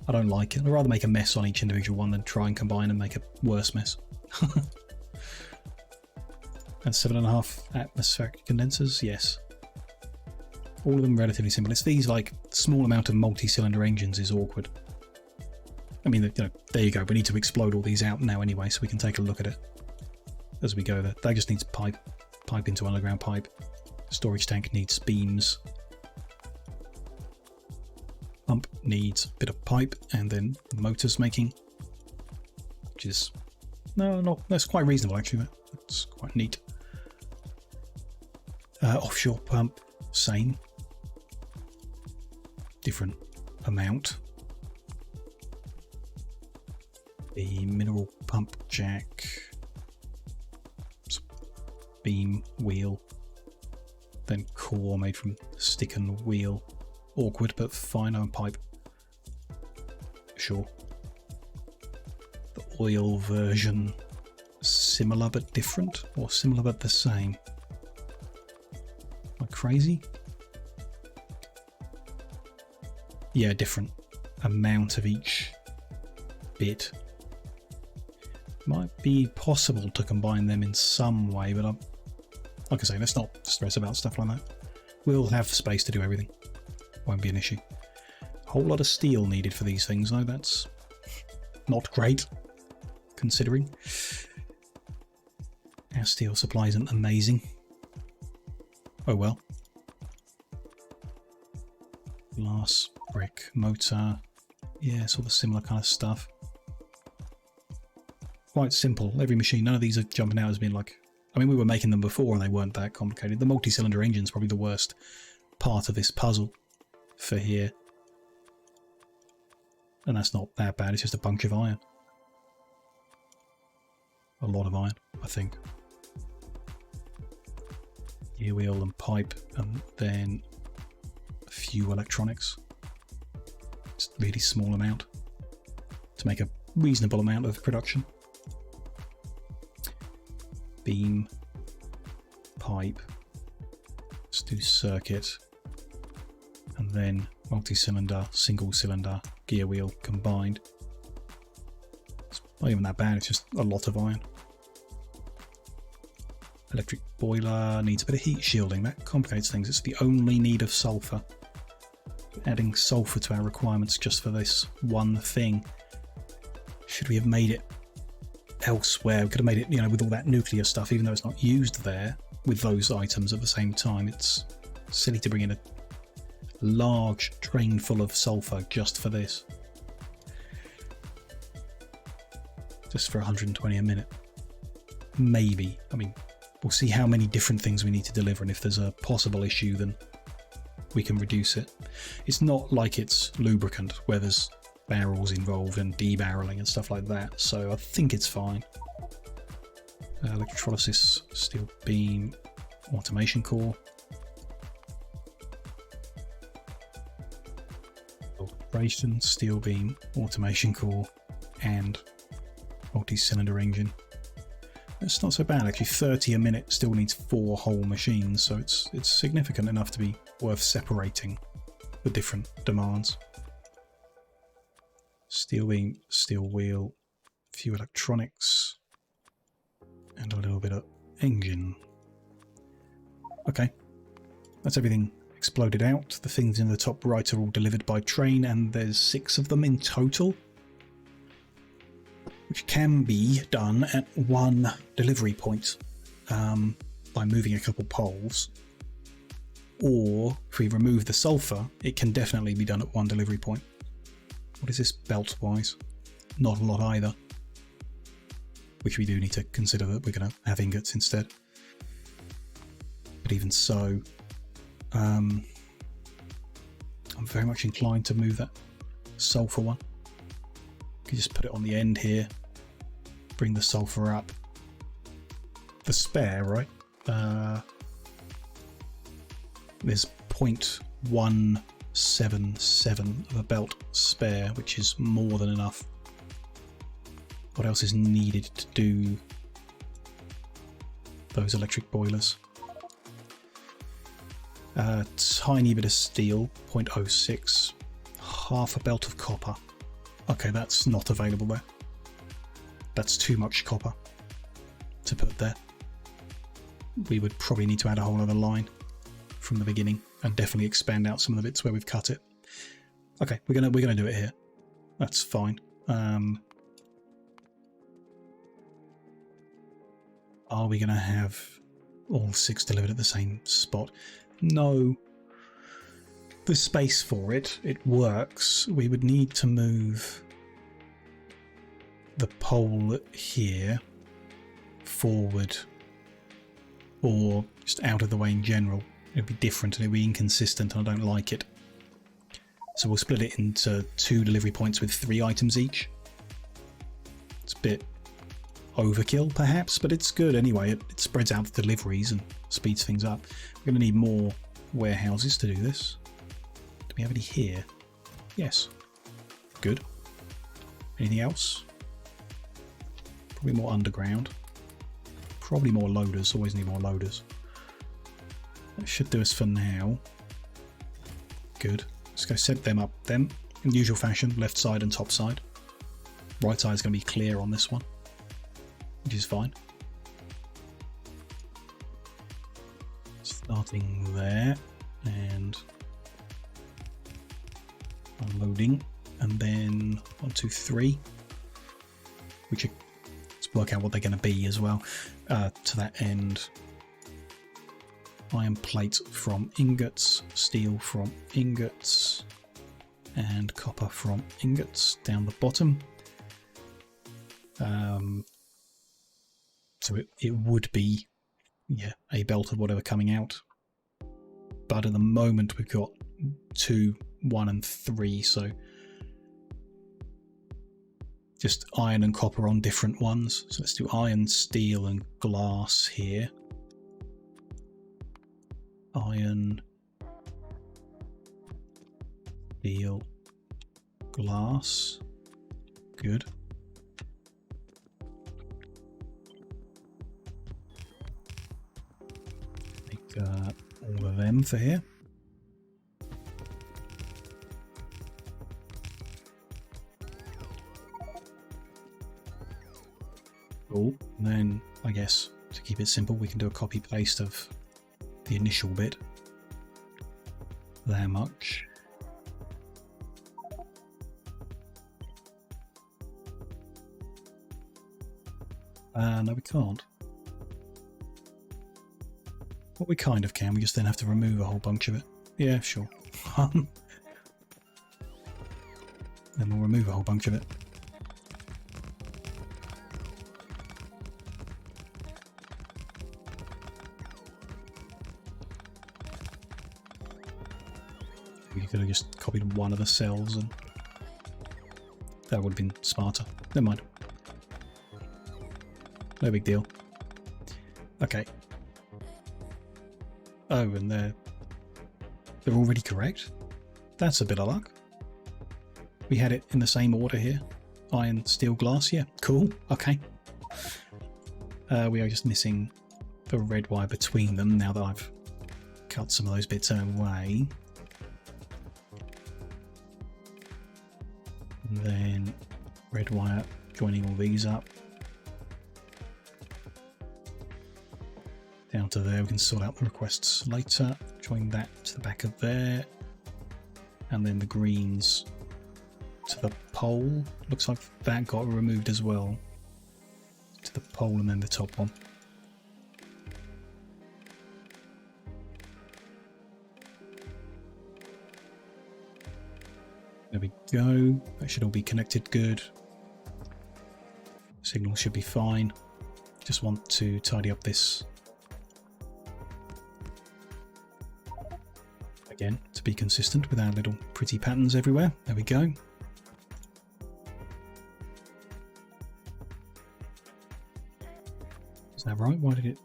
I don't like it. I'd rather make a mess on each individual one than try and combine and make a worse mess. And 7.5 atmospheric condensers, yes. All of them relatively simple. It's these like small amount of multi-cylinder engines is awkward. I mean, you know, there you go. We need to explode all these out now anyway, so we can take a look at it as we go there. That just needs pipe into underground pipe. Storage tank needs beams. Pump needs a bit of pipe, and then the motor's making, which is that's quite reasonable actually. That's quite neat. Offshore pump, same, different amount. The mineral pump jack, beam wheel, then core made from stick and wheel. Awkward, but fine. On pipe, sure. The oil version, similar but different, or similar but the same. Am I crazy? Yeah, different amount of each bit. Might be possible to combine them in some way, but like I say, let's not stress about stuff like that. We'll have space to do everything. Won't be an issue. A whole lot of steel needed for these things, though. That's not great, considering our steel supply isn't amazing. Oh well. Glass, brick, motor. Yeah, it's all the similar kind of stuff. Quite simple. Every machine, none of these are jumping out as being like... I mean, we were making them before and they weren't that complicated. The multi-cylinder engine's probably the worst part of this puzzle for here. And that's not that bad, it's just a bunch of iron. A lot of iron, I think. Gear wheel and pipe, and then a few electronics. It's a really small amount to make a reasonable amount of production. Beam, pipe, let's do circuit, and then multi-cylinder, single cylinder, gear wheel combined. It's not even that bad, it's just a lot of iron. Electric boiler needs a bit of heat shielding, that complicates things. It's the only need of sulfur. Adding sulfur to our requirements just for this one thing. Should we have made it elsewhere? We could have made it, you know, with all that nuclear stuff, even though it's not used there with those items at the same time. It's silly to bring in a large train full of sulfur just for this. Just for 120 a minute. Maybe. I mean, we'll see how many different things we need to deliver, and if there's a possible issue then we can reduce it. It's not like it's lubricant where there's barrels involved and debarreling and stuff like that, so I think it's fine. Electrolysis, steel beam, automation core. Operation, steel beam, automation core, and multi-cylinder engine. It's not so bad actually. 30 a minute still needs 4 whole machines, so it's significant enough to be worth separating the different demands. Steel beam, steel wheel, a few electronics, and a little bit of engine. Okay, that's everything exploded out. The things in the top right are all delivered by train, and there's 6 of them in total, which can be done at one delivery point by moving a couple poles. Or if we remove the sulfur, it can definitely be done at one delivery point. What is this belt wise? Not a lot either. Which we do need to consider that we're going to have ingots instead. But even so, I'm very much inclined to move that sulfur one. You can just put it on the end here, bring the sulfur up. The spare, right? There's 0.177 of a belt spare, which is more than enough. What else is needed to do those electric boilers. Tiny bit of steel, 0.06. Half a belt of copper. Okay, that's not available there. That's too much copper to put there. We would probably need to add a whole other line from the beginning and definitely expand out some of the bits where we've cut it. Okay, we're gonna do it here. That's fine. Are we gonna have all 6 delivered at the same spot? No. The space for it works. We would need to move the pole here forward or just out of the way in general. It'd be different and it'd be inconsistent and I don't like it. So we'll split it into 2 delivery points with 3 items each. It's a bit overkill perhaps, but it's good anyway. It spreads out the deliveries and speeds things up. We're going to need more warehouses to do this. Do we have any here? Yes. Good. Anything else? Probably more underground. Probably more loaders. Always need more loaders. That should do us for now. Good. Let's go set them up then. In the usual fashion, left side and top side. Right side is going to be clear on this one, which is fine. Starting there and unloading, and then 1, 2, 3. Let's work out what they're going to be as well. To that end, iron plate from ingots, steel from ingots, and copper from ingots down the bottom. So it would be, yeah, a belt of whatever coming out. But at the moment we've got 2, 1 and 3, so just iron and copper on different ones. So let's do iron, steel and glass here. Iron, steel, glass. Good. Make all of them for here. Cool. And then I guess to keep it simple, we can do a copy paste of the initial bit. That much. No, we can't. Well, we kind of can. We just then have to remove a whole bunch of it. Yeah, sure. Then we'll remove a whole bunch of it. We could have just copied one of the cells and that would have been smarter. Never mind. No big deal. Okay. Oh, and they're already correct? That's a bit of luck. We had it in the same order here. Iron, steel, glass. Yeah, cool. Okay. We are just missing the red wire between them now that I've cut some of those bits away. And then red wire joining all these up. Down to there, we can sort out the requests later. Join that to the back of there. And then the greens to the pole. Looks like that got removed as well. To the pole and then the top one. There we go. That should all be connected good. Signal should be fine. Just want to tidy up this again to be consistent with our little pretty patterns everywhere. There we go. Is that right? Why did it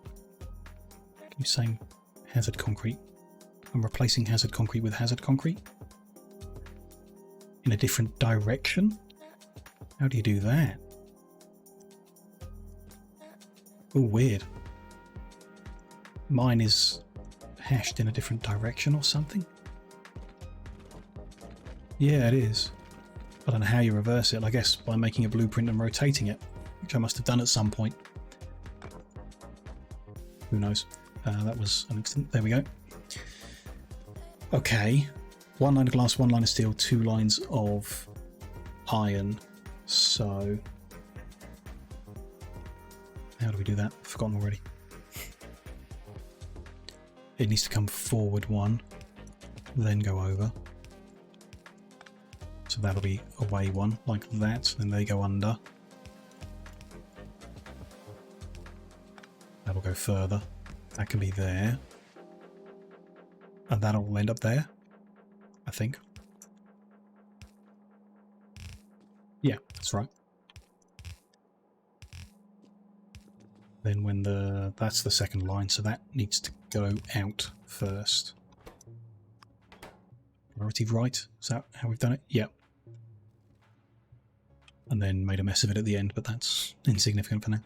keep saying hazard concrete? I'm replacing hazard concrete with hazard concrete in a different direction. How do you do that? Oh, weird. Mine is hashed in a different direction or something. Yeah, it is. I don't know how you reverse it. I guess by making a blueprint and rotating it, which I must have done at some point. Who knows? That was an accident. There we go. Okay. 1 line of glass, 1 line of steel, 2 lines of iron. So how do we do that? I've forgotten already. It needs to come forward 1, then go over. So that'll be away 1, like that. Then they go under. That'll go further. That can be there. And that'll end up there, I think. Yeah, that's right. Then when that's the second line, so that needs to go out first. Priority right? Is that how we've done it? Yeah. And then made a mess of it at the end, but that's insignificant for now.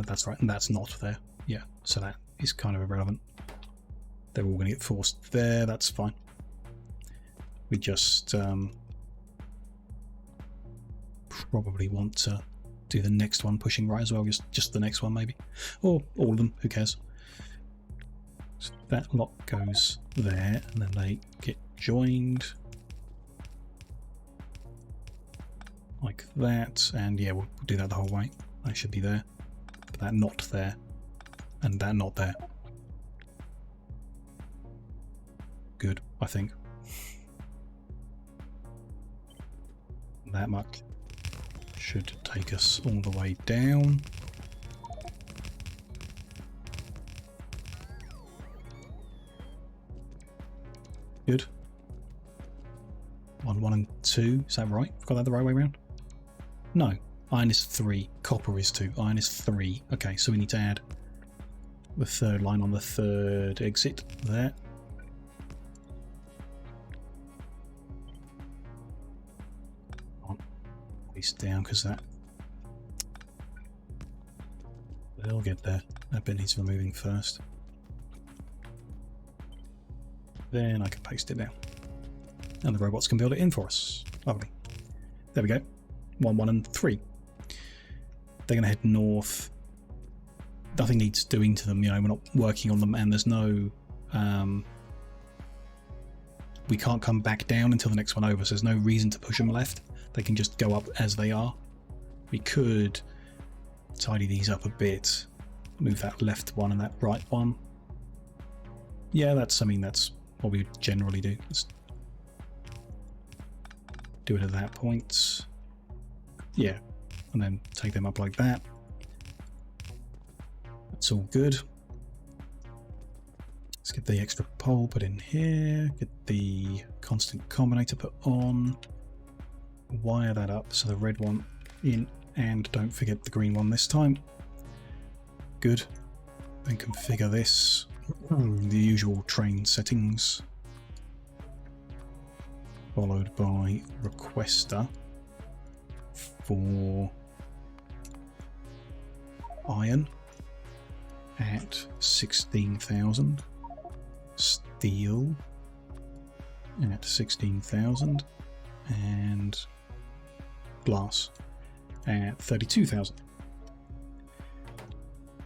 That's right, and that's not there. Yeah, so that is kind of irrelevant. They're all going to get forced there, that's fine. We just probably want to do the next one pushing right as well, just the next one maybe. Or all of them, who cares. So that lot goes there, and then they get joined. Like that, and yeah, we'll do that the whole way. That should be there. But that not there. And that not there. Good, I think. That much should take us all the way down. Good. 1, 1 and 2, is that right? I've got that the right way around? No. Iron is 3, copper is 2, iron is 3. Okay, so we need to add the third line on the third exit there. Place down because that they'll get there. That bit needs removing first. Then I can paste it down. And the robots can build it in for us. Lovely. There we go. 1, 1 and 3. They're going to head north. Nothing needs doing to them, you know, we're not working on them, and there's no... we can't come back down until the next one over, so there's no reason to push them left. They can just go up as they are. We could tidy these up a bit. Move that left one and that right one. Yeah, that's, I mean, that's what we would generally do. Let's do it at that point. Yeah, and then take them up like that. That's all good. Let's get the extra pole put in here. Get the constant combinator put on. Wire that up so the red one in, and don't forget the green one this time. Good. Then configure this. The usual train settings. Followed by requester for iron at 16,000. Steel at 16,000. And glass at 32,000.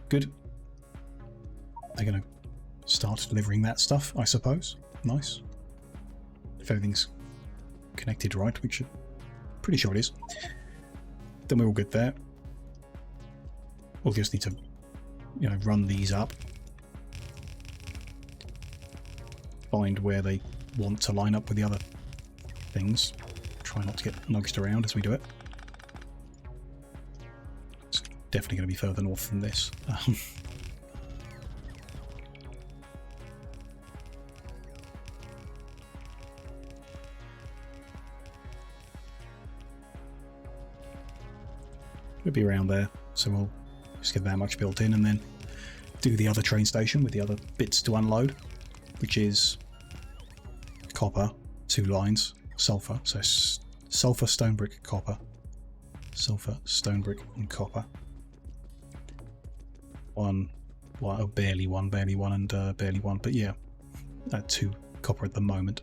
Good. They're going to start delivering that stuff, I suppose. Nice. If everything's connected right, which I'm pretty sure it is. Then we're all good there. We'll just need to, you know, run these up. Find where they want to line up with the other things. Try not to get nudged around as we do it. It's definitely going to be further north than this. It'll be around there, so we'll just get that much built in and then do the other train station with the other bits to unload, which is copper, 2 lines, sulfur, so sulfur, stone brick, copper, sulfur, stone brick and copper. one, well, barely one, and barely one, but yeah, 2 copper at the moment.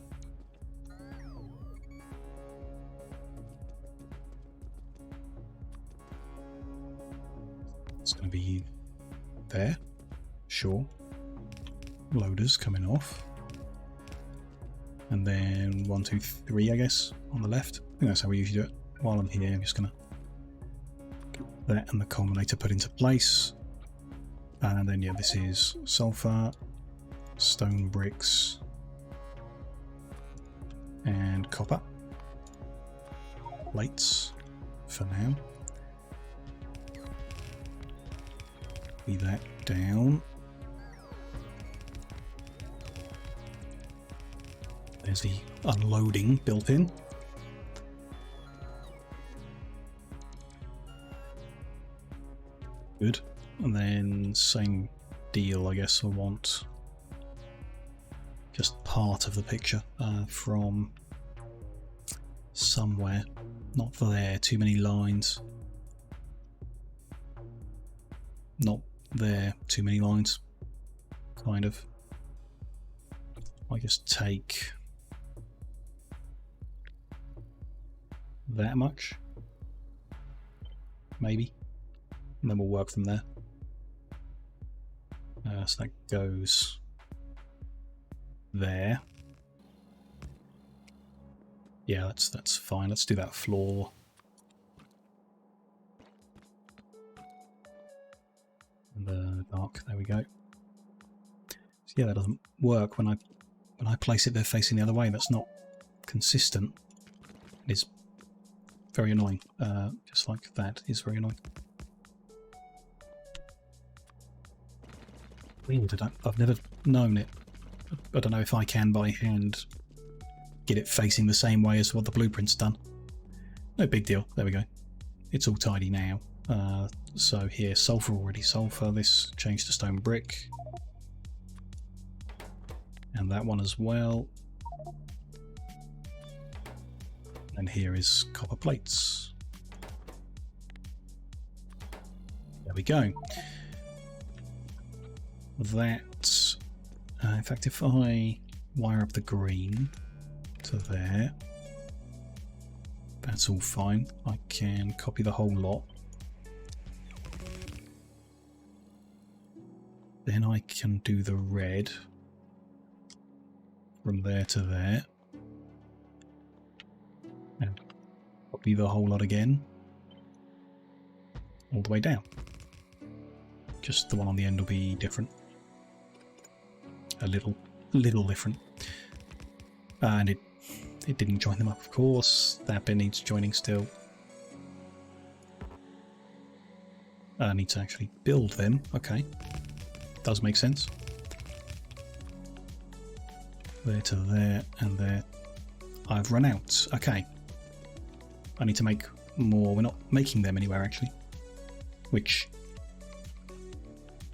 It's going to be there, sure. Loaders coming off. And then 1, 2, 3, I guess, on the left. I think that's how we usually do it. While I'm here, I'm just going to get that and the culminator put into place. And then, yeah, this is sulfur, stone bricks, and copper. Plates for now. Be that down. There's the unloading built in. Good. And then same deal, I guess. I want just part of the picture from somewhere. Not there. Too many lines. Not there. Too many lines. Kind of. I just take that much, maybe, and then we'll work from there. So that goes there. Yeah, that's fine. Let's do that floor. And the dark. There we go. So yeah, that doesn't work when I place it. They're facing the other way. That's not consistent. It's very annoying. Just like that is very annoying. Weird. I've never known it. I don't know if I can by hand get it facing the same way as what the blueprint's done. No big deal. There we go. It's all tidy now. So here, sulfur already. Sulfur. This changed to stone brick. And that one as well. And here is copper plates. There we go. That, in fact, if I wire up the green to there, that's all fine. I can copy the whole lot. Then I can do the red from there to there. And copy the whole lot again. All the way down. Just the one on the end will be different. A little different. And it didn't join them up, of course. That bit needs joining still. I need to actually build them. Okay. Does make sense. There to there and there. I've run out. Okay. I need to make more. We're not making them anywhere, actually. Which...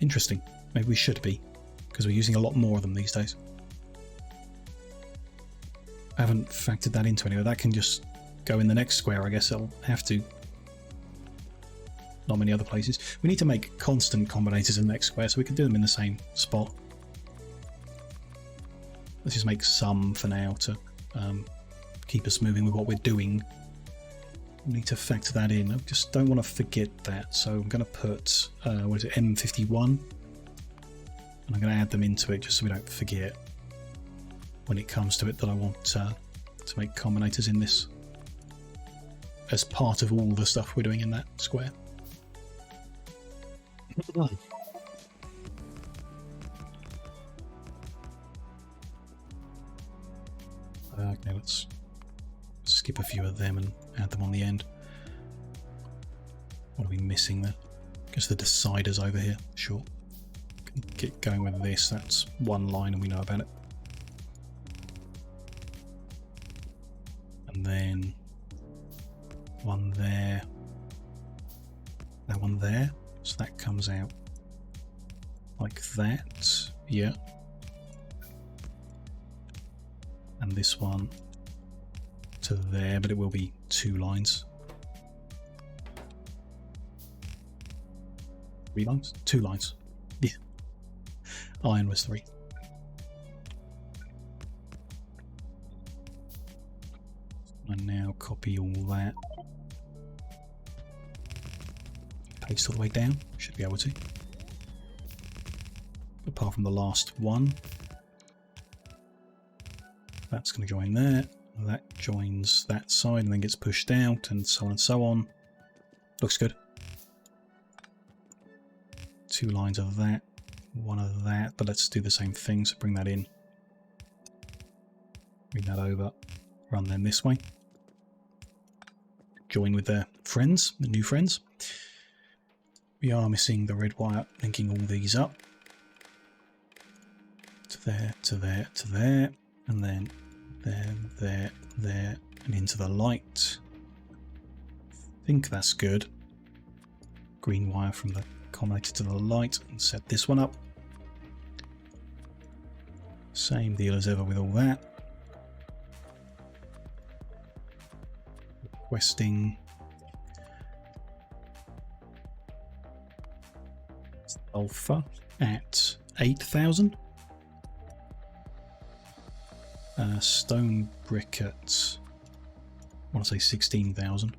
interesting. Maybe we should be, because we're using a lot more of them these days. I haven't factored that into anywhere. That can just go in the next square, I guess. It'll have to. Not many other places. We need to make constant combinators in the next square, so we can do them in the same spot. Let's just make some for now to keep us moving with what we're doing. We need to factor that in. I just don't want to forget that, so I'm going to put, what is it, M51? And I'm going to add them into it just so we don't forget when it comes to it that I want to make combinators in this as part of all the stuff we're doing in that square. Okay, let's skip a few of them and add them on the end. What are we missing there? Guess the deciders over here. Sure. Can get going with this. That's one line and we know about it. And then one there. That one there. So that comes out like that. Yeah. And this one to there, but it will be 2 lines. 3 lines? 2 lines. Iron was 3. And now copy all that. Paste all the way down. Should be able to. Apart from the last one. That's going to join there. That joins that side and then gets pushed out, and so on and so on. Looks good. 2 lines of that, 1 of that, but let's do the same thing. So bring that in. Bring that over. Run them this way. Join with their friends, the new friends. We are missing the red wire linking all these up. To there, to there, to there, and then there, there, there, and into the light. I think that's good. Green wire from the combinator to the light, and set this one up. Same deal as ever with all that. Requesting alpha at 8,000. Stone brick at, I want to say 16,000.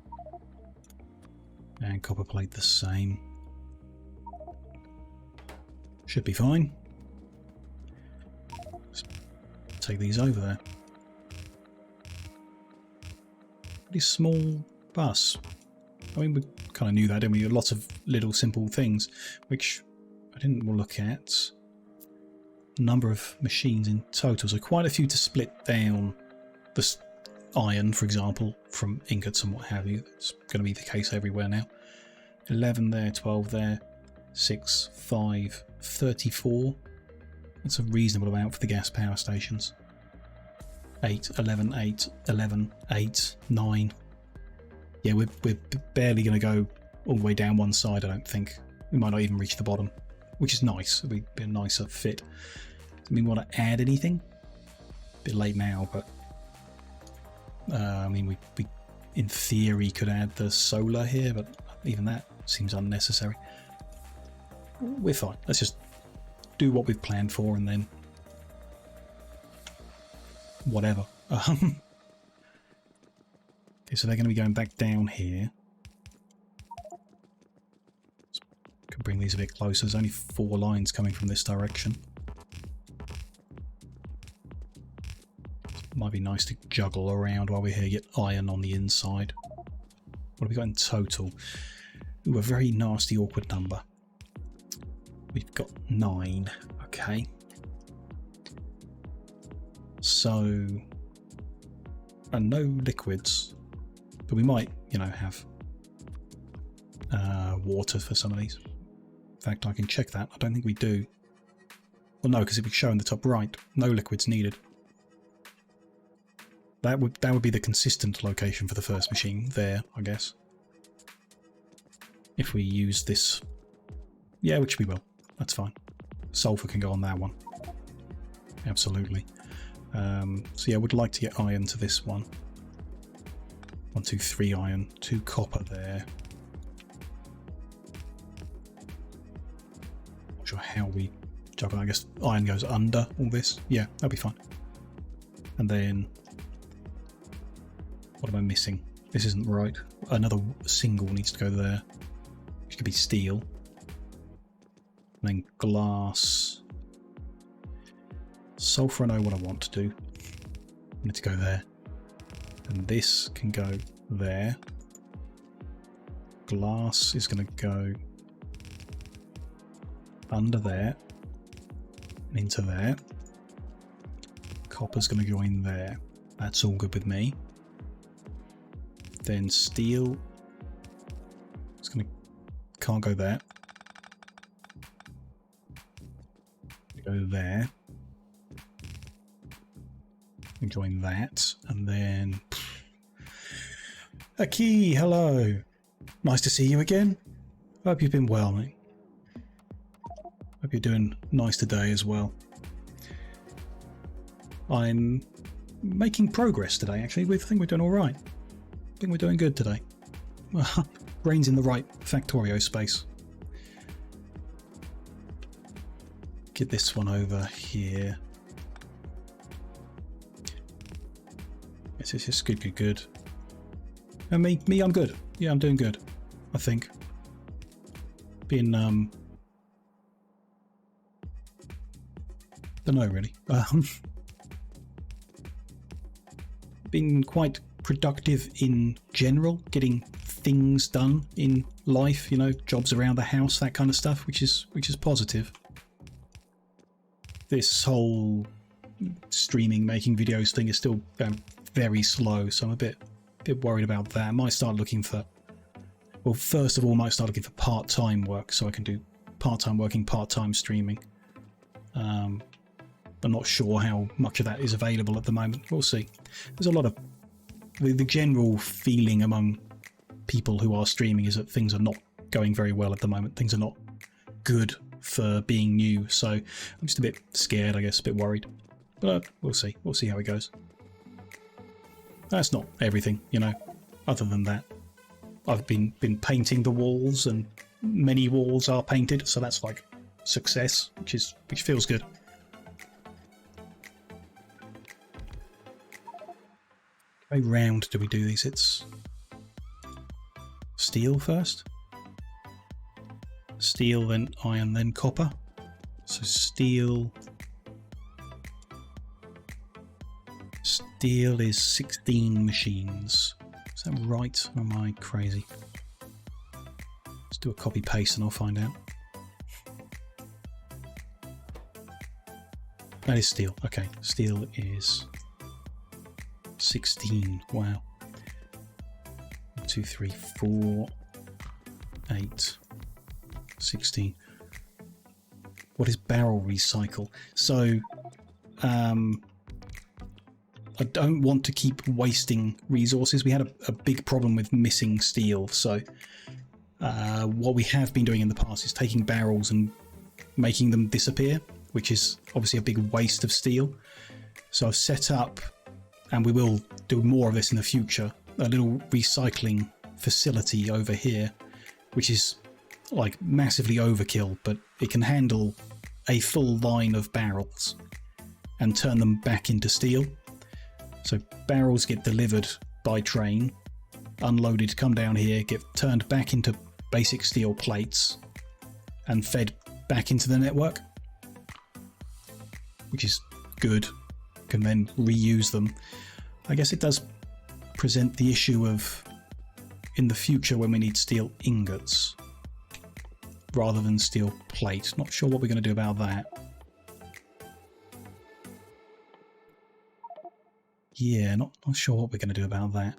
And copper plate the same. Should be fine. Let's take these over there. Pretty small bus. I mean, we kind of knew that, didn't we? Lots of little simple things, which I didn't look at. Number of machines in total, so quite a few to split down the iron, for example, from ingots and what have you. It's going to be the case everywhere now. 11 there, 12 there, 6, 5, 34. That's a reasonable amount for the gas power stations. 8, 11, 8, 11, 8, 9. Yeah, we're barely going to go all the way down one side, I don't think. We might not even reach the bottom, which is nice. It'll be a nicer fit. Do we want to add anything? A bit late now, but I mean, we in theory could add the solar here, but even that seems unnecessary. We're fine. Let's just do what we've planned for, and then whatever. Okay, so they're going to be going back down here. Can bring these a bit closer. There's only 4 lines coming from this direction. Might be nice to juggle around while we're here, get iron on the inside. What have we got in total? Ooh, a very nasty, awkward number. We've got 9. Okay. So, and no liquids, but we might, you know, have water for some of these. In fact, I can check that. I don't think we do. Well, no, because it'd be showing the top right. No liquids needed. That would be the consistent location for the first machine there, I guess. If we use this, yeah, which we will. That's fine. Sulfur can go on that one. Absolutely. So yeah, I would like to get iron to this one. 1, 2, 3 iron, 2 copper there. Not sure how we juggle. I guess iron goes under all this. Yeah, that'll be fine. And then, what am I missing? This isn't right. Another single needs to go there, which could be steel. And then glass. Sulfur, I know what I want to do. I need to go there. And this can go there. Glass is going to go under there. Into there. Copper's going to go in there. That's all good with me. Then steel. It's going to... Can't go there. Go there. And join that, and then a key. Hello, nice to see you again. Hope you've been well, mate. Hope you're doing nice today as well. I'm making progress today, actually. I think we're doing all right. I think we're doing good today. Brain's in the right Factorio space. get this one over here. Yes, it's just good. And me, I'm good. Yeah, I'm doing good, I think. Been, don't know really. Been quite productive in general, getting things done in life, you know, jobs around the house, that kind of stuff, which is positive. This whole streaming, making videos thing is still going very slow, so I'm a bit worried about that. I might start looking for, well, first of all, I might start looking for part-time work so I can do part-time working, part-time streaming. I'm not sure how much of that is available at the moment. We'll see. There's a lot of the general feeling among people who are streaming is that things are not going very well at the moment. Things are not good for being new, so I'm just a bit scared, I guess, a bit worried. But we'll see. We'll see how it goes. That's not everything, you know. Other than that, I've been painting the walls, and many walls are painted, so that's like success, which feels good. How round do we do these? It's steel first. Steel, then iron, then copper. So steel is 16 machines. Is that right, or am I crazy? Let's do a copy paste and I'll find out. That is steel. Okay, steel is 16. Wow. 1, 2, 3, 4, 8, 16. What is barrel recycle? So, I don't want to keep wasting resources. We had a big problem with missing steel. So, what we have been doing in the past is taking barrels and making them disappear, which is obviously a big waste of steel. So I've set up, and we will do more of this in the future, a little recycling facility over here, which is like massively overkill, but it can handle a full line of barrels and turn them back into steel. So barrels get delivered by train, unloaded, come down here, get turned back into basic steel plates and fed back into the network, which is good. Can then reuse them. I guess it does present the issue of in the future when we need steel ingots rather than steel plate. Not sure what we're going to do about that. Yeah, not sure what we're going to do about that.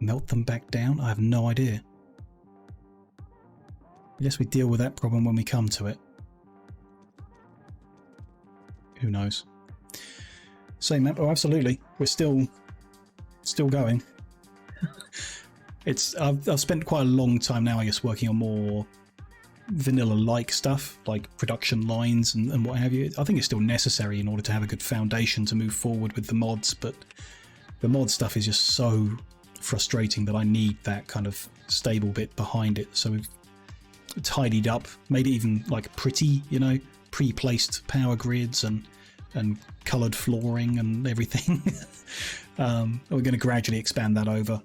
Melt them back down? I have no idea. I guess we deal with that problem when we come to it. Who knows? Same map. Oh, absolutely. We're still going. I've spent quite a long time now, I guess, working on more vanilla-like stuff, like production lines and what have you. I think it's still necessary in order to have a good foundation to move forward with the mods, but the mod stuff is just so frustrating that I need that kind of stable bit behind it. So we've tidied up, made it even like pretty, you know, pre-placed power grids and coloured flooring and everything. We're going to gradually expand that over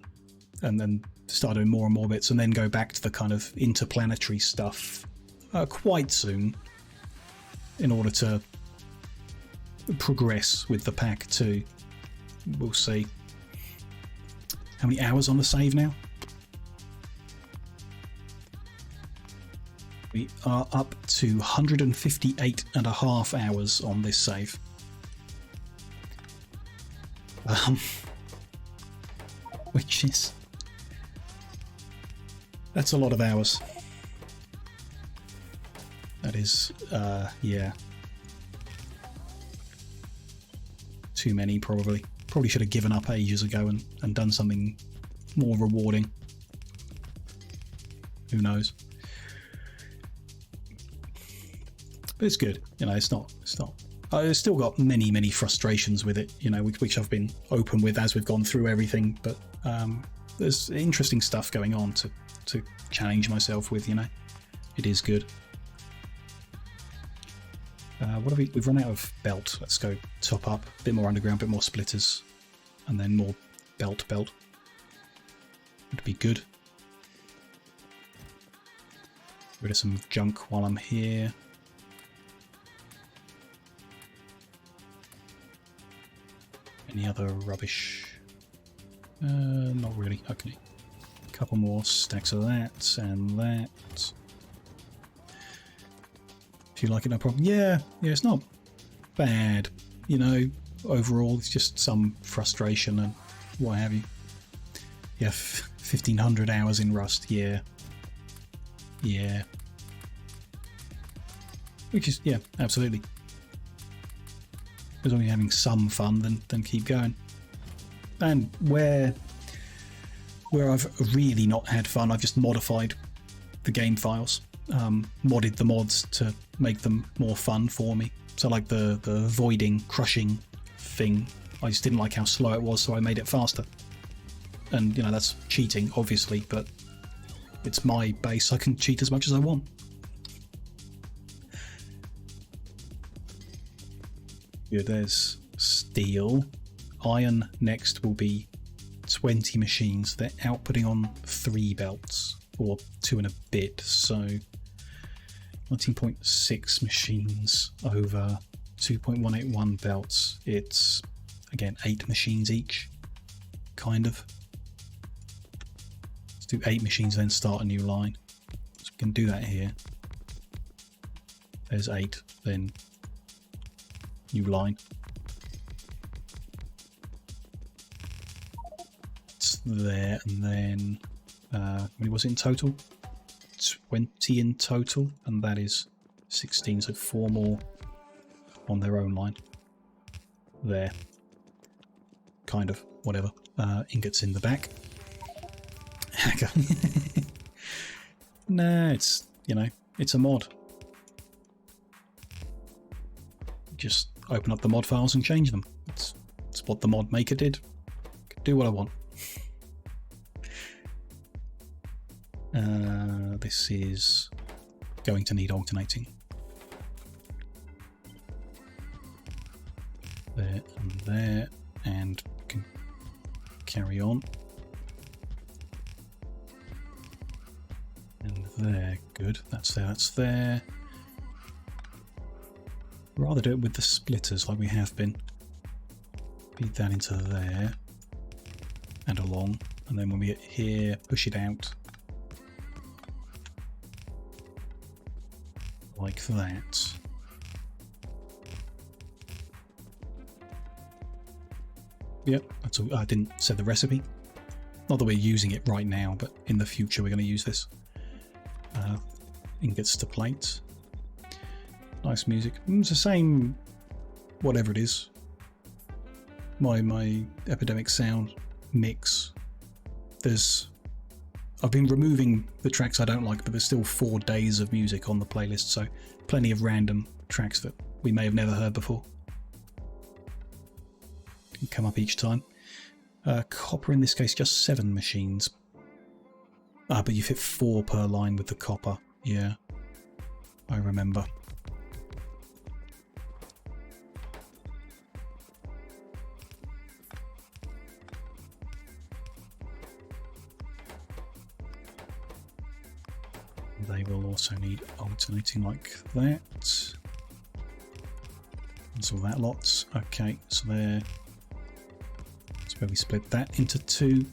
and then start doing more and more bits and then go back to the kind of interplanetary stuff quite soon in order to progress with the pack too. We'll see. How many hours on the save now? We are up to 158.5 hours on this save. Which is... that's a lot of hours. That is, yeah. Too many, probably. Probably should have given up ages ago and done something more rewarding. Who knows? But it's good, you know. It's not. I've still got many frustrations with it, you know, which I've been open with as we've gone through everything. But there's interesting stuff going on to challenge myself with, you know. It is good. What have we've run out of belt. Let's go top up. A bit more underground, a bit more splitters. And then more belt. Would be good. Rid of some junk while I'm here. Any other rubbish? Not really. Okay. A couple more stacks of that and that. If you like it, no problem. Yeah, it's not bad. You know, overall, it's just some frustration and what have you. Yeah, 1,500 hours in Rust. Yeah. Which is, yeah, absolutely. As long as you're having some fun, then keep going. And where I've really not had fun, I've just modified the game files, modded the mods to make them more fun for me. So like the voiding, crushing thing, I just didn't like how slow it was, so I made it faster. And, you know, that's cheating, obviously, but it's my base, I can cheat as much as I want. Yeah, there's steel. Iron next will be 20 machines. They're outputting on 3 belts, or 2 and a bit, so 19.6 machines over 2.181 belts. It's, again, 8 machines each, kind of. Let's do 8 machines, then start a new line. So we can do that here. There's 8, then new line. It's there, and then how many was it in total? 20 in total, and that is 16, so 4 more on their own line. There. Kind of, whatever. Ingots in the back. Nah, it's, you know, it's a mod. Just open up the mod files and change them. It's what the mod maker did. Can do what I want. This is going to need alternating. There, and can carry on. And there, good. That's there. Rather do it with the splitters like we have been. Feed that into there and along, and then when we get here, push it out like that. Yep, that's all. I didn't say the recipe. Not that we're using it right now, but in the future we're going to use this. Ingots to plate. Nice music. It's the same, whatever it is. My Epidemic Sound mix. I've been removing the tracks I don't like, but there's still 4 days of music on the playlist, so plenty of random tracks that we may have never heard before. Can come up each time. Copper in this case, just 7 machines. But you fit 4 per line with the copper. Yeah, I remember. They will also need alternating like that. That's all that lot. Okay, so there. That's where we split that into 2.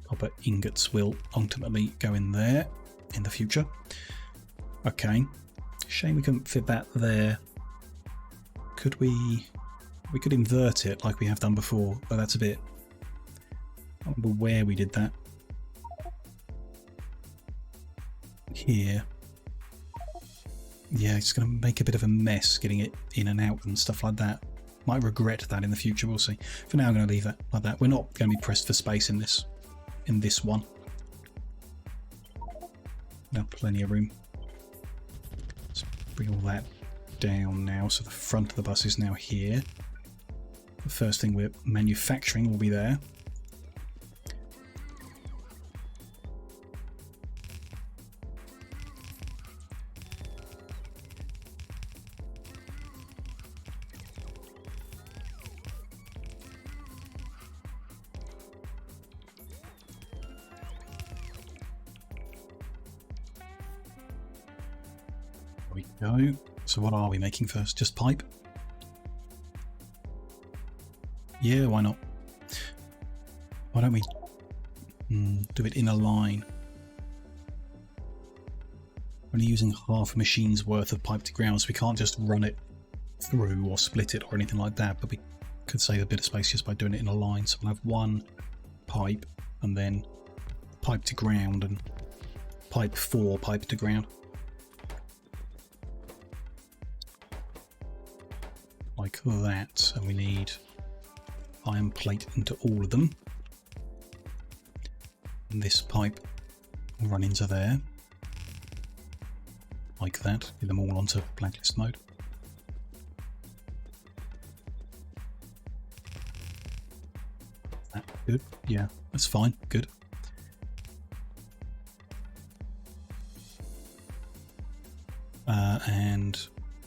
Copper ingots will ultimately go in there in the future. Okay. Shame we couldn't fit that there. Could we could invert it like we have done before, but that's a bit... I don't remember where we did that. Here. Yeah, it's going to make a bit of a mess getting it in and out and stuff like that. Might regret that in the future, we'll see. For now I'm going to leave that like that. We're not going to be pressed for space in this one. Now plenty of room. Let's bring all that down now, so the front of the bus is now here. The first thing we're manufacturing will be there. we go. So what are we making first? Just pipe? Yeah, why not? Why don't we do it in a line? We're only using half a machine's worth of pipe to ground, so we can't just run it through or split it or anything like that, but we could save a bit of space just by doing it in a line. So we'll have one pipe and then pipe to ground and pipe 4 pipe to ground. Like that, and we need iron plate into all of them. And this pipe will run into there. Like that, get them all onto blacklist mode. That good? Yeah, that's fine, good. And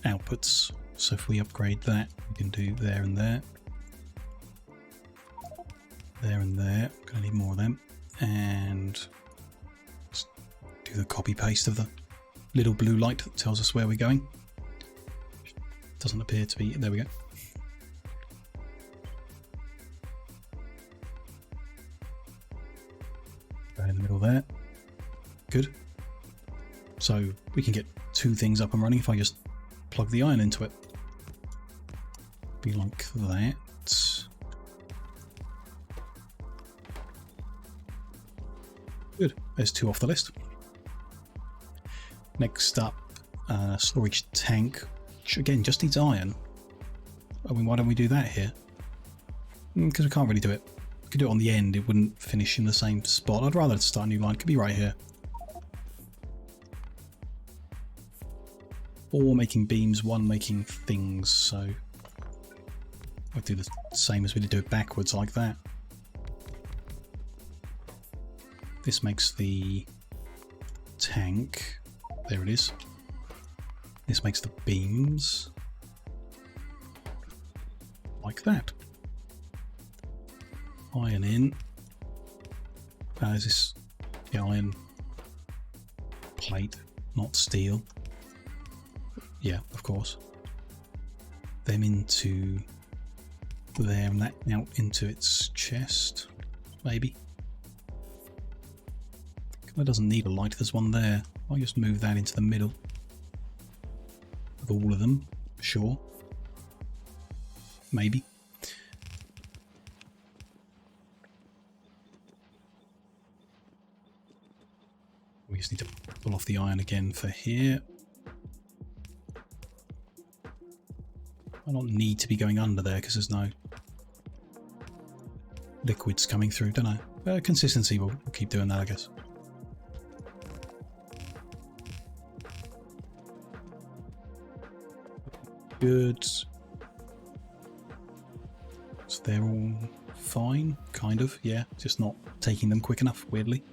outputs. So if we upgrade that, we can do there and there. There and there. Gonna need more of them. And just do the copy paste of the little blue light that tells us where we're going. Doesn't appear to be. There we go. Right in the middle there. Good. So we can get 2 things up and running if I just plug the iron into it. Be like that. Good. There's 2 off the list. Next up, storage tank, which again just needs iron. I mean, why don't we do that here? Because we can't really do it. We could do it on the end, it wouldn't finish in the same spot. I'd rather start a new line, it could be right here. Or making beams, 1 making things, so I'll do the same as we did, do it backwards like that. This makes the tank. There it is. This makes the beams. Like that. Iron in. Is this the iron plate, not steel? Yeah, of course. Them into there and that out into its chest, maybe. That doesn't need a light, there's one there. I'll just move that into the middle of all of them, sure. Maybe. We just need to pull off the iron again for here. I don't need to be going under there because there's no liquids coming through, don't I? Consistency, we'll keep doing that, I guess. Good. So they're all fine, kind of, yeah. Just not taking them quick enough, weirdly.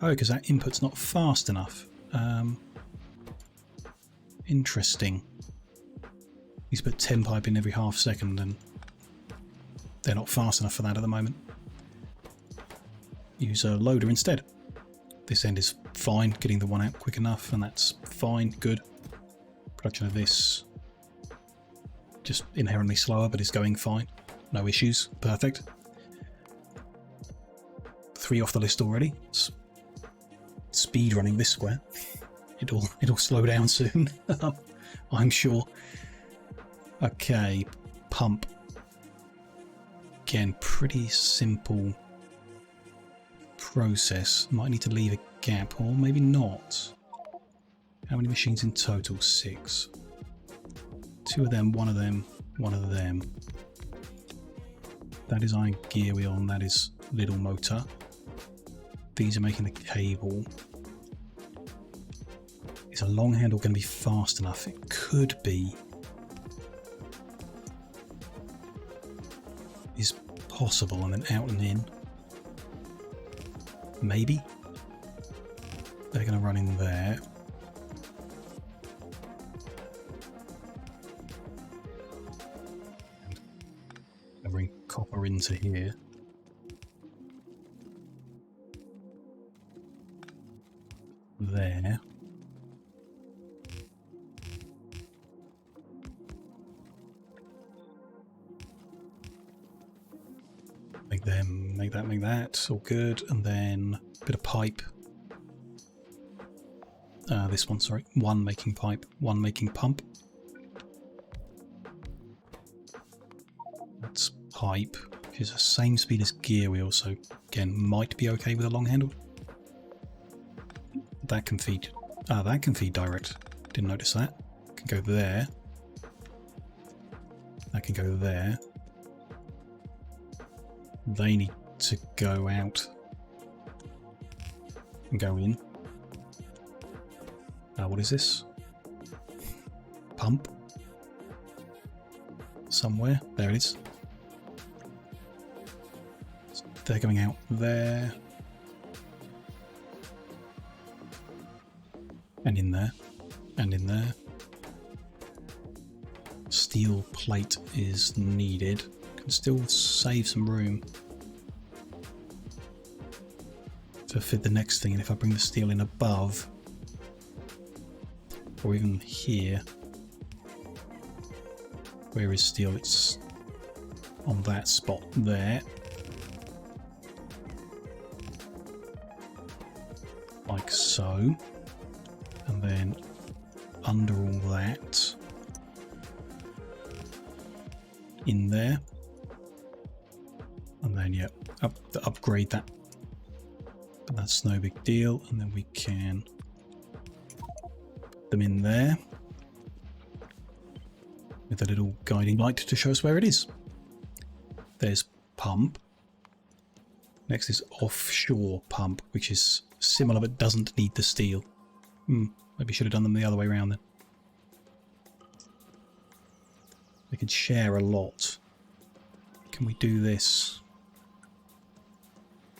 Oh, because that input's not fast enough. Interesting. He's put 10 pipe in every half second and they're not fast enough for that at the moment. Use a loader instead. This end is fine, getting the one out quick enough, and that's fine, good. Production of this, just inherently slower, but it's going fine. No issues, perfect. 3 off the list already. It's speed running this square. It'll slow down soon, I'm sure. Okay, pump. Again, pretty simple process. Might need to leave a gap, or maybe not. How many machines in total? 6. 2 of them, 1 of them, 1 of them. That is iron gear wheel, and that is little motor. These are making the cable. Is a long handle going to be fast enough? It could be. Is possible, and then out and in. Maybe. They're going to run in there. And bring copper into here. There. that, all good. And then a bit of pipe. This one, sorry. One making pipe, one making pump. That's pipe, which is the same speed as gear wheel, so again, might be okay with a long handle. That can feed. That can feed direct. Didn't notice that. Can go there. That can go there. They need to go out and go in. What is this? Pump? Somewhere. There it is. So they're going out there. And in there. And in there. Steel plate is needed. Can still save some room to fit the next thing. And if I bring the steel in above, or even here, where is steel? It's on that spot there. Like so. And then under all that, in there. And then, yeah, upgrade that. But that's no big deal. And then we can put them in there with a little guiding light to show us where it is. There's pump. Next is offshore pump, which is similar but doesn't need the steel. Maybe should have done them the other way around then. They could share a lot. Can we do this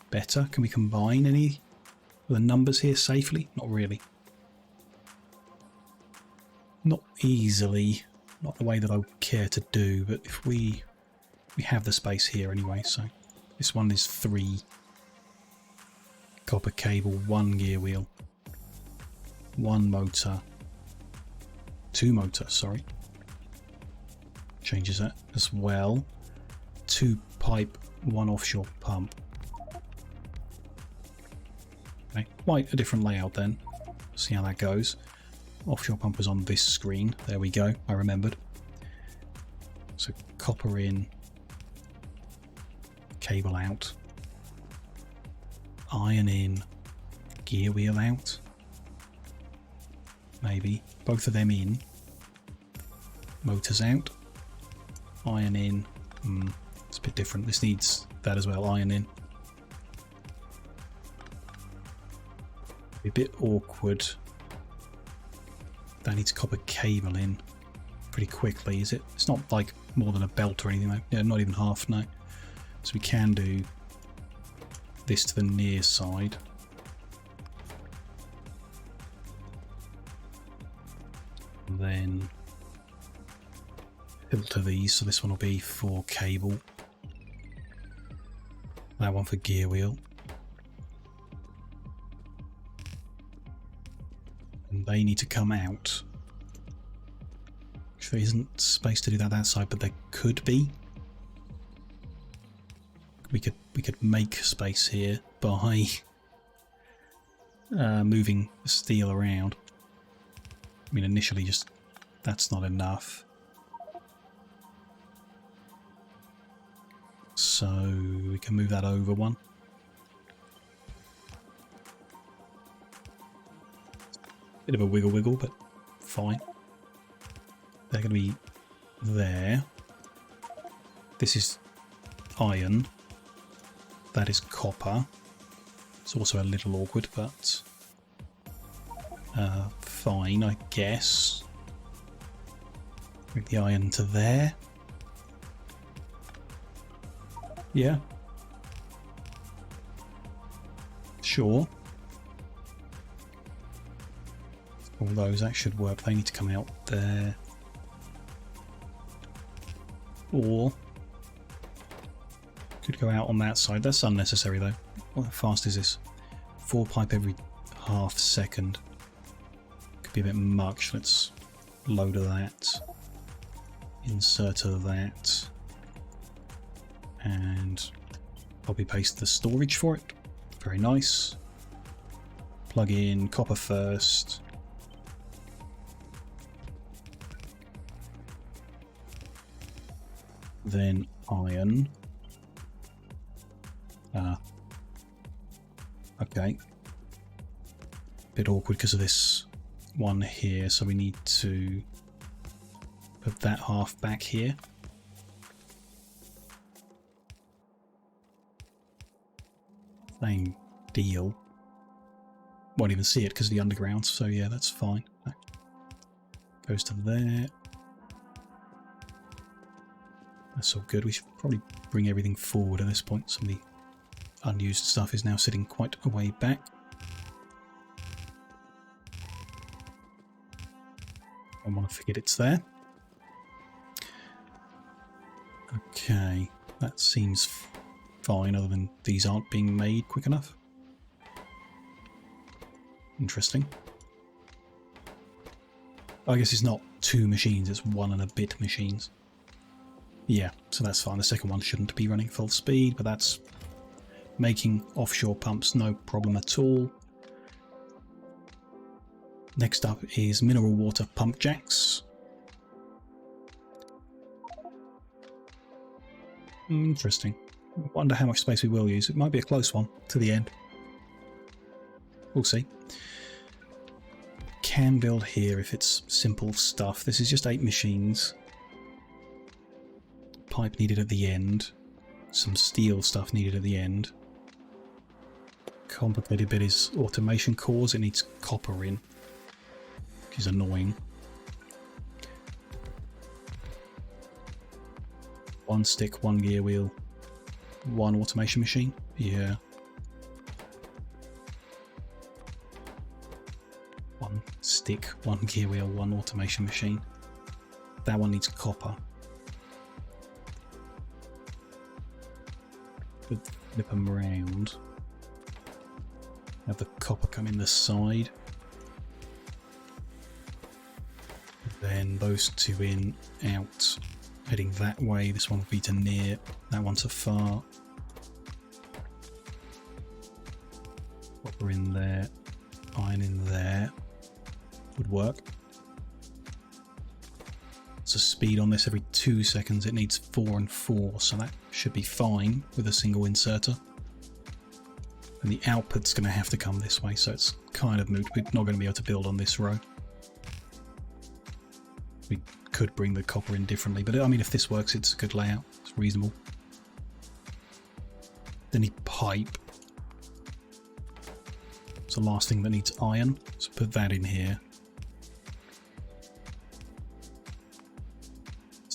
better? Can we combine any of the numbers here safely? Not really. Not easily. Not the way that I would care to do, but if we have the space here anyway, so this one is 3 copper cable, 1 gear wheel, 1 motor, 2 motor, sorry. Changes that as well. 2 pipe, 1 offshore pump. Okay, quite a different layout then. See how that goes. Offshore pump was on this screen. There we go. I remembered. So copper in, cable out, iron in, gear wheel out. Maybe both of them in. Motors out. Iron in. It's a bit different. This needs that as well. Iron in. Be a bit awkward. That needs copper cable in pretty quickly, is it? It's not like more than a belt or anything though. Yeah, not even half, no. So we can do this to the near side. And then filter these, so this one will be for cable. That one for gear wheel. And they need to come out. There isn't space to do that side, but there could be. We could make space here by moving the steel around. I mean, initially, just that's not enough. So we can move that over one. Bit of a wiggle, but fine. They're going to be there. This is iron. That is copper. It's also a little awkward, but fine, I guess. Bring the iron to there. Yeah. Sure. All those, that should work. They need to come out there. Or could go out on that side. That's unnecessary though. How fast is this? 4 pipe every half second. Could be a bit much. Let's load of that. Insert of that. And Copy paste the storage for it. Very nice. Plug in copper first. Then iron. Okay. Bit awkward because of this one here, so we need to put that half back here. Same deal. Won't even see it because of the underground, so yeah, that's fine. That goes to there. That's all good. We should probably bring everything forward at this point. Some of the unused stuff is now sitting quite a way back. I want to forget it's there. Okay, that seems fine, other than these aren't being made quick enough. Interesting. I guess it's not 2 machines, it's 1 and a bit machines. Yeah, so that's fine. The second one shouldn't be running full speed, but that's making offshore pumps no problem at all. Next up is mineral water pump jacks. Interesting. Wonder how much space we will use. It might be a close one to the end. We'll see. Can build here if it's simple stuff. This is just 8 machines. Pipe needed at the end. Some steel stuff needed at the end. Complicated bit is automation cores. It needs copper in, which is annoying. 1 stick, 1 gear wheel, 1 automation machine. Yeah. 1 stick, 1 gear wheel, 1 automation machine. That one needs copper. Flip them around. Have the copper come in the side. Then those 2 in, out. Heading that way. This one will be to near, that one to far. Copper in there, iron in there. Would work. So speed on this every 2 seconds. It needs 4 and 4, so that should be fine with a single inserter. And the output's going to have to come this way, so it's kind of moot. We're not going to be able to build on this row. We could bring the copper in differently, but I mean, if this works, it's a good layout. It's reasonable. Then need pipe. It's the last thing that needs iron, so put that in here.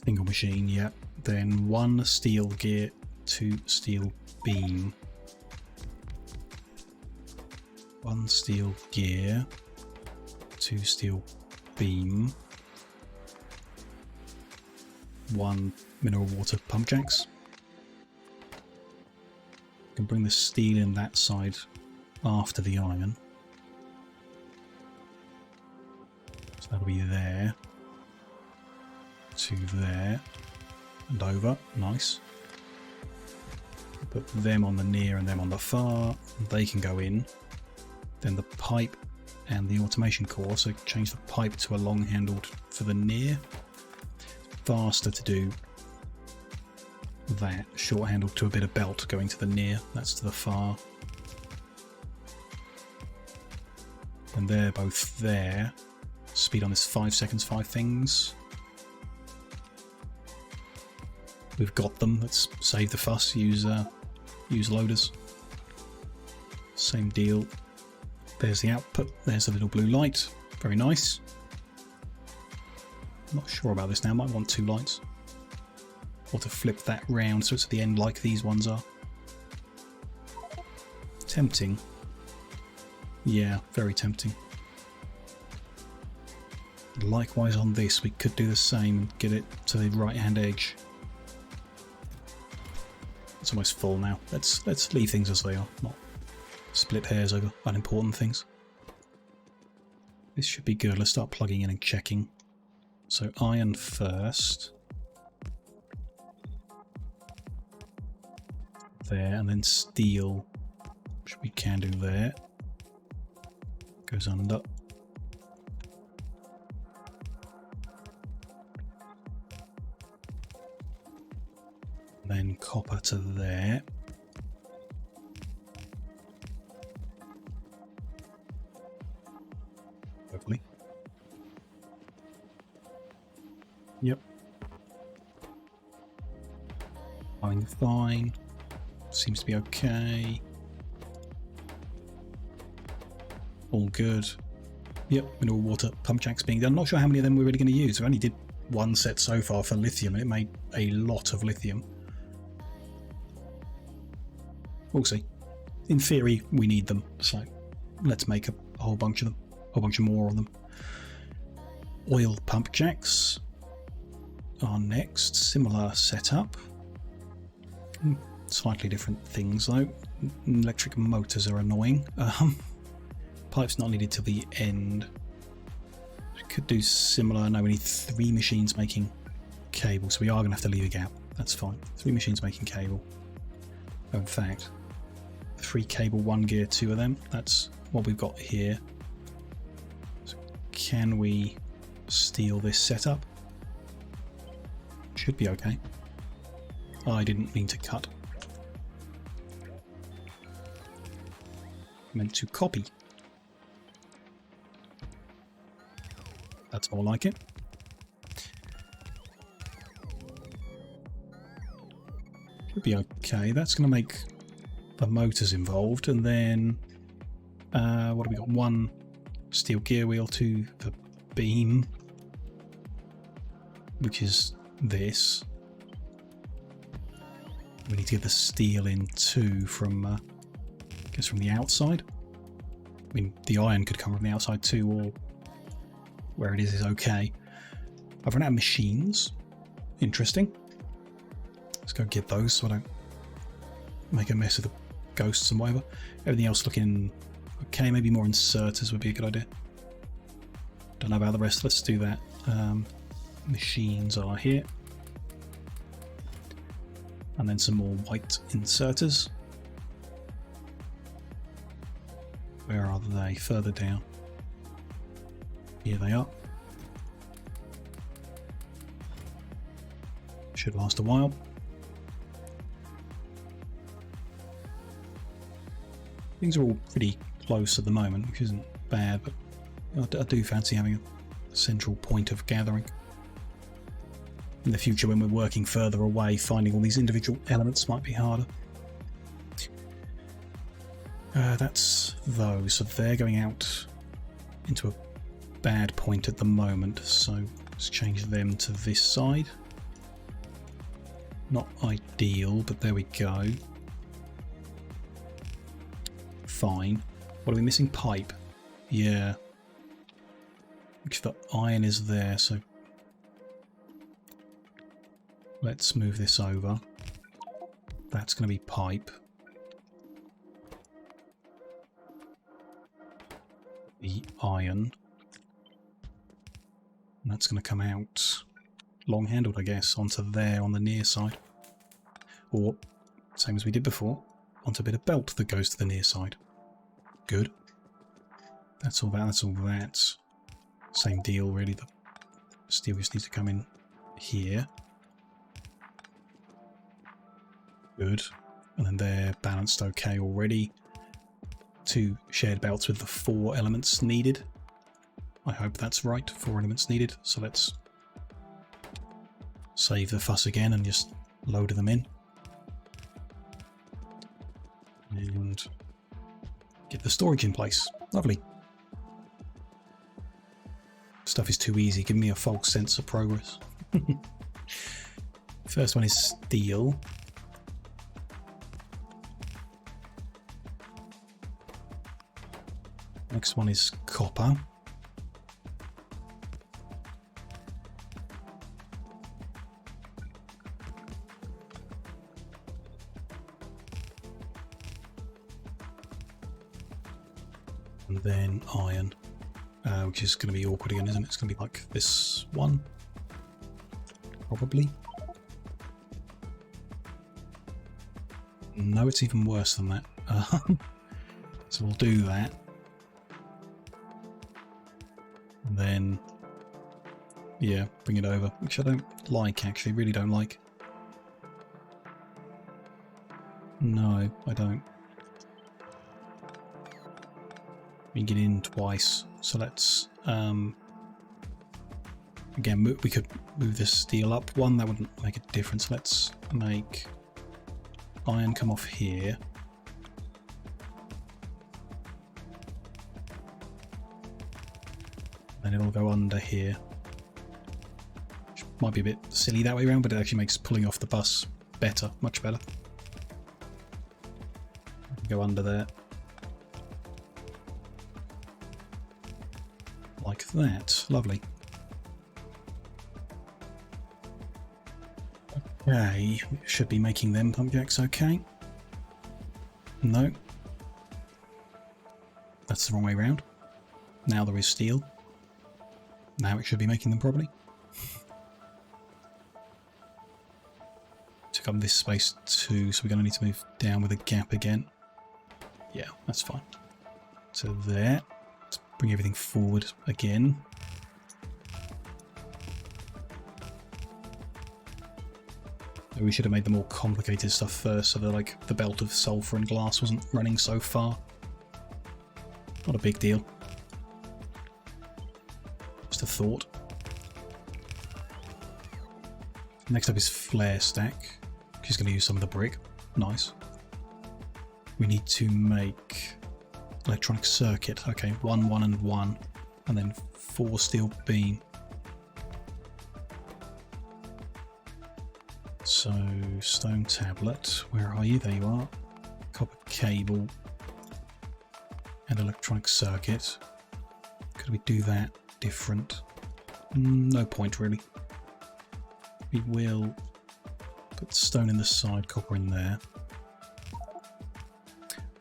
Single machine, yep. Then 1 steel gear, 2 steel beam. 1 steel gear, 2 steel beam. 1 mineral water pump jacks. You can bring the steel in that side after the iron. So that'll be there. To there. And over. Nice. Put them on the near and them on the far. They can go in. Then the pipe and the automation core. So change the pipe to a long handled for the near. Faster to do that. Short handled to a bit of belt going to the near. That's to the far. And they're both there. Speed on this 5 seconds, 5 things. We've got them. Let's save the fuss. Use loaders. Same deal. There's the output. There's the little blue light. Very nice. Not sure about this now. Might want 2 lights. Or to flip that round so it's at the end like these ones are. Tempting. Yeah, very tempting. Likewise on this, we could do the same and get it to the right hand edge. It's almost full now. Let's leave things as they are, not split hairs over unimportant things. This should be good. Let's start plugging in and checking. So iron first. there, and then steel, which we can do there. Goes under. Then copper to there. Hopefully. Yep. Fine. Seems to be okay. All good. Yep, mineral water pump jacks being done. Not sure how many of them we're really going to use. We only did one set so far for lithium, and it made a lot of lithium. We'll see. In theory, we need them, so let's make a whole bunch of them, a whole bunch of more of them. Oil pump jacks are next. Similar setup. Slightly different things though. Electric motors are annoying. Pipe's not needed till the end. We could do similar. No, we need 3 machines making cable, so we are going to have to leave a gap. That's fine. 3 machines making cable. Oh, in fact, 3 cable, 1 gear, 2 of them. That's what we've got here. So can we steal this setup? Should be okay. I didn't mean to cut. Meant to copy. That's more like it. Should be okay. That's going to make the motors involved, and then what have we got? 1 steel gear wheel, 2 the beam, which is this. We need to get the steel in 2 from, I guess, from the outside. I mean, the iron could come from the outside too, or where it is okay. I've run out of machines. Interesting. Let's go get those so I don't make a mess of the ghosts and whatever. Everything else looking okay. Maybe more inserters would be a good idea. Don't know about the rest. Let's do that. Machines are here. And then some more white inserters. Where are they? Further down. Here they are. Should last a while. Things are all pretty close at the moment, which isn't bad, but I do fancy having a central point of gathering. In the future, when we're working further away, finding all these individual elements might be harder. That's those. So they're going out into a bad point at the moment. So let's change them to this side. Not ideal, but there we go. Fine. What are we missing? Pipe. Yeah. Because the iron is there, so let's move this over. That's going to be pipe. The iron. And that's going to come out long-handled, I guess, onto there on the near side. Or, same as we did before, onto a bit of belt that goes to the near side. Good. That's all that, that's all that. Same deal, really. The steel just needs to come in here. Good. And then they're balanced okay already. 2 shared belts with the 4 elements needed. I hope that's right. 4 elements needed. So let's save the fuss again and just load them in. And get the storage in place. Lovely. Stuff is too easy. Give me a false sense of progress. First one is steel. Next one is copper. And then iron, which is going to be awkward again, isn't it? It's going to be like this one, probably. No, it's even worse than that. So we'll do that. And then, yeah, bring it over, which I don't like, actually, really don't like. No, I don't. We get in twice, so let's, again, we could move this steel up one, that wouldn't make a difference. Let's make iron come off here. Then it'll go under here. Which might be a bit silly that way around, but it actually makes pulling off the bus better, much better. Go under there. Like that. Lovely. Okay, should be making them pump jacks okay. No. That's the wrong way round. Now there is steel. Now it should be making them properly. Took up this space too, so we're going to need to move down with a gap again. Yeah, that's fine. So there. Let's bring everything forward again. We should have made the more complicated stuff first, so that like the belt of sulfur and glass wasn't running so far. Not a big deal. Just a thought. Next up is flare stack. She's going to use some of the brick. Nice. We need to make electronic circuit. Okay, 1, 1 and 1. And then 4 steel beam. So, stone tablet. Where are you? There you are. Copper cable. And electronic circuit. Could we do that different? No point really. We will put stone in the side, copper in there.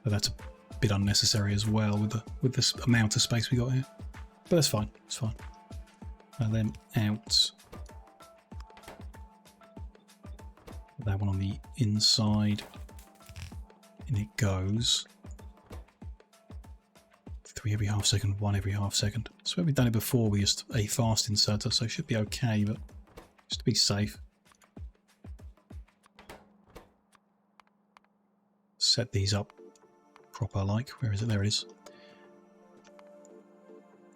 But that's a bit unnecessary as well with this amount of space we got here. But that's fine. It's fine. And then out. That one on the inside. And it goes. 3 every half second, 1 every half second. So when we've done it before, we used a fast inserter, so it should be okay, but just to be safe. Set these up proper like. Where is it? There it is.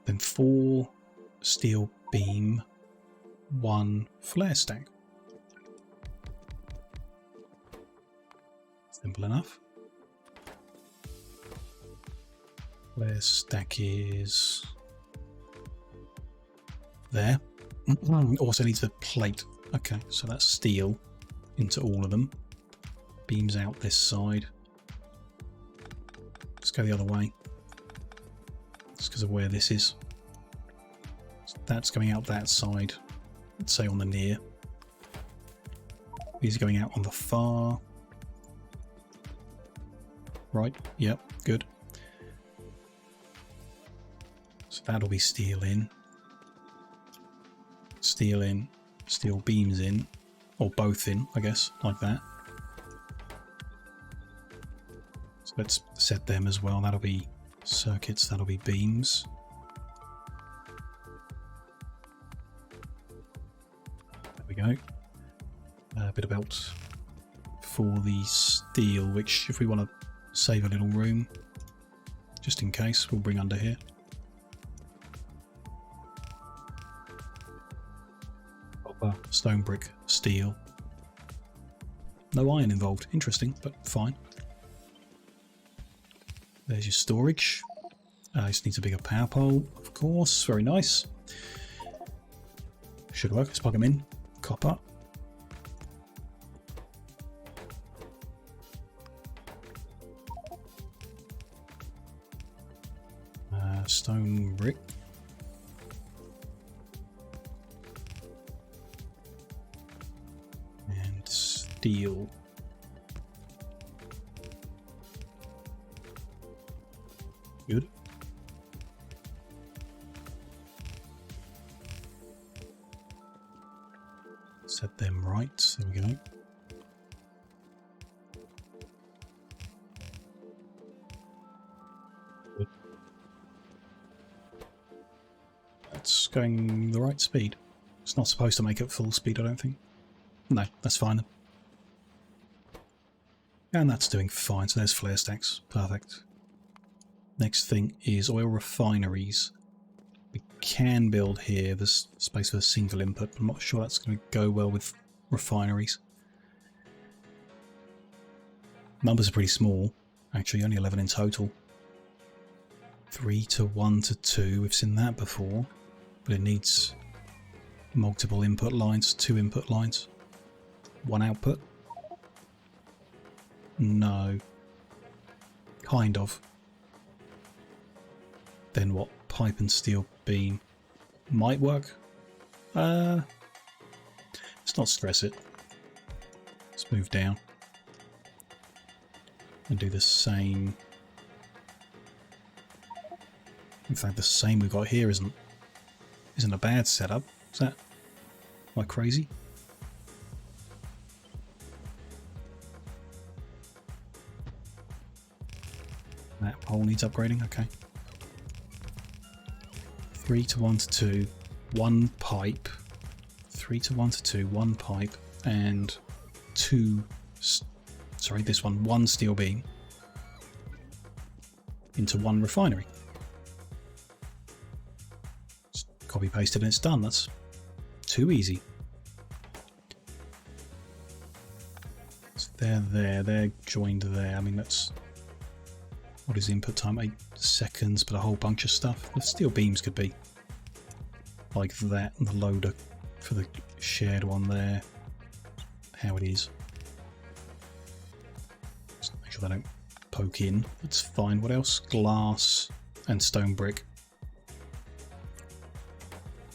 Then 4 steel beam, 1 flare stack. Simple enough. Flare stack is there. Also needs a plate. Okay, so that's steel into all of them. Beams out this side. Let's go the other way. Just because of where this is. So that's going out that side. Let's say on the near. These are going out on the far. Right, yep, good. So that'll be steel in, steel beams in, or both in, I guess, like that. So let's set them as well. That'll be circuits, that'll be beams. There we go. A bit of belt for the steel, which if we want to save a little room, just in case, we'll bring under here. Copper, stone brick, steel. No iron involved. Interesting, but fine. There's your storage. This needs a bigger power pole, of course. Very nice. Should work. Let's plug them in. Copper. Stone brick. And steel. Good. Set them right. There we go. that's going the right speed. It's not supposed to make it full speed, I don't think. No, that's fine then. And that's doing fine, so there's flare stacks. Perfect. Next thing is oil refineries. We can build here. There's space for a single input. I'm not sure that's going to go well with refineries. Numbers are pretty small. Actually, only 11 in total. 3 to 1 to 2. We've seen that before. But it needs multiple input lines, 2 input lines. 1 output. No. Kind of. Then what? Pipe and steel beam might work. Let's not stress it. Let's move down. And do the same. In fact, the same we've got here isn't a bad setup. Is that? Am I crazy? That pole needs upgrading. Okay. 3 to 1 to 2, 1 pipe. 3 to 1 to 2, 1 pipe, and 2. Sorry, this one. 1 steel beam into 1 refinery. Just copy pasted and it's done. That's too easy. So they're joined there. I mean, that's. What is the input time? 8 seconds, but a whole bunch of stuff. The steel beams could be like that, and the loader for the shared one there. How it is. Just make sure they don't poke in. That's fine. What else? Glass and stone brick.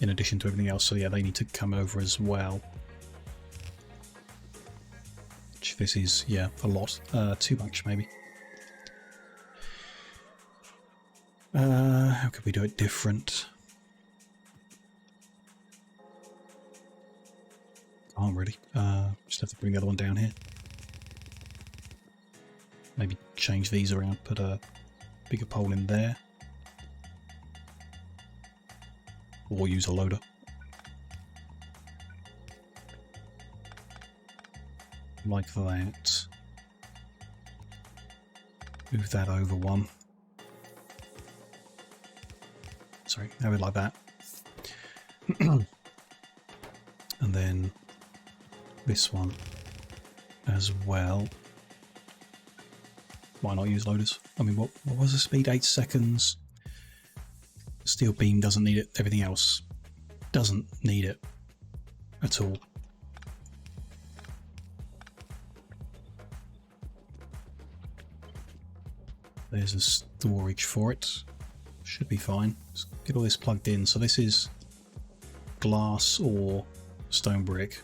In addition to everything else, so yeah, they need to come over as well. Which this is, yeah, a lot. Too much, maybe. How could we do it different? Can't really. Just have to bring the other one down here. Maybe change these around, put a bigger pole in there. Or use a loader. Like that. Move that over one. Sorry, have it like that. And then this one as well. Why not use loaders? I mean, what was the speed? 8 seconds. Steel beam doesn't need it. Everything else doesn't need it at all. There's a storage for it. Should be fine. Let's get all this plugged in. So this is glass or stone brick.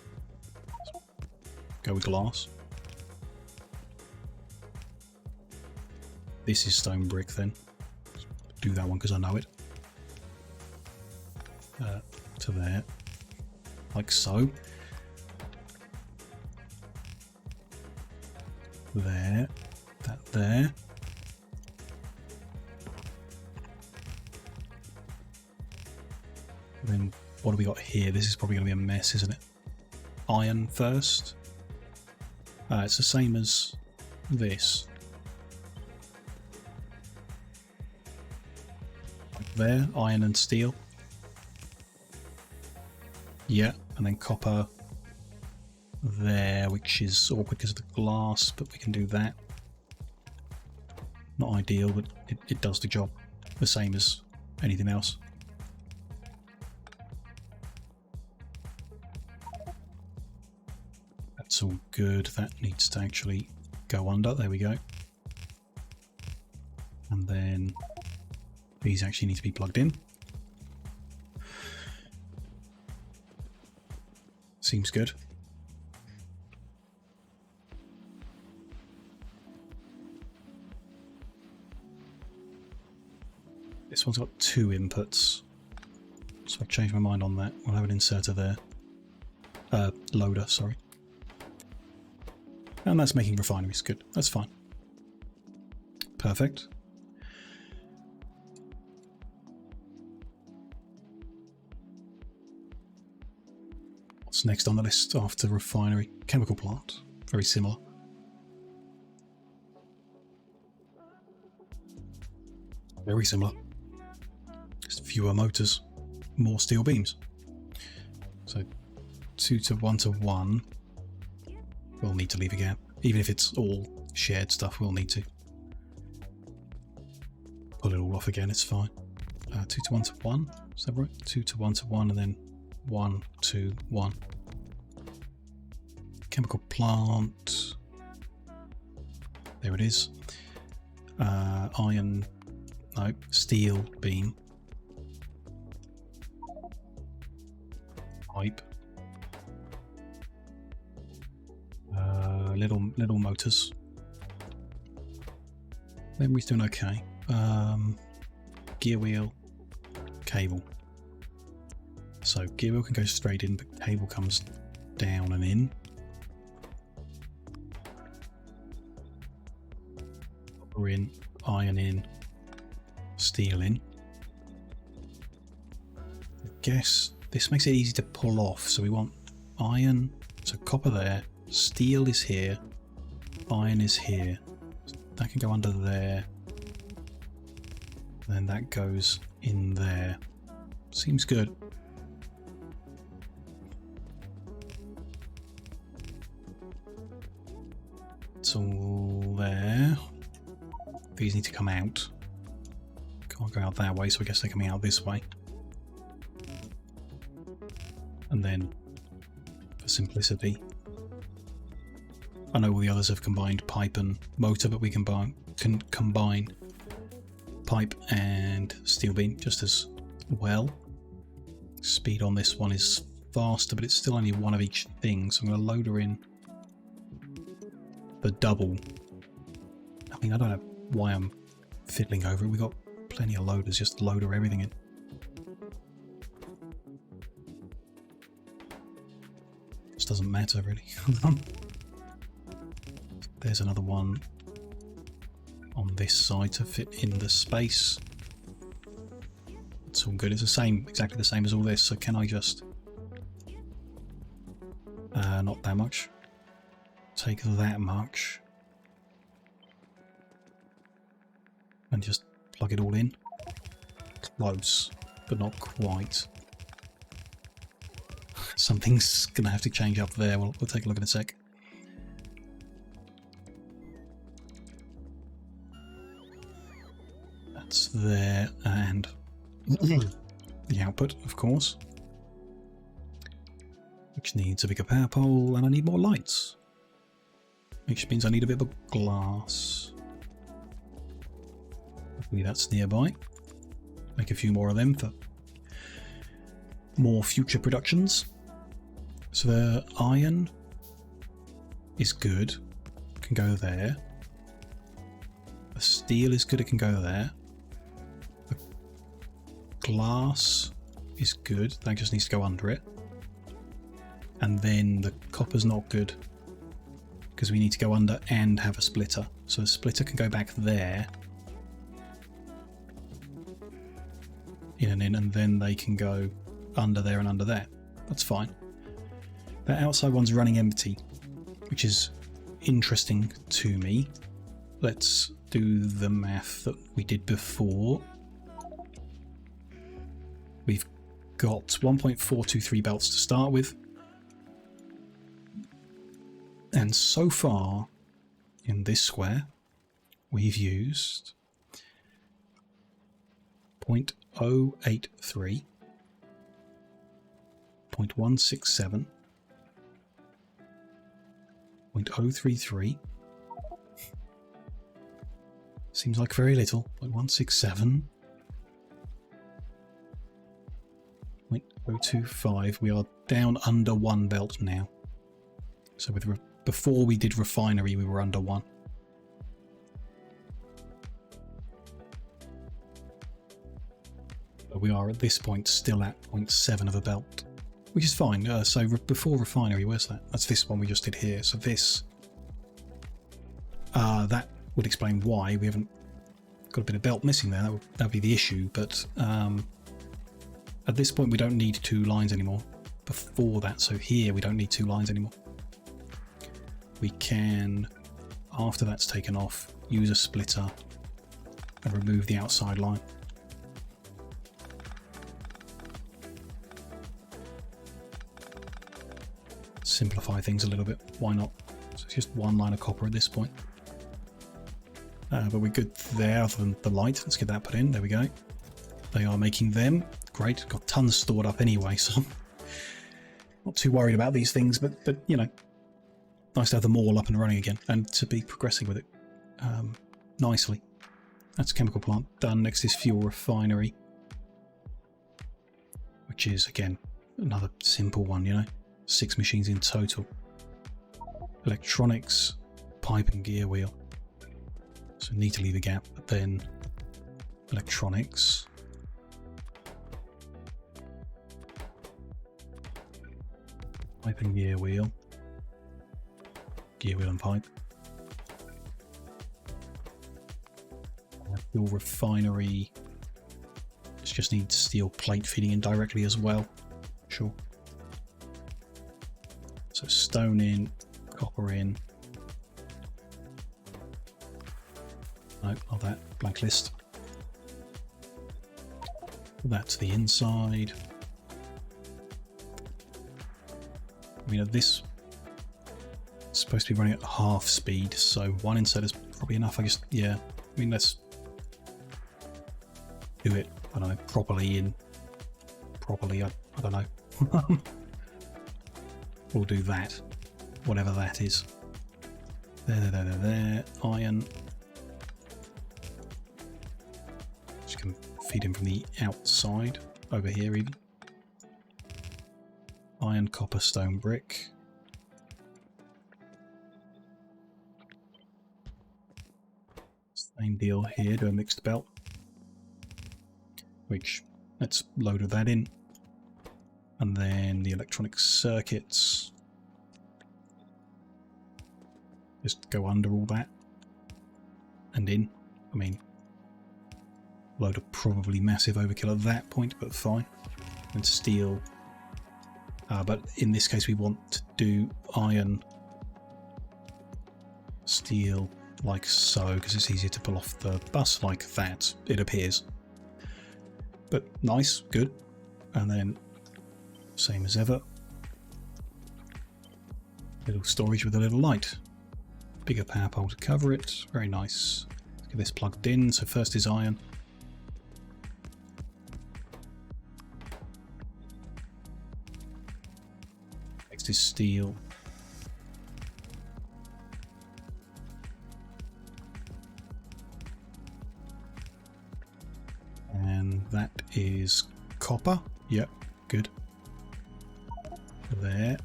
Go with glass. This is stone brick then. Do that one because I know it. To there. Like so. There. That there. Then what do we got here? This is probably going to be a mess, isn't it? Iron first. It's the same as this. Like there, iron and steel. Yeah, and then copper there, which is awkward because of the glass, but we can do that. Not ideal, but it does the job. The same as anything else. That's all good. That needs to actually go under. There we go. And then these actually need to be plugged in. Seems good. This one's got 2 inputs. So I've changed my mind on that. We'll have an inserter there. Loader, sorry. And that's making refineries. Good. That's fine. Perfect. What's next on the list after refinery? Chemical plant. Very similar. Very similar. Just fewer motors, more steel beams. So 2 to 1 to 1. We'll need to leave a gap. Even if it's all shared stuff, we'll need to pull it all off again, it's fine. 2 to 1 to 1, is that right? 2 to 1 to 1 and then 1 to 1. Chemical plant. There it is. Iron, no, steel beam. Pipe. Little motors. Memory's doing okay. Gear wheel, cable. So gear wheel can go straight in, but cable comes down and in. Copper in, iron in, steel in. I guess this makes it easy to pull off. So we want iron, so copper there, steel is here, iron is here. That can go under there. Then that goes in there. Seems good. It's all there. These need to come out. Can't go out that way, so I guess they're coming out this way. And then, for simplicity, I know all the others have combined pipe and motor, but we can combine pipe and steel beam just as well. Speed on this one is faster, but it's still only one of each thing, so I'm going to load her in the double. I mean, I don't know why I'm fiddling over it. We've got plenty of loaders, just load her everything in. Just doesn't matter really. There's another one on this side to fit in the space. It's all good. It's the same, exactly the same as all this. So can I just not that much, take that much and just plug it all in? Close, but not quite. Something's gonna have to change up there. We'll take a look in a sec. That's there, and the output, of course, which needs a bigger power pole, and I need more lights, which means I need a bit of glass. Hopefully that's nearby. Make a few more of them for more future productions. So the iron is good, can go there. The steel is good, it can go there. The glass is good, that just needs to go under it. And then the copper's not good because we need to go under and have a splitter. So a splitter can go back there, in and in, and then they can go under there and under there. That's fine. That outside one's running empty, which is interesting to me. Let's do the math that we did before. We've got 1.423 belts to start with. And so far, in this square, we've used 0.083, 0.167, 0.033. Seems like very little. 0.167. 0.025. We are down under 1 belt now. So with before we did refinery, we were under 1. But we are at this point still at 0.7 of a belt, which is fine. So before refinery, where's that? That's this one we just did here. So this, that would explain why we haven't got a bit of belt missing there. That would be the issue. But at this point, we don't need 2 lines anymore before that. So here we don't need 2 lines anymore. We can, after that's taken off, use a splitter and remove the outside line. Simplify things a little bit. Why not? So it's just 1 line of copper at this point. But we're good there other than the light. Let's get that put in. There we go. They are making them. Great. Got tons stored up anyway, so I'm not too worried about these things, but you know, nice to have them all up and running again and to be progressing with it nicely. That's chemical plant done. Next is fuel refinery, which is again another simple one, you know, 6 machines in total. Electronics, pipe and gear wheel. So need to leave a gap, but then electronics. Pipe and gear wheel. Gear wheel and pipe. Fuel refinery. This just needs steel plate feeding in directly as well. Sure. So stone in, copper in. No, not that. Blank list. Put that to the inside. I mean, this is supposed to be running at half speed, so 1 inside is probably enough. I guess, yeah. I mean, let's do it, I don't know, properly, I don't know. We'll do that, whatever that is. There. Iron. Just can feed in from the outside, over here even. Iron, copper, stone, brick. Same deal here, do a mixed belt. Which, let's load that in. And then the electronic circuits. Just go under all that. And in. I mean, load of probably massive overkill at that point, but fine. And steel. But in this case we want to do iron, steel like so, because it's easier to pull off the bus like that, it appears. But nice, good. And then same as ever. Little storage with a little light. Bigger power pole to cover it. Very nice. Let's get this plugged in. So first is iron. Next is steel. And that is copper. Yep, good. There.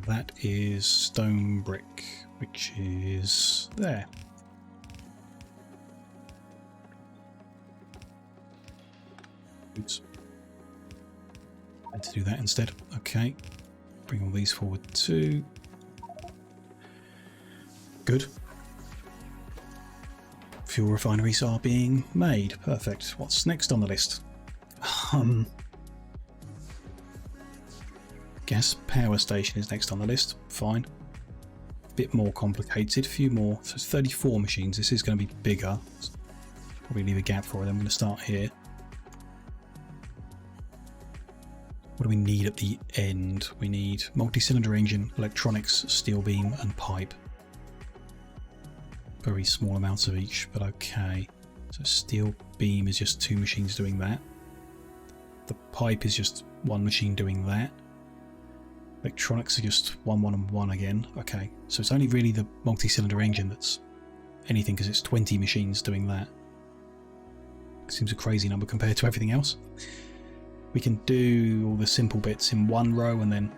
That is stone brick, which is there. Oops. I had to do that instead. Okay. Bring all these forward too. Good. Fuel refineries are being made. Perfect. What's next on the list? Gas power station is next on the list. Fine. Bit more complicated. Few more. So it's 34 machines. This is going to be bigger. Probably leave a gap for it. I'm going to start here. What do we need at the end? We need multi-cylinder engine, electronics, steel beam, and pipe. Very small amounts of each, but okay. So steel beam is just 2 machines doing that. The pipe is just 1 machine doing that. Electronics are just 1, 1, and 1 again. Okay, so it's only really the multi-cylinder engine that's anything, because it's 20 machines doing that. Seems a crazy number compared to everything else. We can do all the simple bits in 1 row and then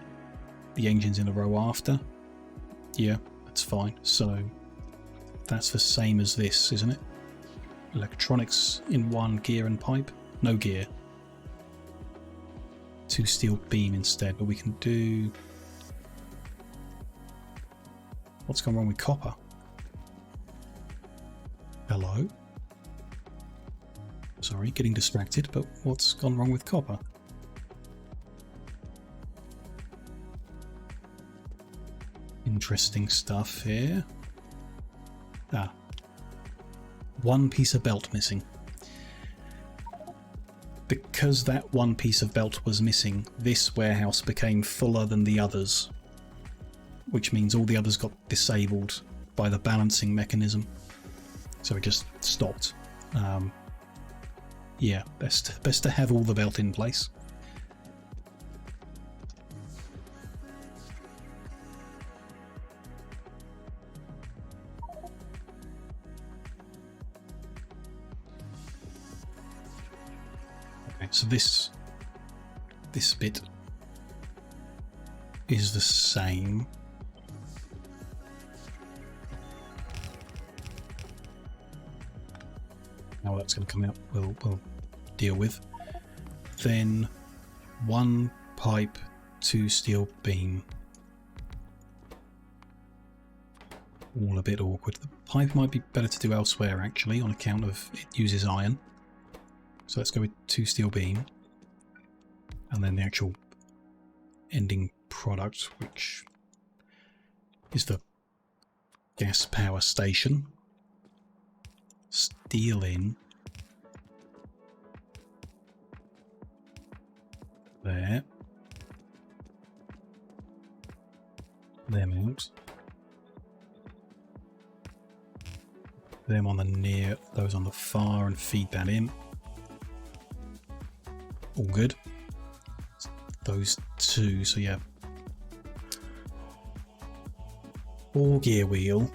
the engines in a row after. Yeah, that's fine. So that's the same as this, isn't it? Electronics in 1, gear and pipe. No gear. 2 steel beam instead, but we can do... What's gone wrong with copper? Hello? Sorry, getting distracted, but what's gone wrong with copper? Interesting stuff here. Ah. One piece of belt missing. Because that one piece of belt was missing, this warehouse became fuller than the others, which means all the others got disabled by the balancing mechanism. So it just stopped. Yeah, best to have all the belt in place. Okay, so this bit is the same. How that's going to come out, we'll deal with. Then 1 pipe, 2 steel beam. All a bit awkward. The pipe might be better to do elsewhere actually, on account of it uses iron. So let's go with 2 steel beam. And then the actual ending product, which is the gas power station. Steel in. There. Them out. Them on the near, those on the far, and feed that in. All good. Those 2, so yeah. 4 gear wheel.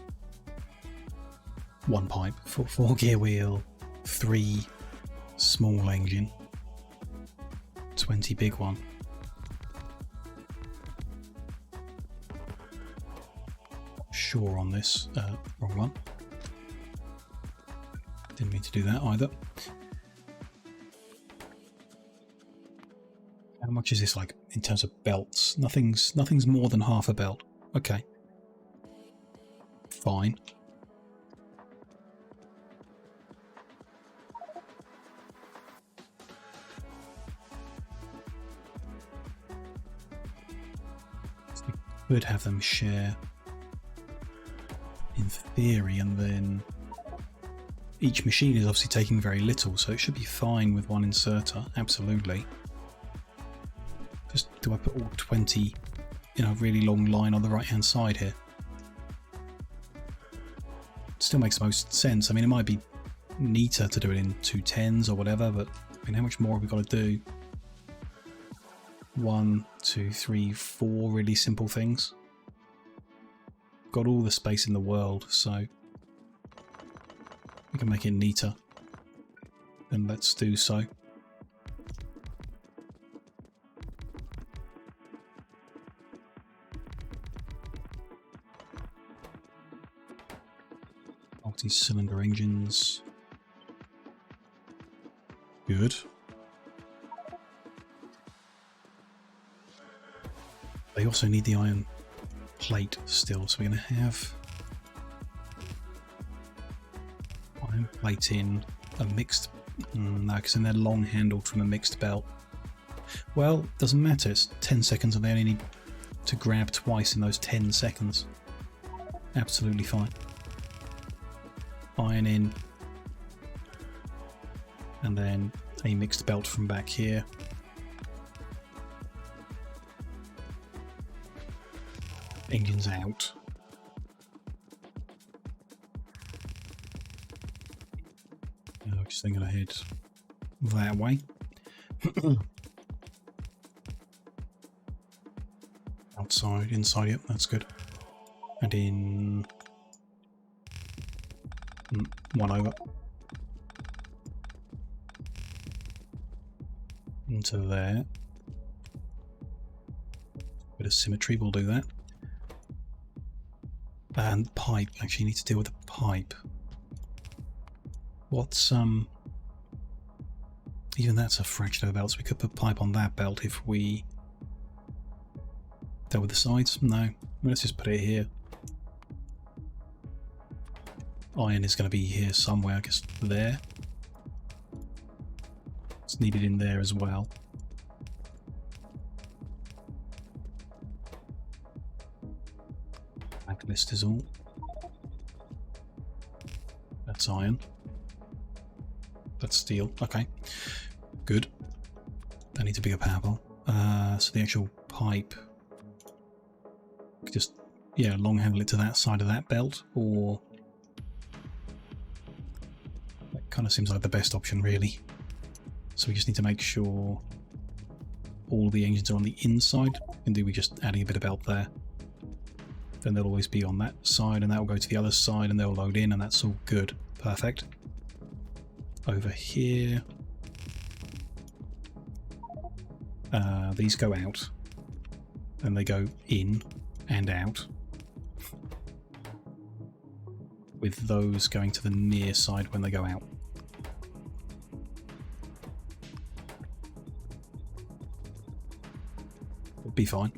1 pipe. 4 gear wheel. 3 small engine. 20 big one. Sure on this. Wrong one. Didn't mean to do that either. How much is this like in terms of belts? Nothing's more than half a belt. Okay. Fine. So we could have them share in theory, and then each machine is obviously taking very little, so it should be fine with 1 inserter, absolutely. Just do I put all 20 in a really long line on the right hand side here? Still makes the most sense. I mean, it might be neater to do it in 2 10s or whatever, but I mean, how much more have we got to do? 1, 2, 3, 4 really simple things. Got all the space in the world, so we can make it neater. Then let's do so. Multi-cylinder engines. Good. They also need the iron plate still, so we're going to have iron plate in a mixed... no, because then they're long handled from a mixed belt. Well, doesn't matter, it's 10 seconds and they only need to grab twice in those 10 seconds. Absolutely fine. Iron in, and then a mixed belt from back here. Engines out. Just then going to head that way. Outside, inside, yep, that's good. And in 1 over. Into there. Bit of symmetry, we'll do that. And pipe, actually need to deal with the pipe. What's even that's a fraction of a belt, so we could put pipe on that belt if we dealt with the sides. No, let's just put it here. Iron is going to be here somewhere, I guess there. It's needed in there as well. Backlist is all. That's iron. That's steel. Okay. Good. That needs a bigger power pole. So the actual pipe, just, yeah, long handle it to that side of that belt, or that kind of seems like the best option, really. So we just need to make sure all the engines are on the inside. Indeed, we're just adding a bit of belt there. Then they'll always be on that side, and that will go to the other side, and they'll load in, and that's all good. Perfect. Over here, these go out, and they go in and out, with those going to the near side when they go out. It'll be fine.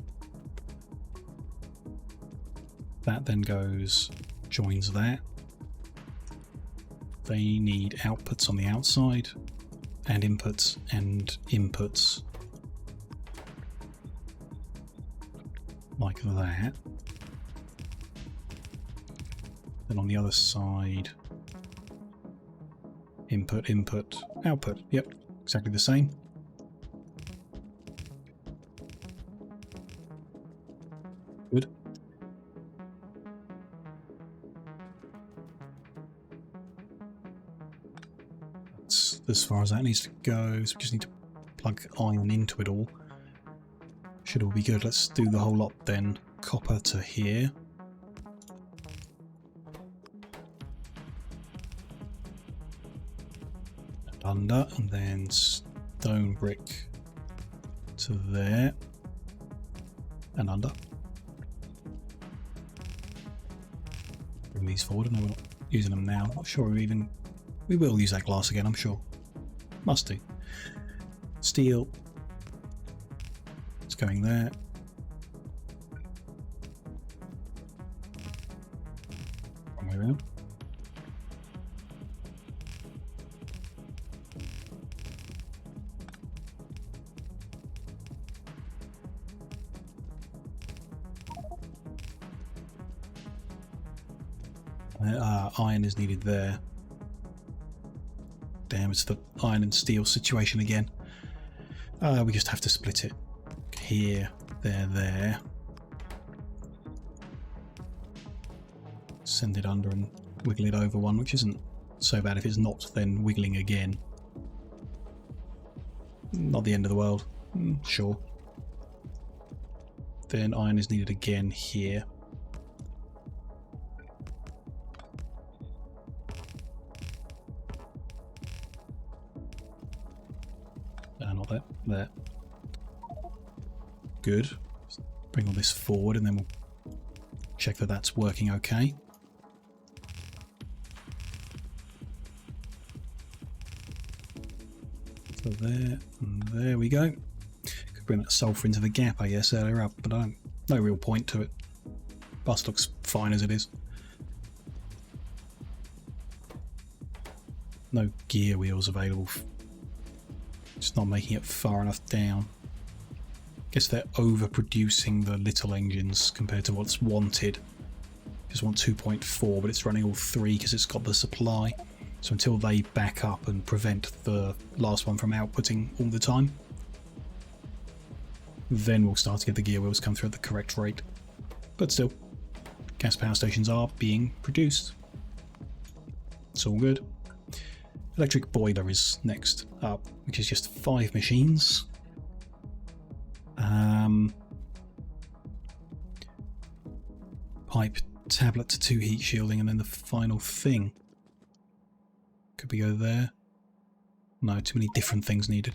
That then goes, joins that. They need outputs on the outside, and inputs and inputs. Like that. Then on the other side, input, input, output. Yep, exactly the same. Good. That's as far as that needs to go, so we just need to plug iron into it all. Should all be good. Let's do the whole lot then. Copper to here. And under, and then stone brick to there. And under. Bring these forward. I know we're not using them now. Not sure we will use that glass again, I'm sure. Must do. Steel. It's going there. Wrong way around. Iron is needed there. Damn, it's the iron and steel situation again. We just have to split it. Here, there. Send it under and wiggle it over one, which isn't so bad. If it's not, then wiggling again. Not the end of the world. Sure. Then iron is needed again here. Not that. There. Good. Bring all this forward and then we'll check that that's working okay. So there, and there we go. Could bring that sulfur into the gap, I guess, earlier up, but no real point to it. Bus looks fine as it is. No gear wheels available. Just not making it far enough down. Guess they're overproducing the little engines compared to what's wanted. Just want 2.4, but it's running all 3 because it's got the supply. So until they back up and prevent the last one from outputting all the time, then we'll start to get the gear wheels come through at the correct rate. But still, gas power stations are being produced. It's all good. Electric boiler is next up, which is just 5 machines. Pipe, tablet to 2 heat shielding, and then the final thing. Could we go there? No, too many different things needed.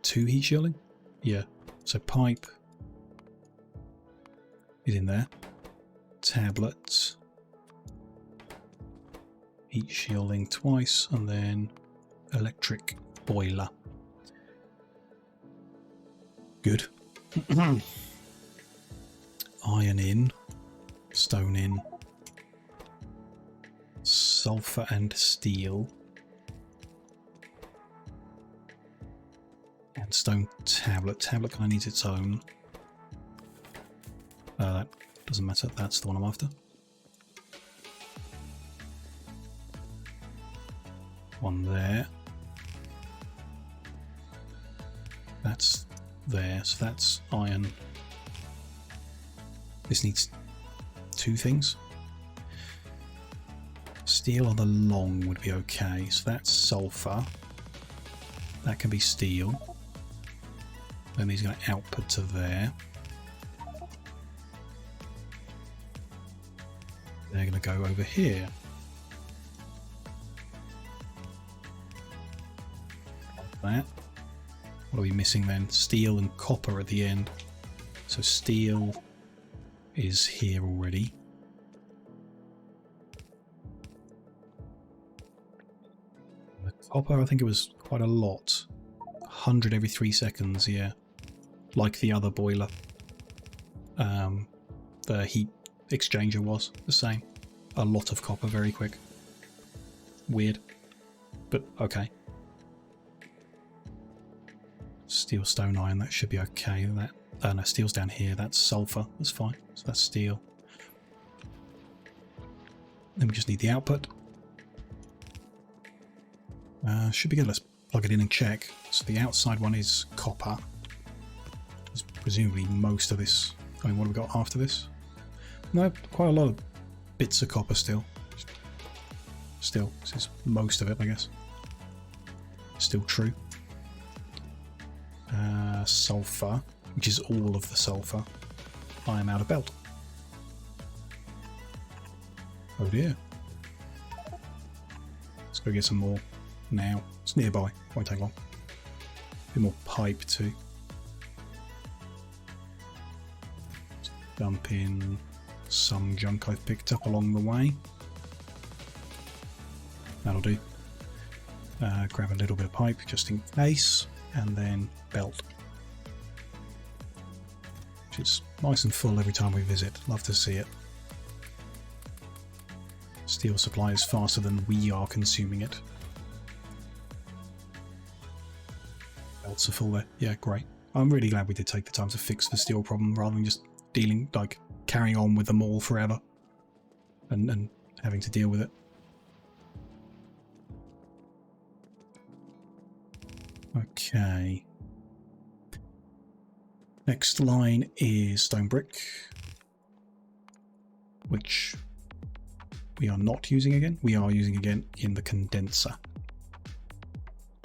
2 heat shielding? Yeah. So pipe is in there. Tablet. Heat shielding twice, and then electric boiler. Good. Iron in, stone in, sulfur and steel. Stone tablet. Tablet kind of needs its own. That doesn't matter. That's the one I'm after. One there. That's there. So that's iron. This needs two things. Steel on the long would be okay. So that's sulfur. That can be steel. Then these are going to output to there. They're going to go over here. That. What are we missing then? Steel and copper at the end. So steel is here already. The copper, I think it was quite a lot. 100 every 3 seconds, yeah. Like the other boiler. The heat exchanger was the same. A lot of copper very quick. Weird. But okay. Steel, stone, iron, that should be okay. That no, steel's down here. That's sulfur. That's fine. So that's steel. Then we just need the output. Should be good. Let's plug it in and check. So the outside one is copper. There's presumably most of this. I mean, what have we got after this? No, quite a lot of bits of copper still. Still, this is most of it, I guess. Still true. Sulfur, which is all of the sulfur. I am out of belt. Oh dear. Let's go get some more now. It's nearby, won't take long. A bit more pipe too. Let's dump in some junk I've picked up along the way. That'll do. Grab a little bit of pipe just in case, and then belt. Which is nice and full every time we visit. Love to see it. Steel supply is faster than we are consuming it. Belts are full there. Yeah, great. I'm really glad we did take the time to fix the steel problem rather than just carrying on with them all forever and having to deal with it. Okay. Next line is stone brick, which we are not using again. We are using again in the condenser.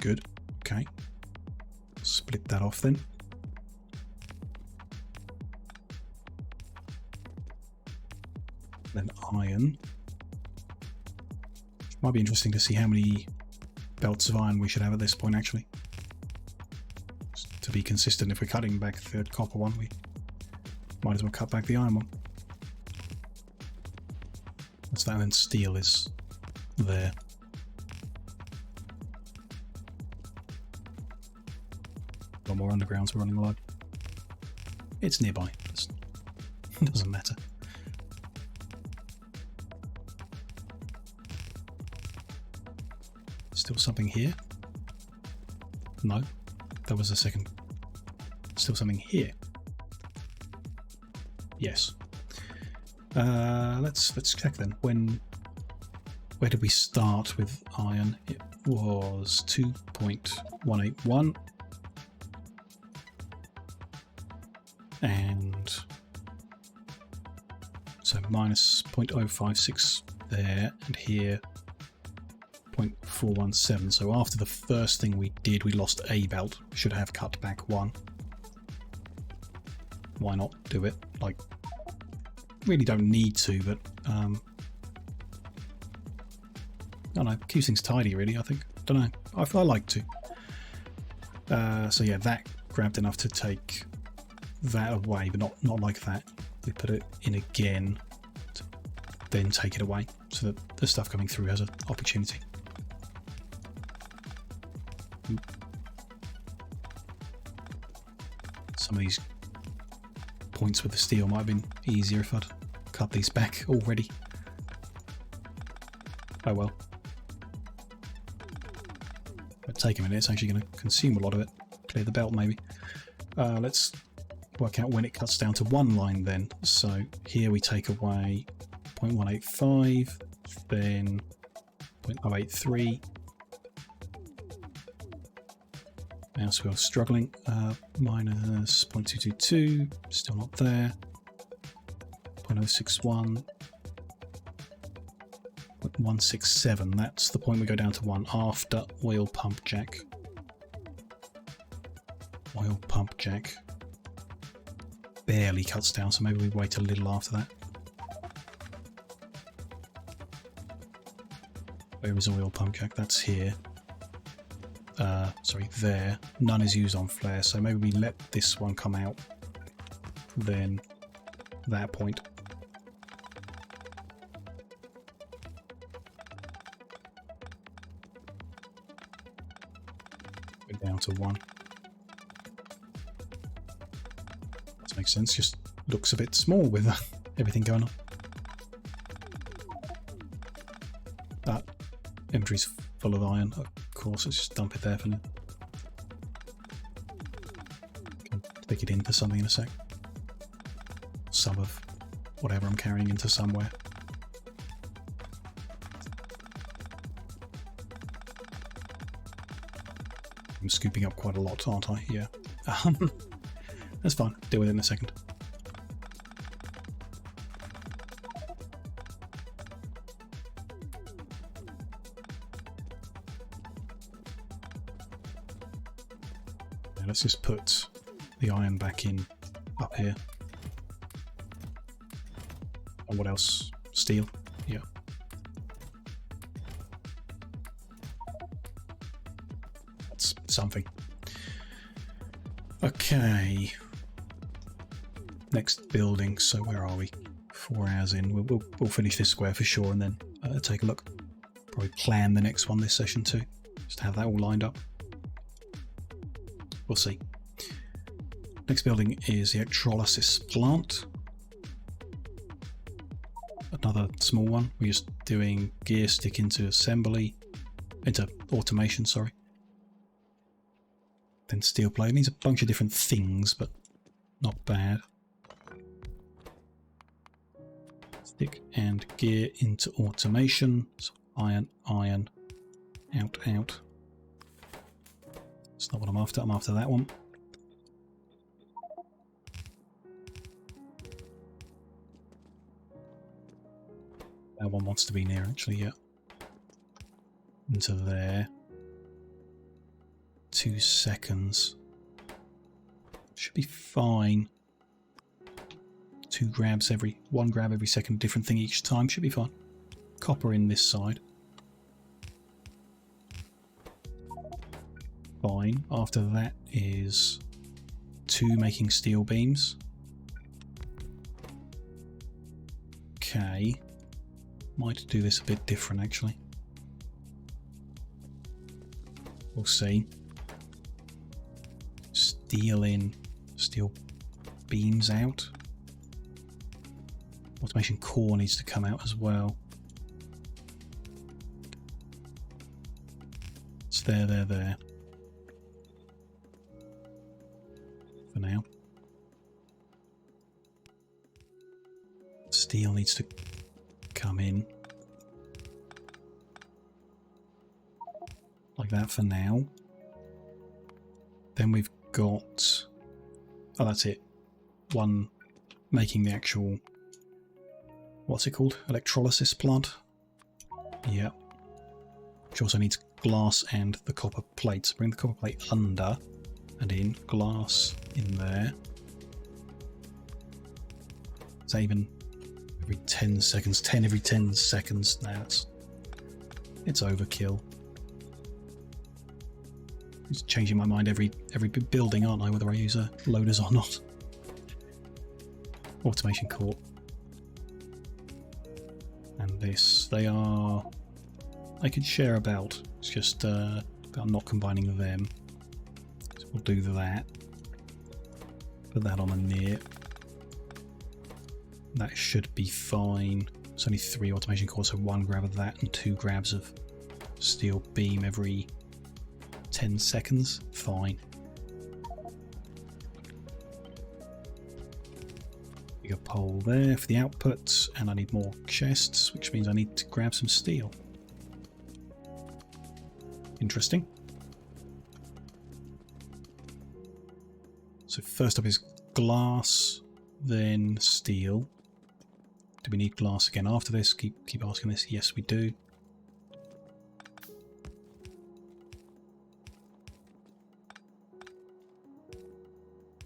Good. Okay. Split that off then. Then iron. Might be interesting to see how many belts of iron we should have at this point, actually. Just to be consistent, if we're cutting back the copper one, we might as well cut back the iron one. That's that, and then steel is there. Got more undergrounds running low. It's nearby. It doesn't matter. Still something here? No, that was a second. Still something here. Yes. Let's check then. Where did we start with iron? It was 2.181. And so minus 0.056 there, and here 0.417. So after the first thing we did, we lost a belt. Should have cut back one. Why not do it? Like, really don't need to, but I don't know. Keeps things tidy, really. I think. Don't know. I like to. So yeah, that grabbed enough to take that away, but not like that. We put it in again to then take it away, so that the stuff coming through has an opportunity. Some of these points with the steel might have been easier if I'd cut these back already. Oh well. It'll take a minute, it's actually going to consume a lot of it. clear the belt maybe. Let's work out when it cuts down to one line then. So here we take away 0.185, then 0.083. Now so we're struggling. Minus 0.222, still not there. 0.061. 0.167, that's the point we go down to 1 after oil pump jack. Oil pump jack barely cuts down, so maybe we wait a little after that. Where is oil pump jack? That's here. Sorry, there. None is used on flare, so maybe we let this one come out, then that point. Go down to 1. That makes sense, just looks a bit small with everything going on. That inventory's full of iron, of course, let's just dump it there for now. Can stick it into something in a sec. Some of whatever I'm carrying into somewhere. I'm scooping up quite a lot, aren't I? Yeah. That's fine. Deal with it in a second. Now let's just put the iron back in up here. And what else? Steel? Yeah. That's something. Okay. Next building. So where are we? 4 hours in. We'll finish this square for sure, and then take a look. Probably plan the next one this session too. Just have that all lined up. We'll see. Next building is the electrolysis plant. Another small one. We're just doing gear stick into assembly, into automation, sorry. Then steel plate. It needs a bunch of different things, but not bad. Stick and gear into automation. So iron, iron, out, out. That's not what I'm after. I'm after that one. That one wants to be near, actually, yeah. Into there. 2 seconds. Should be fine. 1 grab every second, different thing each time. Should be fine. Copper in this side. Fine. After that is 2 making steel beams. Okay. Might do this a bit different, actually. We'll see. Steel in, steel beams out. Automation core needs to come out as well. It's there, there, there. For now. Steel needs to come in. Like that for now. Then we've got... Oh, that's it. One making the actual... What's it called? Electrolysis plant? Yeah. Which also needs glass and the copper plate. So bring the copper plate under and in. Glass in there. Is that even every 10 seconds? 10 every 10 seconds. Now it's overkill. Just changing my mind every building, aren't I? Whether I use loaders or not. Automation core. And this, they could share about. It's just about not combining them. So we'll do that. Put that on a near. That should be fine. It's only 3 automation cores, so 1 grab of that and 2 grabs of steel beam every 10 seconds. Fine. Bigger pole there for the output, and I need more chests, which means I need to grab some steel. Interesting. So first up is glass, then steel. Do we need glass again after this? Keep asking this. Yes, we do.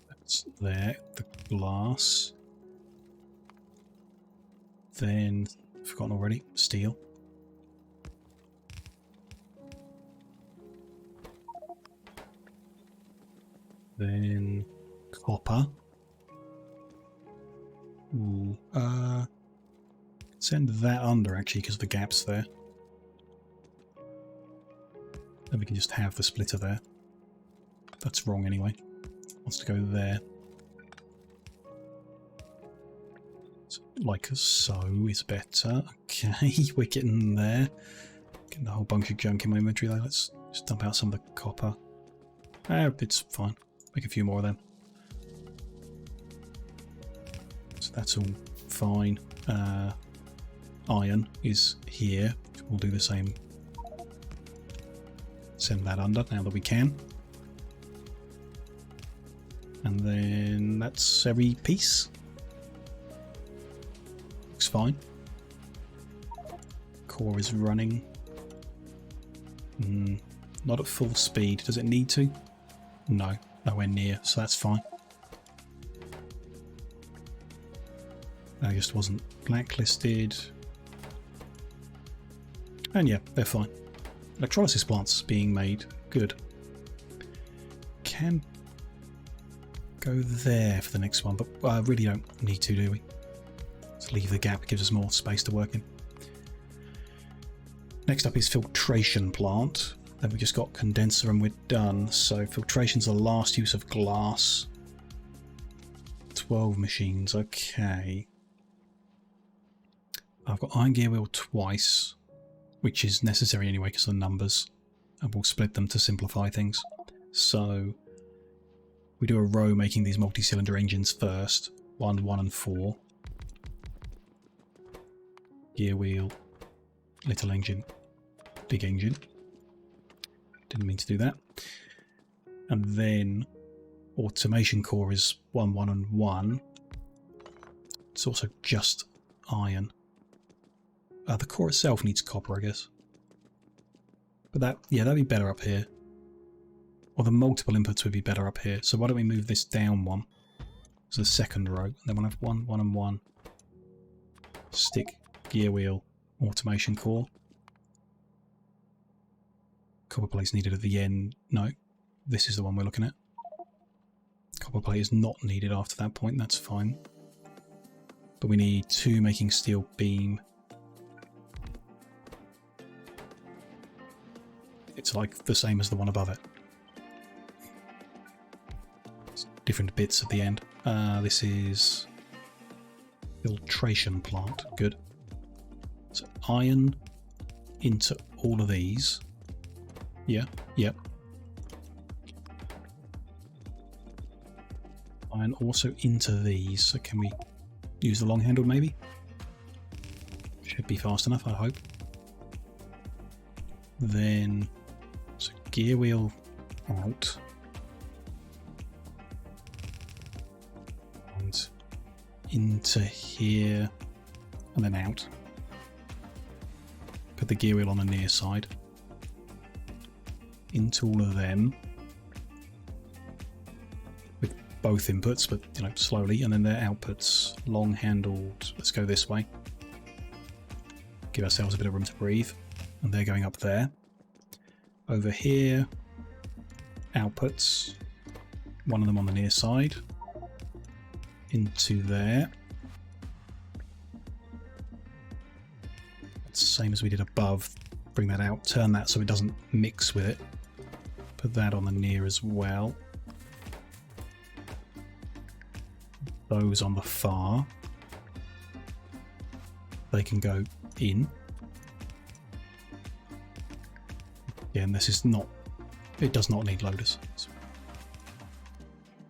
That's there, the glass. Then, forgotten already, steel. Then copper. Ooh, send that under actually because the gap's there. Then we can just have the splitter there. That's wrong anyway. Wants to go there. So, like so is better. Okay, we're getting there. Getting a whole bunch of junk in my inventory though. Let's just dump out some of the copper. It's fine. Make a few more of them. So that's all fine. Iron is here. We'll do the same. Send that under now that we can. And then that's every piece. Looks fine. Core is running. Not at full speed. Does it need to? No, nowhere near, so that's fine. I just wasn't blacklisted. And yeah, they're fine. Electrolysis plants being made. Good. Can go there for the next one, but I really don't need to, do we? Let's leave the gap, it gives us more space to work in. Next up is filtration plant. Then we just got condenser and we're done. So filtration's the last use of glass. 12 machines, okay. I've got iron gear wheel twice, which is necessary anyway because of the numbers. And we'll split them to simplify things. So we do a row making these multi-cylinder engines first. 1, 1 and 4. Gear wheel, little engine, big engine. Didn't mean to do that. And then automation core is 1, 1 and 1. It's also just iron. The core itself needs copper, I guess. But that, yeah, that'd be better up here. Or the multiple inputs would be better up here. So why don't we move this down one? So the second row. And then we'll have 1, 1 and 1. Stick, gear wheel, automation core. Copper plate's needed at the end. No, this is the one we're looking at. Copper plate is not needed after that point, that's fine. But we need 2 making steel beam. It's like the same as the one above it. It's different bits at the end. This is filtration plant. Good. So iron into all of these. Yeah, yep. Iron also into these. So can we use the long handle maybe? Should be fast enough, I hope. Then, so gear wheel out. And into here. And then out. Put the gear wheel on the near side. Into all of them with both inputs, but you know, slowly, and then their outputs long handled. Let's go this way, give ourselves a bit of room to breathe, and they're going up there. Over here, outputs, one of them on the near side, into there. It's the same as we did above. Bring that out, turn that so it doesn't mix with it. Put that on the near as well. Those on the far. They can go in. Yeah, and this is not... It does not need loaders.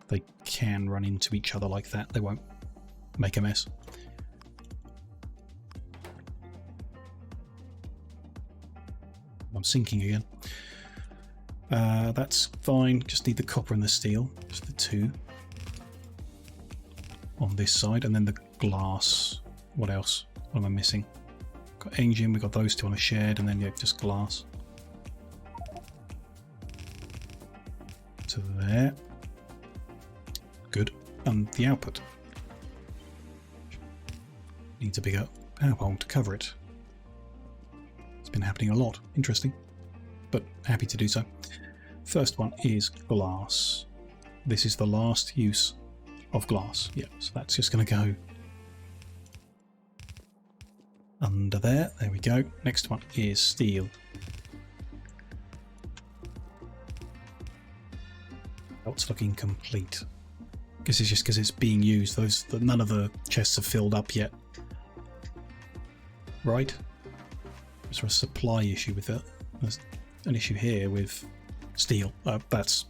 They can run into each other like that. They won't make a mess. I'm sinking again. That's fine. Just need the copper and the steel. Just the two on this side, and then the glass. What else? What am I missing? Got engine. We got those two on a shared, and then yeah, just glass. To there. Good. And the output needs a bigger power pole to cover it. It's been happening a lot. Interesting, but happy to do so. First one is glass. This is the last use of glass. Yeah, so that's just going to go under there. There we go. Next one is steel. It's looking complete. This is just because it's being used. None of the chests are filled up yet. Right? Is there a supply issue with it? There's an issue here with steel. That's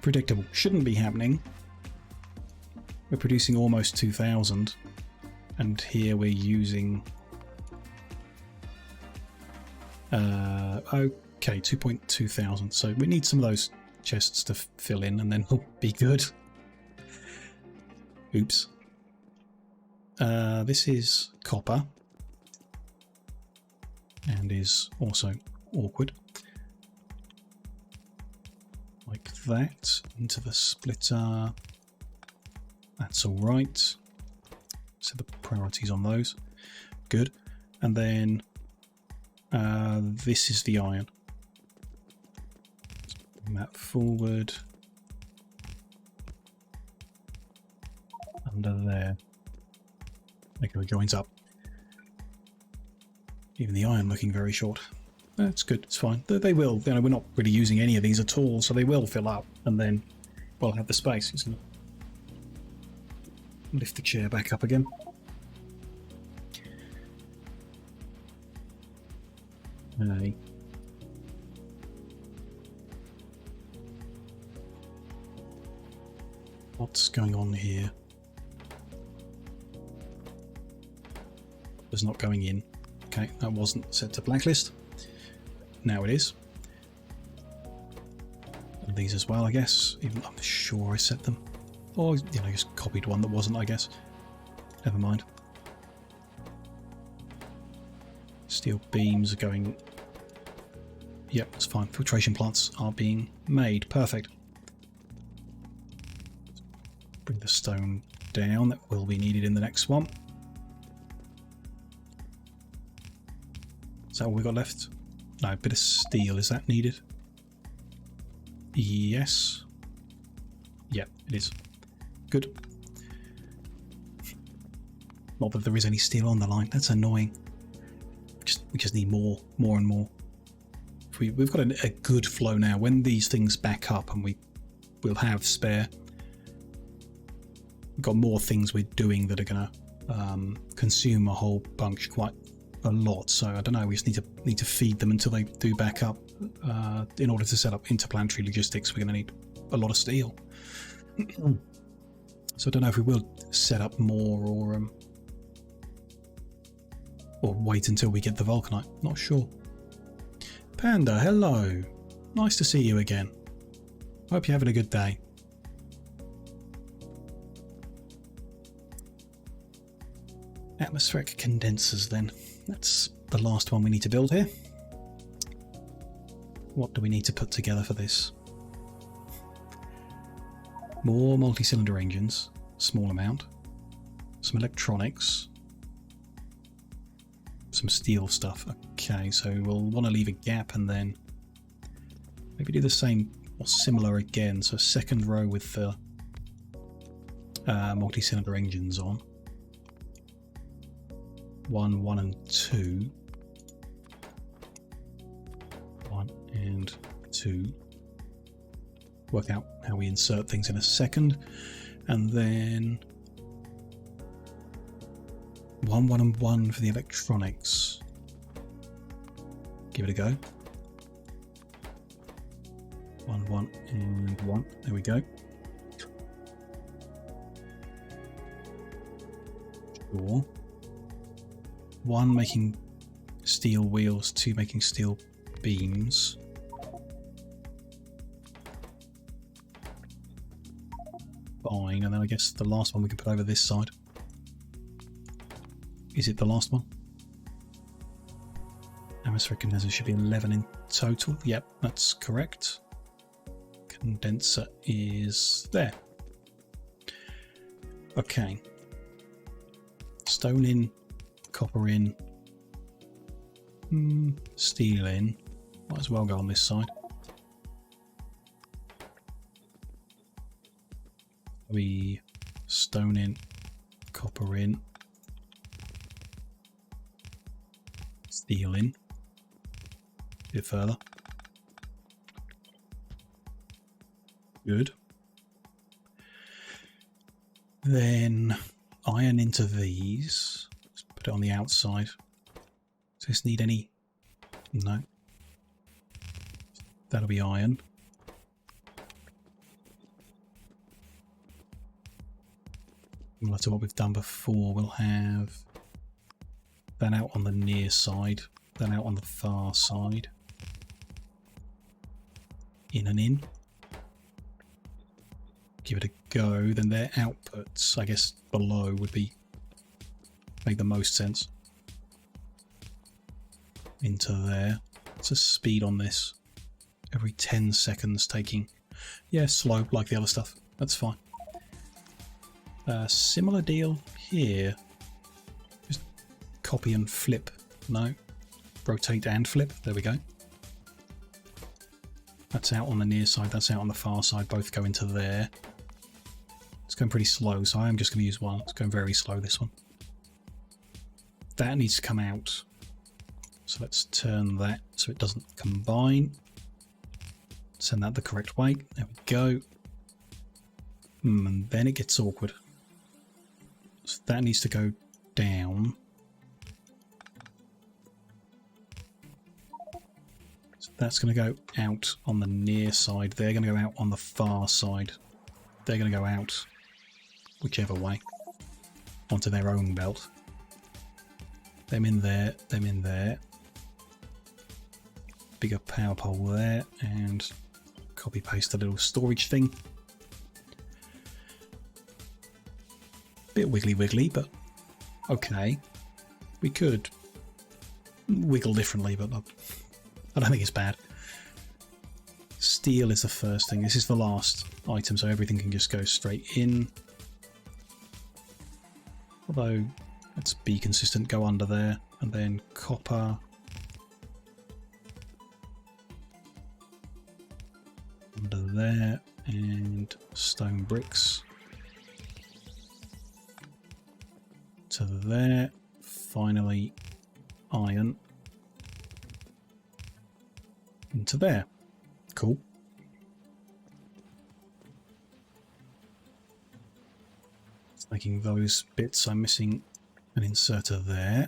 predictable. Shouldn't be happening. We're producing almost 2,000, and here we're using okay, 2.2 thousand. So we need some of those chests to fill in, and then we'll be good. Oops. This is copper, and is also awkward. Like that, into the splitter. That's all right. So the priorities on those. Good. And then this is the iron. Bring that forward. Under there. Make it joins up. Even the iron looking very short. That's good. It's fine. They will. You know, we're not really using any of these at all, so they will fill up, and then we'll have the space. Isn't it? Lift the chair back up again. Hey. What's going on here? It's not going in. Okay, that wasn't set to blacklist. Now it is. And these as well, I guess. Even I'm sure I set them. Or, you know, just copied one that wasn't, I guess. Never mind. Steel beams are going... Yep, that's fine. Filtration plants are being made. Perfect. Bring the stone down. That will be needed in the next one. Is that all we got left? No, a bit of steel. Is that needed? Yes. Yep, it is. Good. Not that there is any steel on the line. That's annoying. We just need more and more. We've got a good flow now. When these things back up, and we'll have spare. We've got more things we're doing that are going to consume a whole bunch quite a lot. So I don't know. We just need to feed them until they do back up. In order to set up interplanetary logistics, we're going to need a lot of steel. So I don't know if we will set up more or wait until we get the vulcanite. Not sure. Panda, hello. Nice to see you again. Hope you're having a good day. Atmospheric condensers then. That's the last one we need to build here. What do we need to put together for this? More multi-cylinder engines, small amount, some electronics, some steel stuff. Okay, so we'll want to leave a gap and then maybe do the same or similar again. So second row with the multi-cylinder engines on. 1, 1 and 2. 1 and 2. Work out how we insert things in a second, and then 1, 1 and 1 for the electronics. Give it a go. 1, 1 and 1. There we go. Sure. 1 making steel wheels, 2 making steel beams. Fine, and then I guess the last one we can put over this side. Is it the last one? Atmospheric condenser should be 11 in total. Yep, that's correct. Condenser is there. Okay. Stone in, copper in, steel in. Might as well go on this side. We stone in, copper in, steel in. A bit further. Good. Then iron into these. Let's put it on the outside. Does this need any? No. That'll be iron. Similar to what we've done before, we'll have that out on the near side, then out on the far side. In and in. Give it a go, then their outputs, I guess below would be make the most sense. Into there. What's the speed on this? Every 10 seconds taking. Yeah, slow like the other stuff. That's fine. Similar deal here. Just copy and flip. No. Rotate and flip. There we go. That's out on the near side, that's out on the far side. Both go into there. It's going pretty slow, so I am just going to use one. It's going very slow, this one. That needs to come out. So let's turn that so it doesn't combine. Send that the correct way. There we go. And then it gets awkward. So that needs to go down. So that's going to go out on the near side. They're going to go out on the far side. They're going to go out whichever way onto their own belt. Them in there, them in there. Bigger power pole there, and copy paste the little storage thing. Bit wiggly wiggly, but okay. We could wiggle differently, but I don't think it's bad. Steel is the first thing. This is the last item, so everything can just go straight in. Although, let's be consistent, go under there, and then copper. Under there, and stone bricks. To there, finally iron. Into there. Cool. Making those bits, I'm missing an inserter there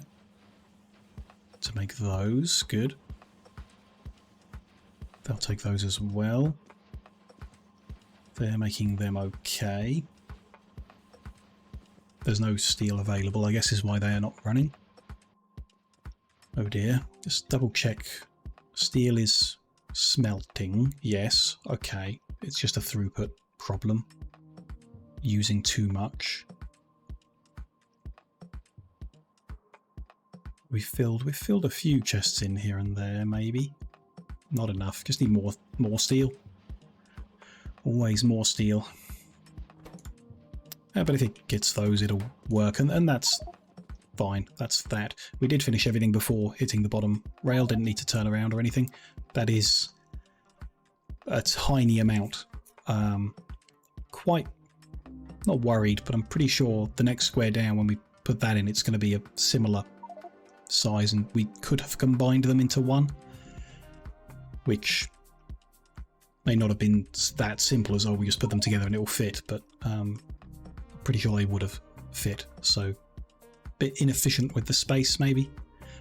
to make those. Good. They'll take those as well. They're making them okay. There's no steel available, I guess is why they are not running. Oh dear. Just double check. Steel is smelting. Yes. Okay. It's just a throughput problem. Using too much. We've filled a few chests in here and there, maybe. Not enough. Just need more steel. Always more steel. But if it gets those, it'll work, and that's fine. That's that. We did finish everything before hitting the bottom rail. Didn't need to turn around or anything. That is a tiny amount. Quite not worried, but I'm pretty sure the next square down, when we put that in, it's going to be a similar size, and we could have combined them into one, which may not have been that simple as, oh, we just put them together and it will fit, but pretty sure they would have fit. So a bit inefficient with the space maybe,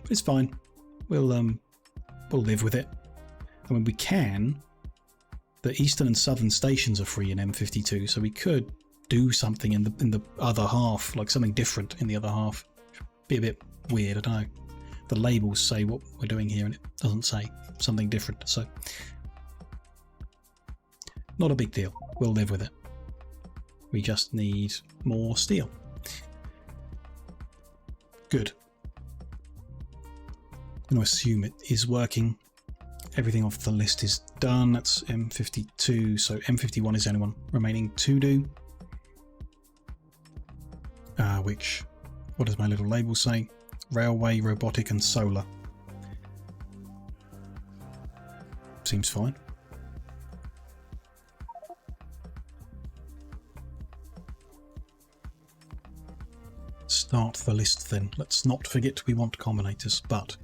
but it's fine. We'll live with it. I mean, we can. The eastern and southern stations are free in M52, so we could do something in the other half, like something different in the other half. Be a bit weird, I don't know. The labels say what we're doing here and it doesn't say something different, so not a big deal. We'll live with it. We just need more steel. Good. I'm going to assume it is working. Everything off the list is done. That's M52, so M51 is the only one remaining to do. Which, what does my little label say? Railway, robotic and solar. Seems fine. Start the list then. Let's not forget we want combinators, but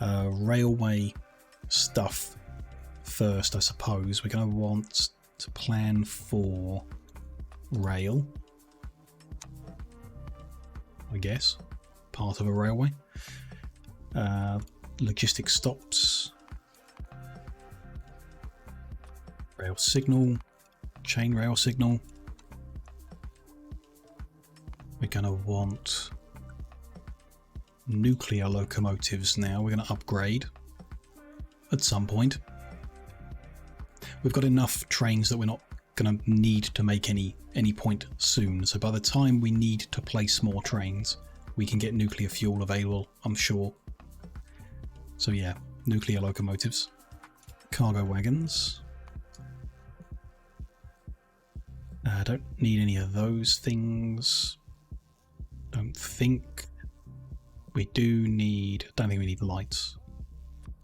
railway stuff first, I suppose. We're going to want to plan for rail, I guess, part of a railway. Logistic stops, rail signal, chain rail signal. We're going to want nuclear locomotives now. We're going to upgrade at some point. We've got enough trains that we're not going to need to make any point soon. So by the time we need to place more trains, we can get nuclear fuel available, I'm sure. So yeah, nuclear locomotives. Cargo wagons. Don't need any of those things. Don't think we do need. Don't think we need lights,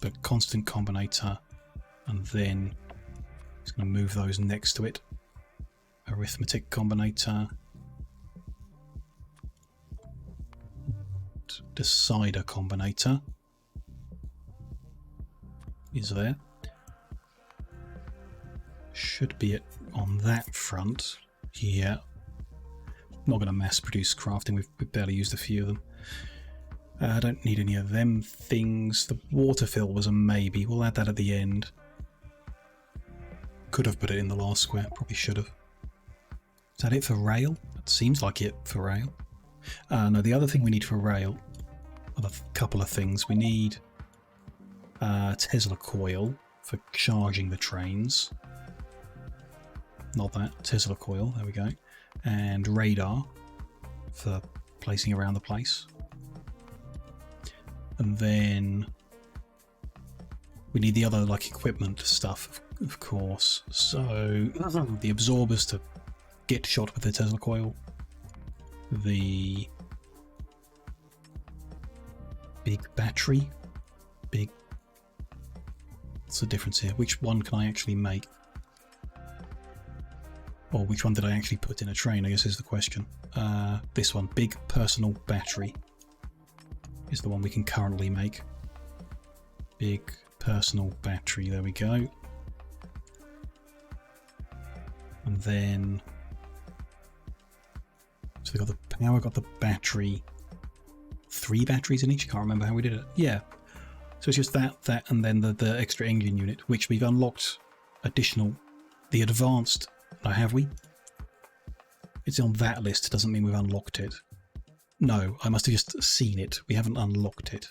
but constant combinator, and then it's going to move those next to it. Arithmetic combinator, decider combinator is there. Should be it on that front. Yeah. Not going to mass produce crafting, we've barely used a few of them. I don't need any of them things. The water fill was a maybe, we'll add that at the end. Could have put it in the last square, probably should have. Is that it for rail? That seems like it for rail. No, the other thing we need for rail are a couple of things. We need Tesla coil for charging the trains. Not that, Tesla coil, there we go. And radar for placing around the place. And then we need the other like equipment stuff, of course. So the absorbers to get shot with the Tesla coil. The big battery. Big. What's the difference here? Which one can I actually make? Or which one did I actually put in a train, I guess is the question. This one, big personal battery, is the one we can currently make. Big personal battery, there we go. And then, so we got the power, got the battery, 3 batteries in each, I can't remember how we did it. Yeah, so it's just that, and then the extra engine unit, which we've unlocked additional, the advanced. Now, have we? It's on that list, doesn't mean we've unlocked it. No, I must have just seen it. We haven't unlocked it.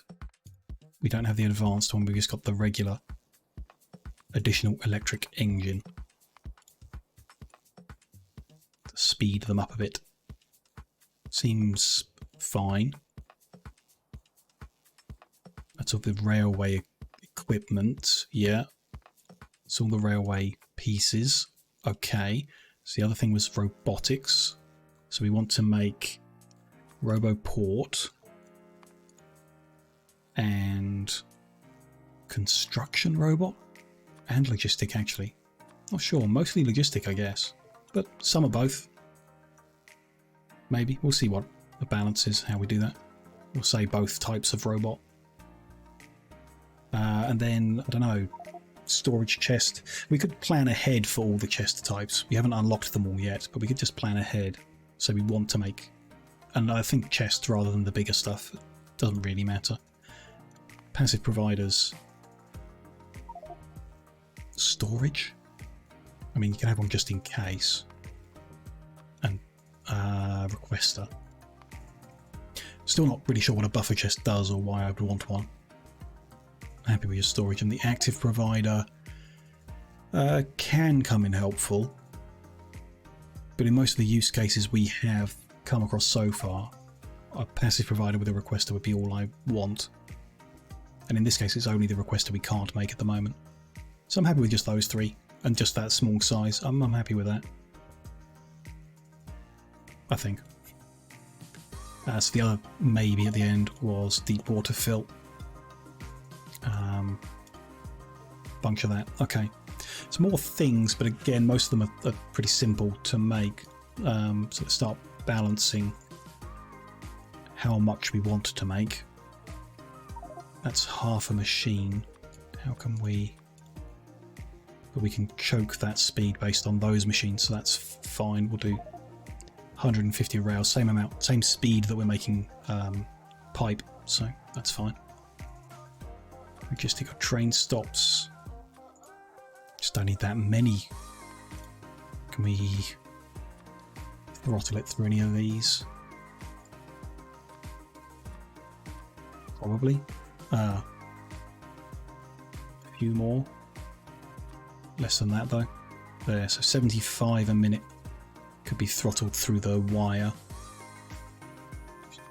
We don't have the advanced one, we've just got the regular additional electric engine. To speed them up a bit. Seems fine. That's all the railway equipment, yeah. It's all the railway pieces. Okay, so the other thing was robotics. So we want to make Roboport and construction robot and logistic actually. Not sure, mostly logistic I guess, but some are both. Maybe, we'll see what the balance is, how we do that. We'll say both types of robot. And then, I don't know, storage chest. We could plan ahead for all the chest types. We haven't unlocked them all yet, but we could just plan ahead. So we want to make, and I think chest rather than the bigger stuff. It doesn't really matter. Passive providers. Storage? I mean, you can have one just in case. requester. Still not really sure what a buffer chest does or why I would want one. Happy with your storage, and the active provider can come in helpful, but in most of the use cases we have come across so far, a passive provider with a requester would be all I want. And in this case, it's only the requester we can't make at the moment. So I'm happy with just those three, and just that small size. I'm happy with that, I think. So the other maybe at the end was deep water fill. Bunch of that. Okay. So more things, but again, most of them are pretty simple to make. So let's start balancing how much we want to make. That's half a machine. How can we... But we can choke that speed based on those machines, so that's fine. We'll do 150 rails, same amount, same speed that we're making pipe, so that's fine. Logistic of train stops. Just don't need that many. Can we throttle it through any of these? Probably. A few more. Less than that though. There, so 75 a minute could be throttled through the wire.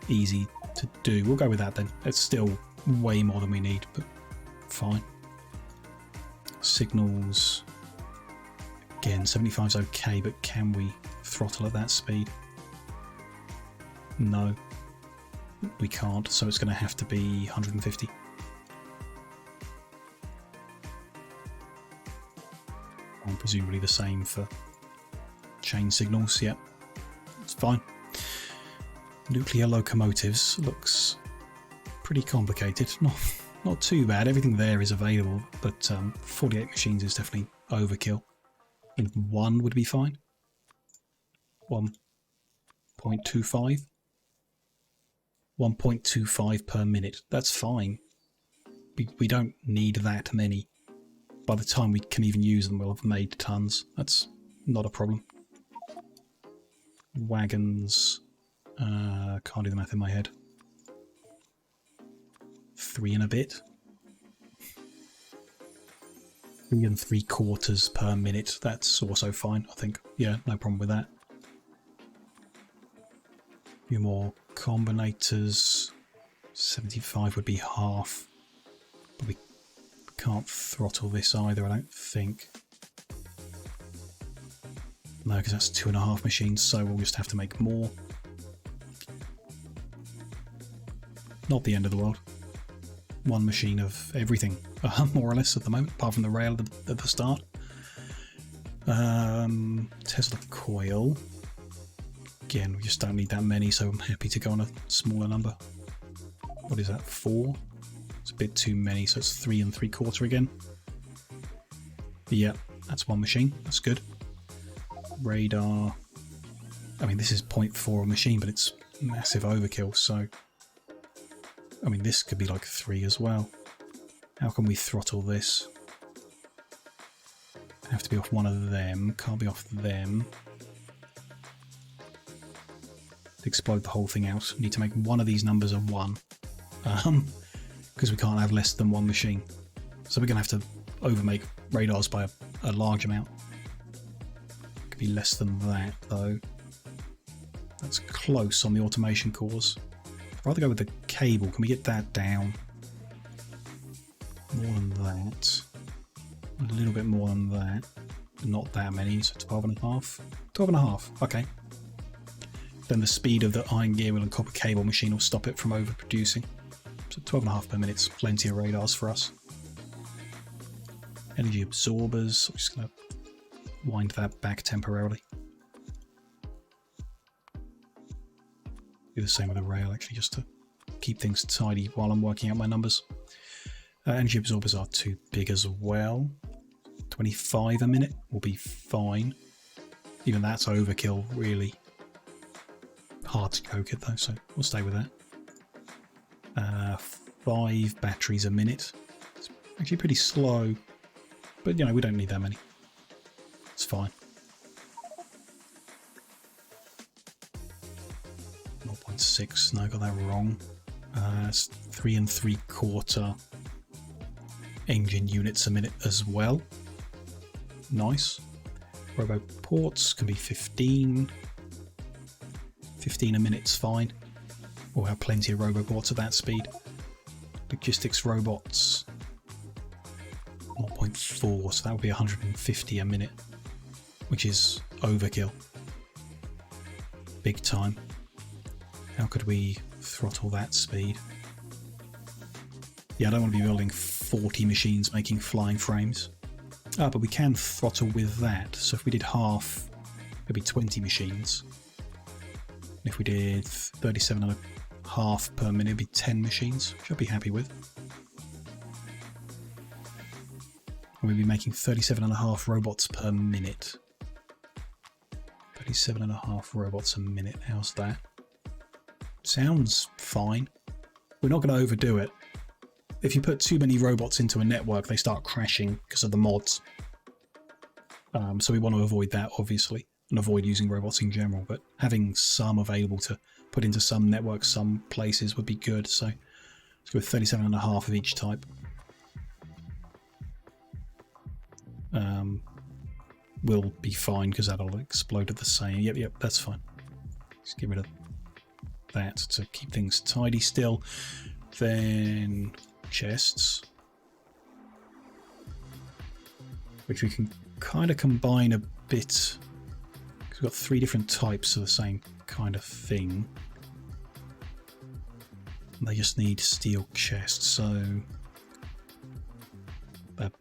Easy to do. We'll go with that then. It's still way more than we need, but fine. Signals. Again, 75 is okay, but can we throttle at that speed? No. We can't, so it's going to have to be 150. And presumably the same for chain signals. Yep, it's fine. Nuclear locomotives looks pretty complicated. Not too bad. Everything there is available, but 48 machines is definitely overkill. I think one would be fine. 1.25. 1.25 per minute. That's fine. We don't need that many. By the time we can even use them, we'll have made tons. That's not a problem. Wagons. Can't do the math in my head. 3 and a bit. 3 3/4 per minute. That's also fine, I think. Yeah, no problem with that. A few more combinators. 75 would be half. But we can't throttle this either, I don't think. No, because that's 2.5 machines, so we'll just have to make more. Not the end of the world. One machine of everything, more or less at the moment, apart from the rail at the start. Tesla coil. Again, we just don't need that many, so I'm happy to go on a smaller number. What is that, 4? It's a bit too many, so it's 3 3/4 again. Yeah, that's one machine. That's good. Radar. I mean, this is 0.4 a machine, but it's massive overkill, so... I mean, this could be like 3 as well. How can we throttle this? Have to be off one of them. Can't be off them. To explode the whole thing out, need to make one of these numbers a 1. Because we can't have less than one machine. So we're going to have to overmake radars by a large amount. Could be less than that, though. That's close on the automation cores. I'd rather go with the cable. Can we get that down? More than that. A little bit more than that. Not that many, so 12.5. 12.5, okay. Then the speed of the iron gear wheel and copper cable machine will stop it from overproducing. So 12.5 per minute's plenty of radars for us. Energy absorbers. I'm just going to wind that back temporarily. Do the same with the rail, actually, just to keep things tidy while I'm working out my numbers. Energy absorbers are too big as well. 25 a minute will be fine. Even that's overkill, really. Hard to coke it though, so we'll stay with that. 5 batteries a minute. It's actually pretty slow, but you know, we don't need that many. It's fine. 3.6. No, I got that wrong. It's 3 3/4 engine units a minute as well. Nice. Robo ports can be 15. 15 a minute's fine. We'll have plenty of roboports at that speed. Logistics robots 0.4, so that would be 150 a minute, which is overkill. Big time. How could we throttle that speed? Yeah, I don't want to be building 40 machines making flying frames. Ah, but we can throttle with that. So if we did half, it'd be 20 machines. And if we did 37.5 per minute, it'd be 10 machines, which I'd be happy with. And we'd be making 37.5 robots per minute. 37.5 robots a minute. How's that? Sounds fine. We're not going to overdo it. If you put too many robots into a network, they start crashing because of the mods. So we want to avoid that, obviously, and avoid using robots in general. But having some available to put into some networks, some places would be good. So let's go with 37.5 of each type. Will be fine because that'll explode at the same. Yep, that's fine. Let's get rid of that to keep things tidy still. Then chests, which we can kind of combine a bit because we've got 3 different types of the same kind of thing. And they just need steel chests, so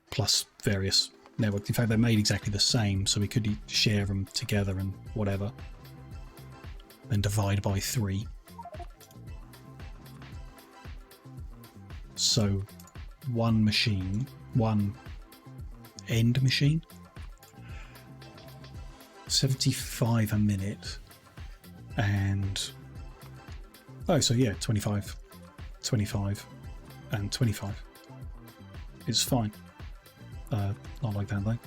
plus various networks. In fact, they're made exactly the same, so we could share them together and whatever. Then divide by 3. So one machine, one end machine, 75 a minute, and oh, so yeah, 25, 25, and 25 is fine. Not like that though.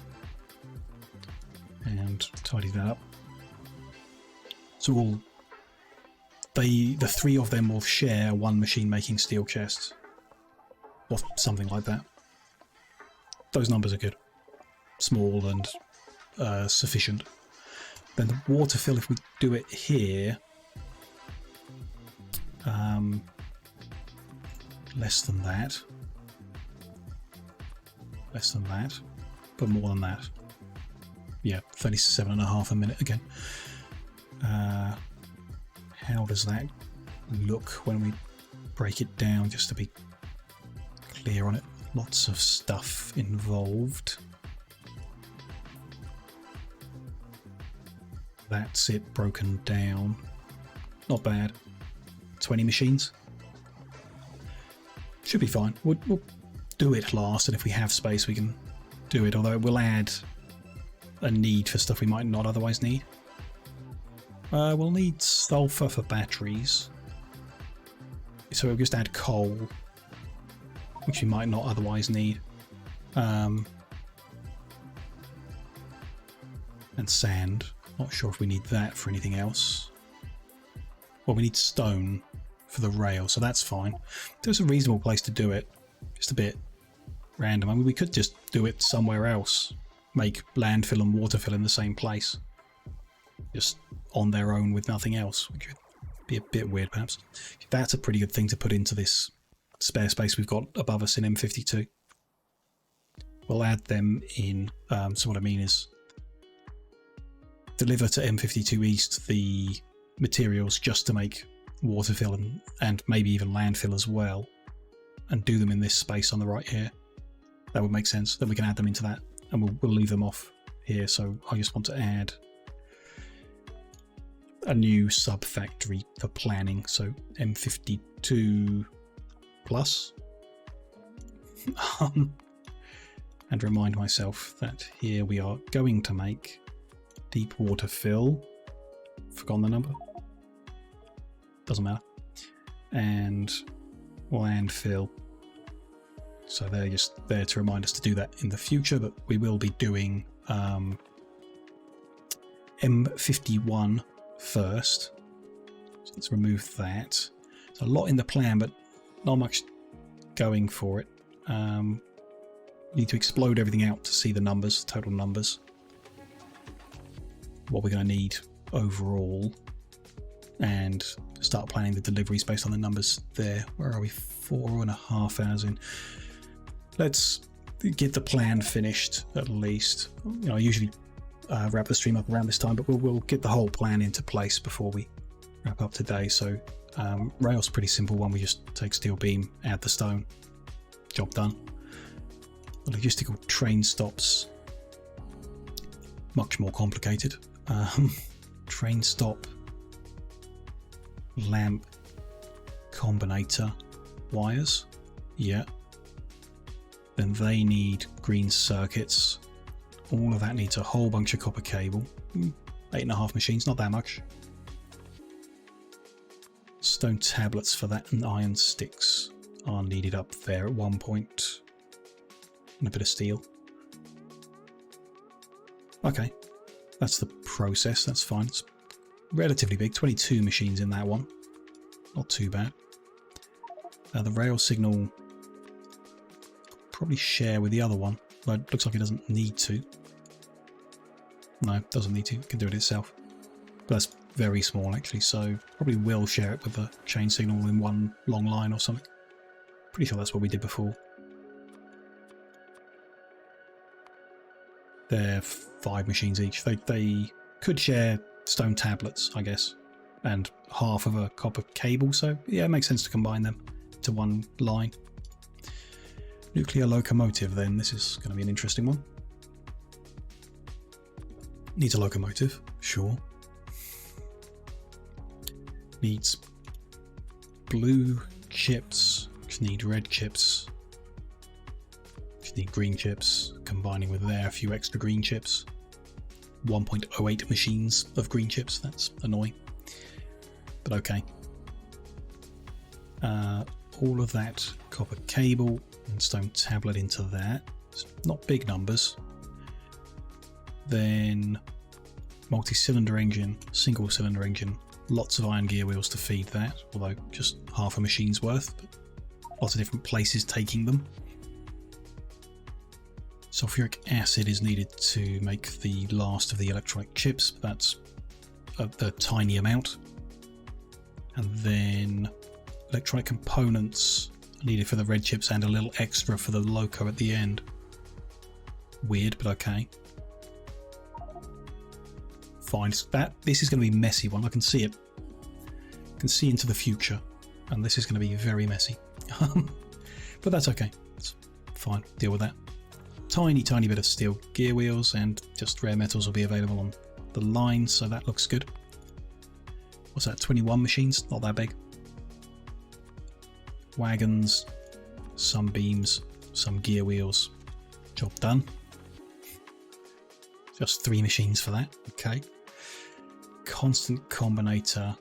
And tidy that up. So the 3 of them will share one machine making steel chests. Or something like that. Those numbers are good. Small and sufficient. Then the water fill, if we do it here, less than that. Less than that. But more than that. Yeah, 37.5 a minute again. How does that look when we break it down, just to be clear on it? Lots of stuff involved. That's it broken down. Not bad. 20 machines. Should be fine. We'll do it last, and if we have space we can do it, although it will add a need for stuff we might not otherwise need. We'll need sulfur for batteries. So we'll just add coal, which we might not otherwise need. And sand. Not sure if we need that for anything else. Well, we need stone for the rail, so that's fine. There's a reasonable place to do it. Just a bit random. I mean, we could just do it somewhere else. Make landfill and waterfill in the same place. Just on their own with nothing else, which would be a bit weird perhaps. That's a pretty good thing to put into this spare space we've got above us in M52. We'll add them in. So what I mean is deliver to M52 East the materials just to make waterfill and maybe even landfill as well, and do them in this space on the right here. That would make sense. Then we can add them into that, and we'll leave them off here. So I just want to add a new sub factory for planning, so M52 plus. And remind myself that here we are going to make deep water fill. Forgotten the number. Doesn't matter. And landfill. So they're just there to remind us to do that in the future, but we will be doing M51 first. let's remove that. There's a lot in the plan, but not much going for it. Need to explode everything out to see the numbers, total numbers. What we're going to need overall, and start planning the deliveries based on the numbers there. Where are we? 4.5 hours in. Let's get the plan finished at least. You know, I usually wrap the stream up around this time, but we'll get the whole plan into place before we wrap up today. So rail's pretty simple one. We just take steel beam, add the stone, job done. The logistical train stops, much more complicated. Train stop, lamp, combinator, wires, yeah. Then they need green circuits. All of that needs a whole bunch of copper cable. 8.5 machines, not that much. Stone tablets for that and iron sticks are needed up there at one point. And a bit of steel. Okay, that's the process, that's fine. It's relatively big, 22 machines in that one. Not too bad. The rail signal probably share with the other one, but it looks like it doesn't need to. No, it doesn't need to, it can do it itself. But that's very small actually, so probably will share it with the chain signal in one long line or something. Pretty sure that's what we did before. They're 5 machines each. They could share stone tablets, I guess, and half of a copper cable, so yeah, it makes sense to combine them to one line. Nuclear locomotive then, this is going to be an interesting one. Needs a locomotive, sure. Needs blue chips, which need red chips. Which need green chips, combining with there a few extra green chips. 1.08 machines of green chips, that's annoying. But okay. All of that copper cable and stone tablet into that. It's not big numbers. Then multi-cylinder engine, single cylinder engine, lots of iron gear wheels to feed that, although just half a machine's worth, but lots of different places taking them. Sulfuric acid is needed to make the last of the electronic chips, but that's a tiny amount. And then electronic components needed for the red chips and a little extra for the loco at the end. Weird, but okay. Fine. This is going to be a messy one. I can see it. I can see into the future, and this is going to be very messy. But that's okay. It's fine. Deal with that. Tiny bit of steel gear wheels, and just rare metals will be available on the line, so that looks good. What's that? 21 machines? Not that big. Wagons, some beams, some gear wheels. Job done. Just 3 machines for that. Okay. Constant combinator,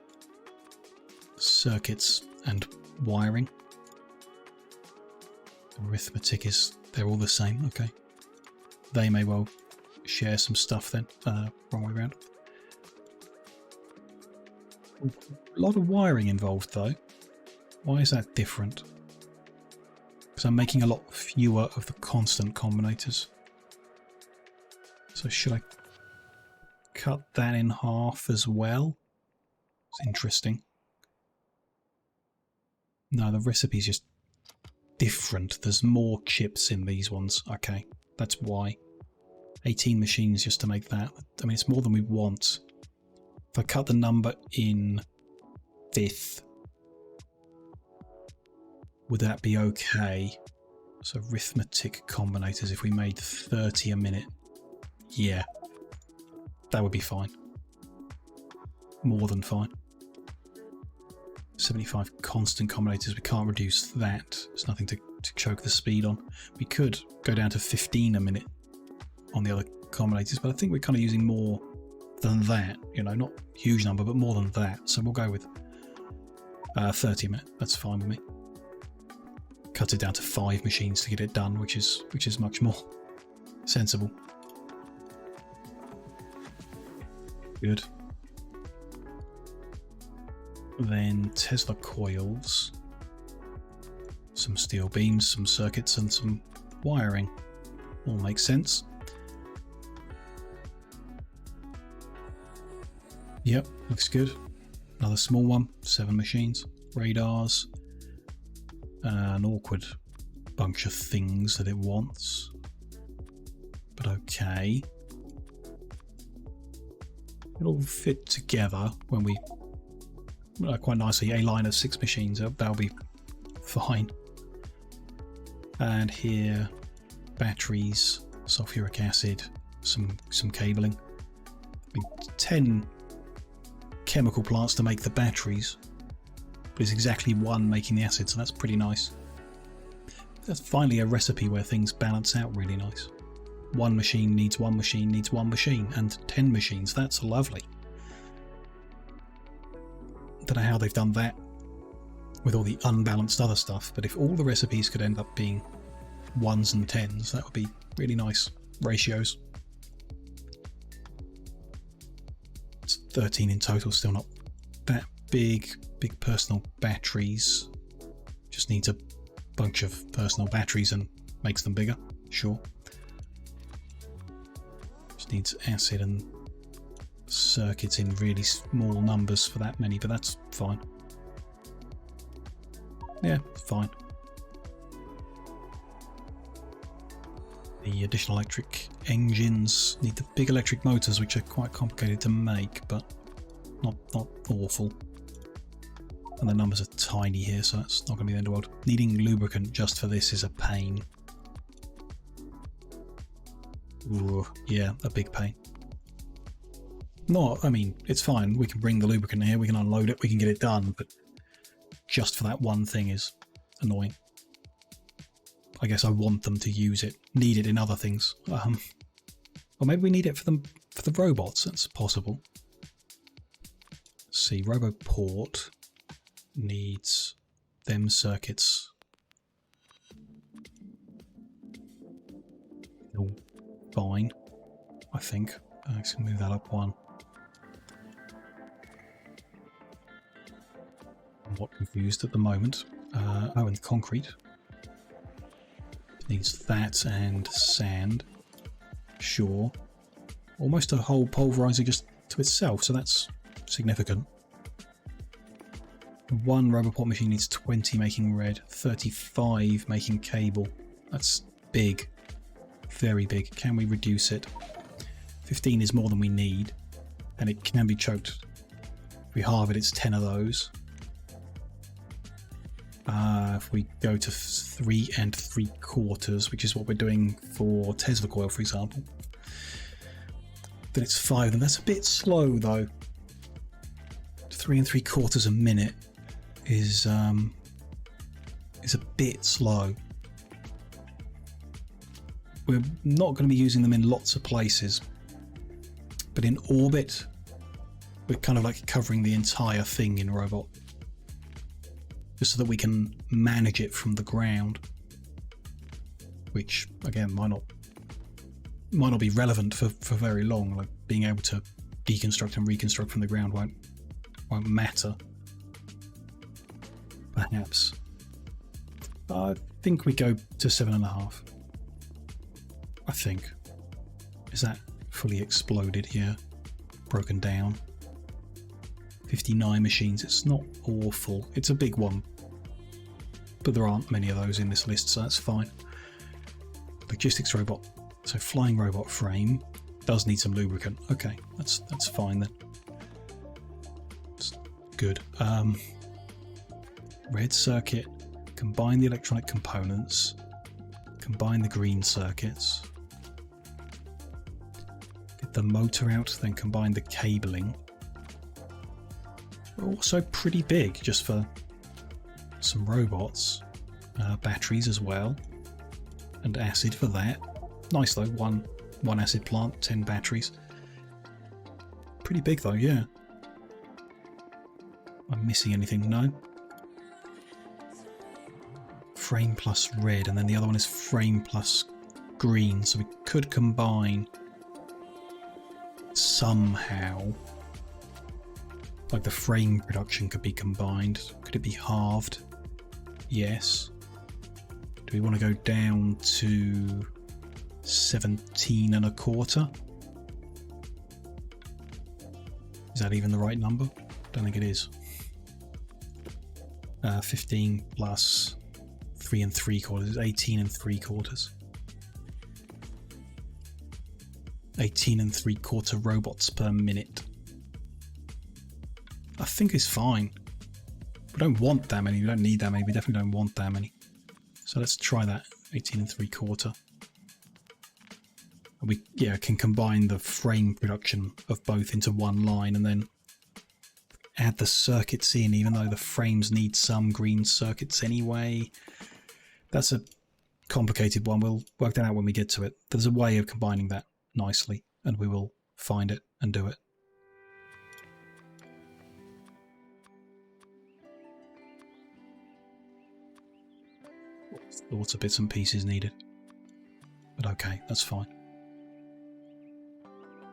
circuits and wiring. Arithmetic is, they're all the same. Okay. They may well share some stuff then. Wrong way around. A lot of wiring involved though. Why is that different? Because I'm making a lot fewer of the constant combinators. So should I cut that in half as well? It's interesting. No, the recipe's just different. There's more chips in these ones. Okay, that's why. 18 machines just to make that. I mean, it's more than we want. If I cut the number in 5th, would that be okay? So arithmetic combinators, if we made 30 a minute, yeah, that would be fine. More than fine. 75 constant combinators, we can't reduce that. There's nothing to choke the speed on. We could go down to 15 a minute on the other combinators, but I think we're kind of using more than that. You know, not a huge number, but more than that. So we'll go with 30 a minute. That's fine with me. Cut it down to 5 machines to get it done, which is much more sensible. Good. then Tesla coils, some steel beams, some circuits and some wiring. All makes sense. Yep, looks good. Another small one, 7 machines, radars, an awkward bunch of things that it wants, but okay. It'll fit together when we quite nicely. A line of 6 machines, that'll be fine. And here, batteries, sulfuric acid, some cabling. I mean, 10 chemical plants to make the batteries, but it's exactly 1 making the acid, so that's pretty nice. That's finally a recipe where things balance out really nice. 1 machine needs 1 machine needs 1 machine, and 10 machines, that's lovely. Don't know how they've done that with all the unbalanced other stuff, but if all the recipes could end up being 1s and 10s, that would be really nice ratios. It's 13 in total, still not that big. Big personal batteries. Just needs a bunch of personal batteries and makes them bigger, sure. Just needs acid and circuits in really small numbers for that many, but that's fine. Yeah, fine. The additional electric engines need the big electric motors, which are quite complicated to make, but not awful. And the numbers are tiny here, so that's not going to be the end of the world. Needing lubricant just for this is a pain. Ooh, yeah, a big pain. I mean, it's fine. We can bring the lubricant here, we can unload it, we can get it done, but just for that one thing is annoying. I guess I want them to use it, need it in other things. Or maybe we need it for the robots. That's possible. Let's see, RoboPort needs them circuits. All fine, I think. Let's move that up 1. I'm not confused at the moment. Oh, and concrete. Needs that and sand. Sure. Almost a whole pulverizer just to itself, so that's significant. 1 RoboPort machine needs 20 making red, 35 making cable. That's big. Very big. Can we reduce it? 15 is more than we need, and it can be choked. If we halve it, it's 10 of those. If we go to 3 3/4, which is what we're doing for Tesla coil, for example, then it's 5. And that's a bit slow, though. 3 3/4 a minute is a bit slow. We're not going to be using them in lots of places, but in orbit, we're kind of like covering the entire thing in robot, just so that we can manage it from the ground, which again might not be relevant for very long. Like being able to deconstruct and reconstruct from the ground won't matter. Perhaps. I think we go to 7.5. I think. Is that fully exploded here? Broken down. 59 machines. It's not awful. It's a big one, but there aren't many of those in this list, so that's fine. Logistics robot. So flying robot frame does need some lubricant. Okay, that's fine then. It's good. Red circuit. Combine the electronic components. Combine the green circuits. Get the motor out, then combine the cabling. Also pretty big, just for some robots. Batteries as well, and acid for that. Nice though, one acid plant, 10 batteries. Pretty big though, yeah. Am I missing anything? No. Frame plus red, and then the other one is frame plus green, so we could combine somehow. Like the frame production could be combined. Could it be halved? Yes. Do we want to go down to 17 and a quarter? Is that even the right number? Don't think it is. 15 plus 3 3/4 is 18 3/4. 18 3/4 robots per minute. I think it's fine. We don't want that many. We don't need that many. We definitely don't want that many. So let's try that. 18 3/4. And we can combine the frame production of both into one line and then add the circuits in, even though the frames need some green circuits anyway. That's a complicated one. We'll work that out when we get to it. There's a way of combining that nicely, and we will find it and do it. Lots of bits and pieces needed. But okay, that's fine.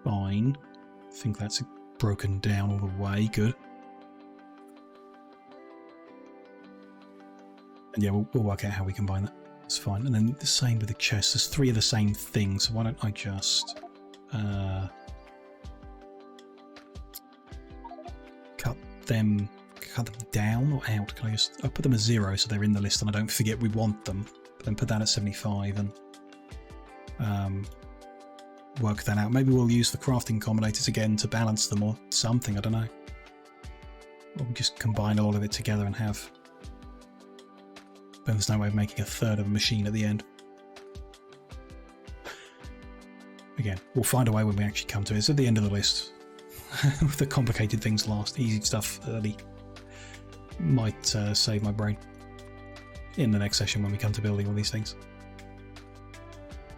Fine. I think that's broken down all the way. Good. And yeah, we'll work out how we combine that. It's fine. And then the same with the chest. There's 3 of the same thing, so why don't I just cut them down or out? Can I'll put them as 0 so they're in the list and I don't forget we want them. But then put that at 75 and work that out. Maybe we'll use the crafting combinators again to balance them or something, I don't know. Or we'll just combine all of it together and have... But there's no way of making a third of a machine at the end. Again, we'll find a way when we actually come to it. It's at the end of the list. The complicated things last. Easy stuff early. Might save my brain in the next session when we come to building all these things.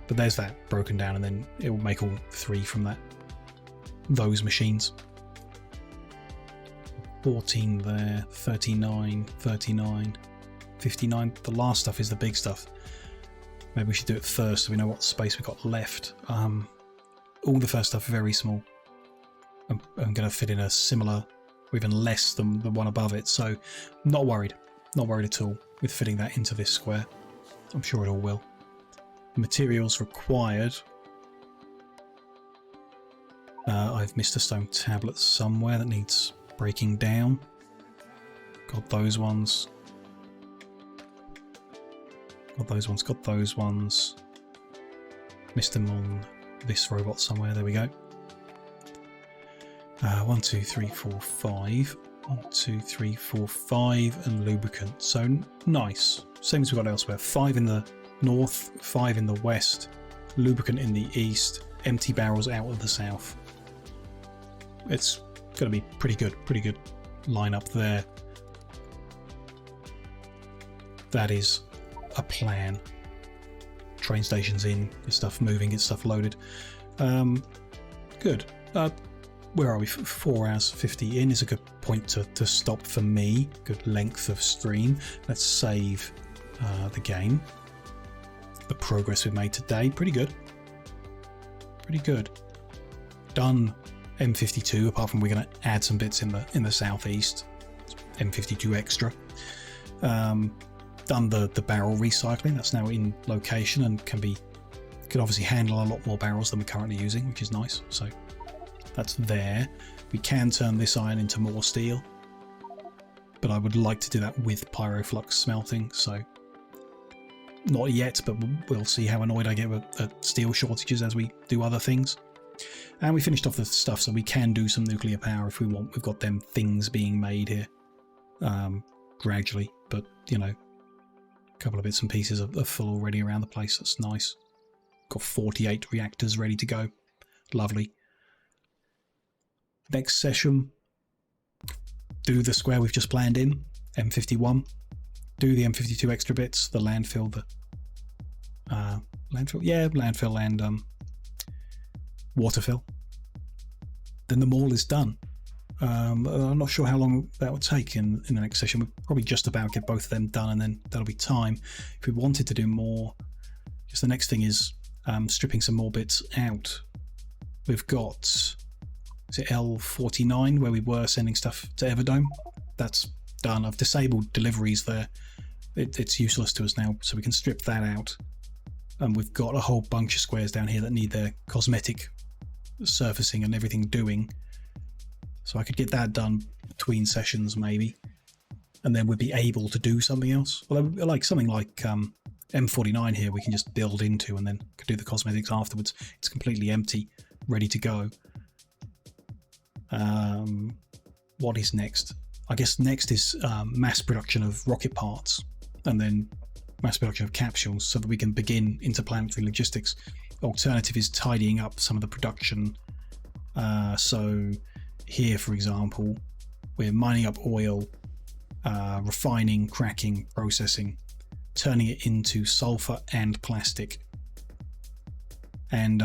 But there's that broken down, and then it will make all 3 from those machines. 14 there, 39, 39, 59. The last stuff is the big stuff. Maybe we should do it first so we know what space we've got left. All the first stuff very small. I'm going to fit in a similar, or even less than the one above it, so not worried. Not worried at all with fitting that into this square. I'm sure it all will. Materials required. I've missed a stone tablet somewhere that needs breaking down. Got those ones. Got those ones. Got those ones. Missed them on this robot somewhere. There we go. 1, 2, 3, 4, 5. 1, 2, 3, 4, 5, and lubricant. So nice. Same as we've got elsewhere. 5 in the north, 5 in the west, lubricant in the east, empty barrels out of the south. It's going to be pretty good lineup there. That is a plan. Train stations in, get stuff moving, get stuff loaded. Good. Where are we? 4 hours 50 in is a good point to stop for me. Good length of stream. Let's save the game. The progress we've made today, pretty good. Pretty good. Done M52, apart from we're going to add some bits in the southeast. M52 extra. Done the barrel recycling. That's now in location and can obviously handle a lot more barrels than we're currently using, which is nice. So that's there. We can turn this iron into more steel, but I would like to do that with pyroflux smelting. So not yet, but we'll see how annoyed I get with steel shortages as we do other things. And we finished off the stuff, so we can do some nuclear power if we want. We've got them things being made here gradually, but you know, a couple of bits and pieces are full already around the place. That's nice. Got 48 reactors ready to go. Lovely. Next session, do the square we've just planned in, M51. Do the M52 extra bits, the landfill, landfill and waterfill. Then the mall is done. I'm not sure how long that will take in the next session. We'll probably just about get both of them done, and then that'll be time. If we wanted to do more, just the next thing is stripping some more bits out. We've got is it L49 where we were sending stuff to Everdome. That's done. I've disabled deliveries there. It's useless to us now, so we can strip that out. And we've got a whole bunch of squares down here that need their cosmetic surfacing and everything doing. So I could get that done between sessions maybe, and then we'd be able to do something else. Well, like something like M49 here, we can just build into and then could do the cosmetics afterwards. It's completely empty, ready to go. What is next? I guess next is mass production of rocket parts, and then mass production of capsules so that we can begin interplanetary logistics. Alternative is tidying up some of the production. So here, for example, we're mining up oil, refining, cracking, processing, turning it into sulfur and plastic. And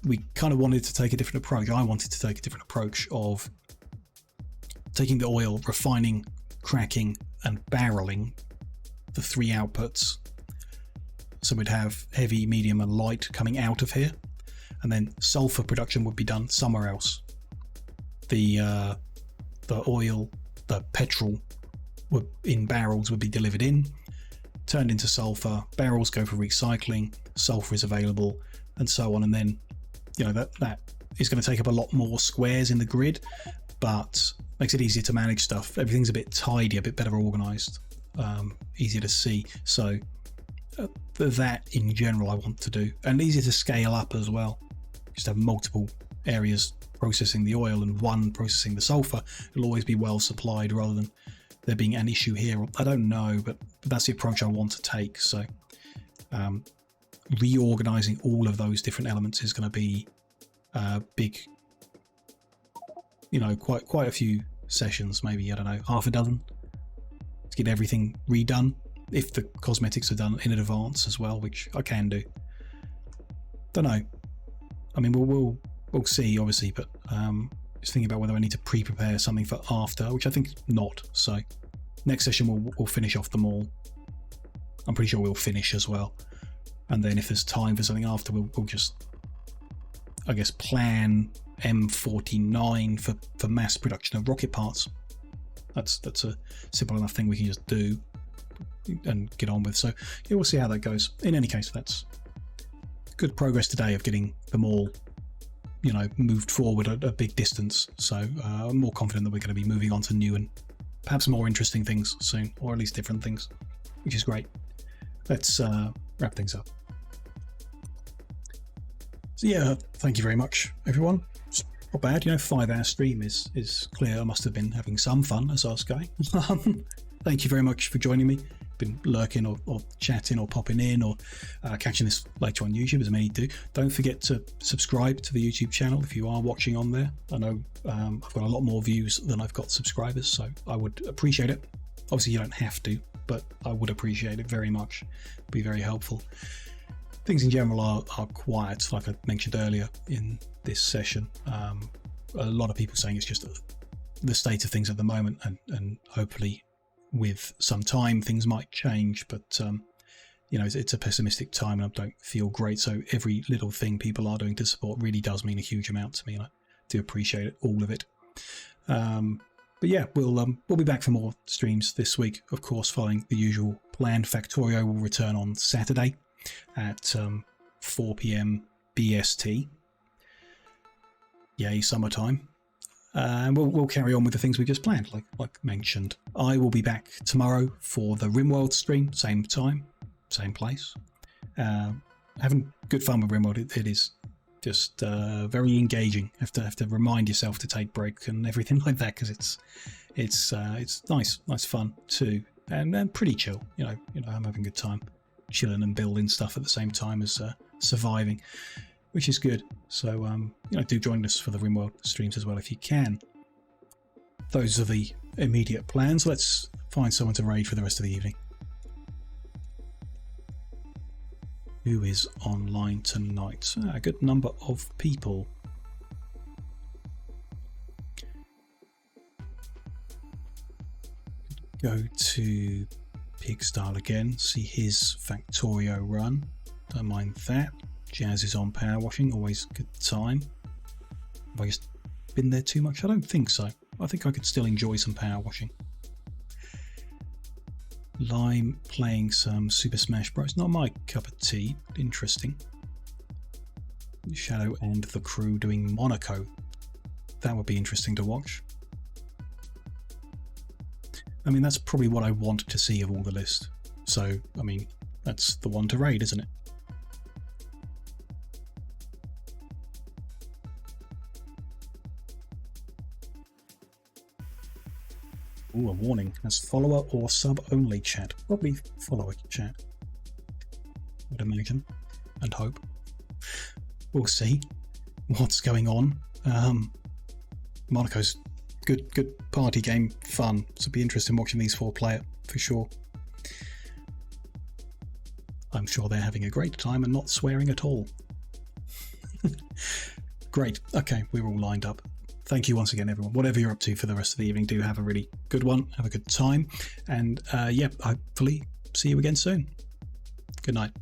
we kind of wanted to take a different approach. I wanted to take a different approach of taking the oil, refining, cracking, and barreling, the three outputs. So we'd have heavy, medium, and light coming out of here, and then sulfur production would be done somewhere else. The oil, the petrol in barrels would be delivered in, turned into sulfur. Barrels go for recycling. Sulfur is available, and so on. And then, you know, that is going to take up a lot more squares in the grid, but makes it easier to manage stuff. Everything's a bit tidy, a bit better organized, easier to see. So that in general I want to do, and easier to scale up as well. Just have multiple areas processing the oil and one processing the sulfur. It'll always be well supplied rather than there being an issue here. I don't know, but that's the approach I want to take. So reorganizing all of those different elements is going to be big, you know, quite a few sessions, maybe, I don't know, half a dozen to get everything redone, if the cosmetics are done in advance as well, which I can do. Don't know. I mean, we'll see, obviously, but just thinking about whether I need to pre-prepare something for after, which I think not. So next session we'll finish off them all. I'm pretty sure we'll finish as well, and then if there's time for something after, we'll just, I guess, plan M49 for mass production of rocket parts. That's a simple enough thing we can just do and get on with. So yeah, we'll see how that goes. In any case, that's good progress today of getting them all, you know, moved forward a big distance. So I'm more confident that we're going to be moving on to new and perhaps more interesting things soon, or at least different things, which is great. Let's wrap things up. So yeah, thank you very much, everyone. It's not bad, you know, 5-hour stream is clear. I must have been having some fun as I was going. Thank you very much for joining me. Been lurking or chatting or popping in or catching this later on YouTube, as many do. Don't forget to subscribe to the YouTube channel if you are watching on there. I know I've got a lot more views than I've got subscribers, so I would appreciate it. Obviously you don't have to, but I would appreciate it very much. It'd be very helpful. Things in general are quiet, like I mentioned earlier in this session. A lot of people saying it's just the state of things at the moment, and hopefully with some time things might change, but you know, it's a pessimistic time and I don't feel great. So every little thing people are doing to support really does mean a huge amount to me, and I do appreciate it, all of it. But yeah, we'll be back for more streams this week, of course, following the usual plan. Factorio will return on Saturday at 4 p.m. BST. Yay, summertime. And we'll carry on with the things we just planned, like mentioned. I will be back tomorrow for the RimWorld stream, same time, same place. Having good fun with RimWorld. It is just very engaging. Have to remind yourself to take breaks and everything like that, because it's nice fun too, and pretty chill. You know, I'm having a good time chilling and building stuff at the same time as surviving, which is good. So you know, do join us for the RimWorld streams as well if you can. Those are the immediate plans. Let's find someone to raid for the rest of the evening. Who is online tonight? A good number of people. Go to Pigstyle again, see his Factorio run. Don't mind that. Jazz is on power washing, always good time. If I just been there too much? I don't think so. I think I could still enjoy some power washing. Lime playing some Super Smash Bros. Not my cup of tea. Interesting. Shadow and the crew doing Monaco. That would be interesting to watch. I mean, that's probably what I want to see of all the list. So, I mean, that's the one to raid, isn't it? Ooh, a warning. That's follower or sub only chat. Probably follower chat, I'd imagine and hope. We'll see what's going on. Monaco's good party game, fun. So it'll be interesting watching these four play it for sure. I'm sure they're having a great time and not swearing at all. Great. Okay, we're all lined up. Thank you once again, everyone. Whatever you're up to for the rest of the evening, do have a really good one. Have a good time. And yeah, hopefully see you again soon. Good night.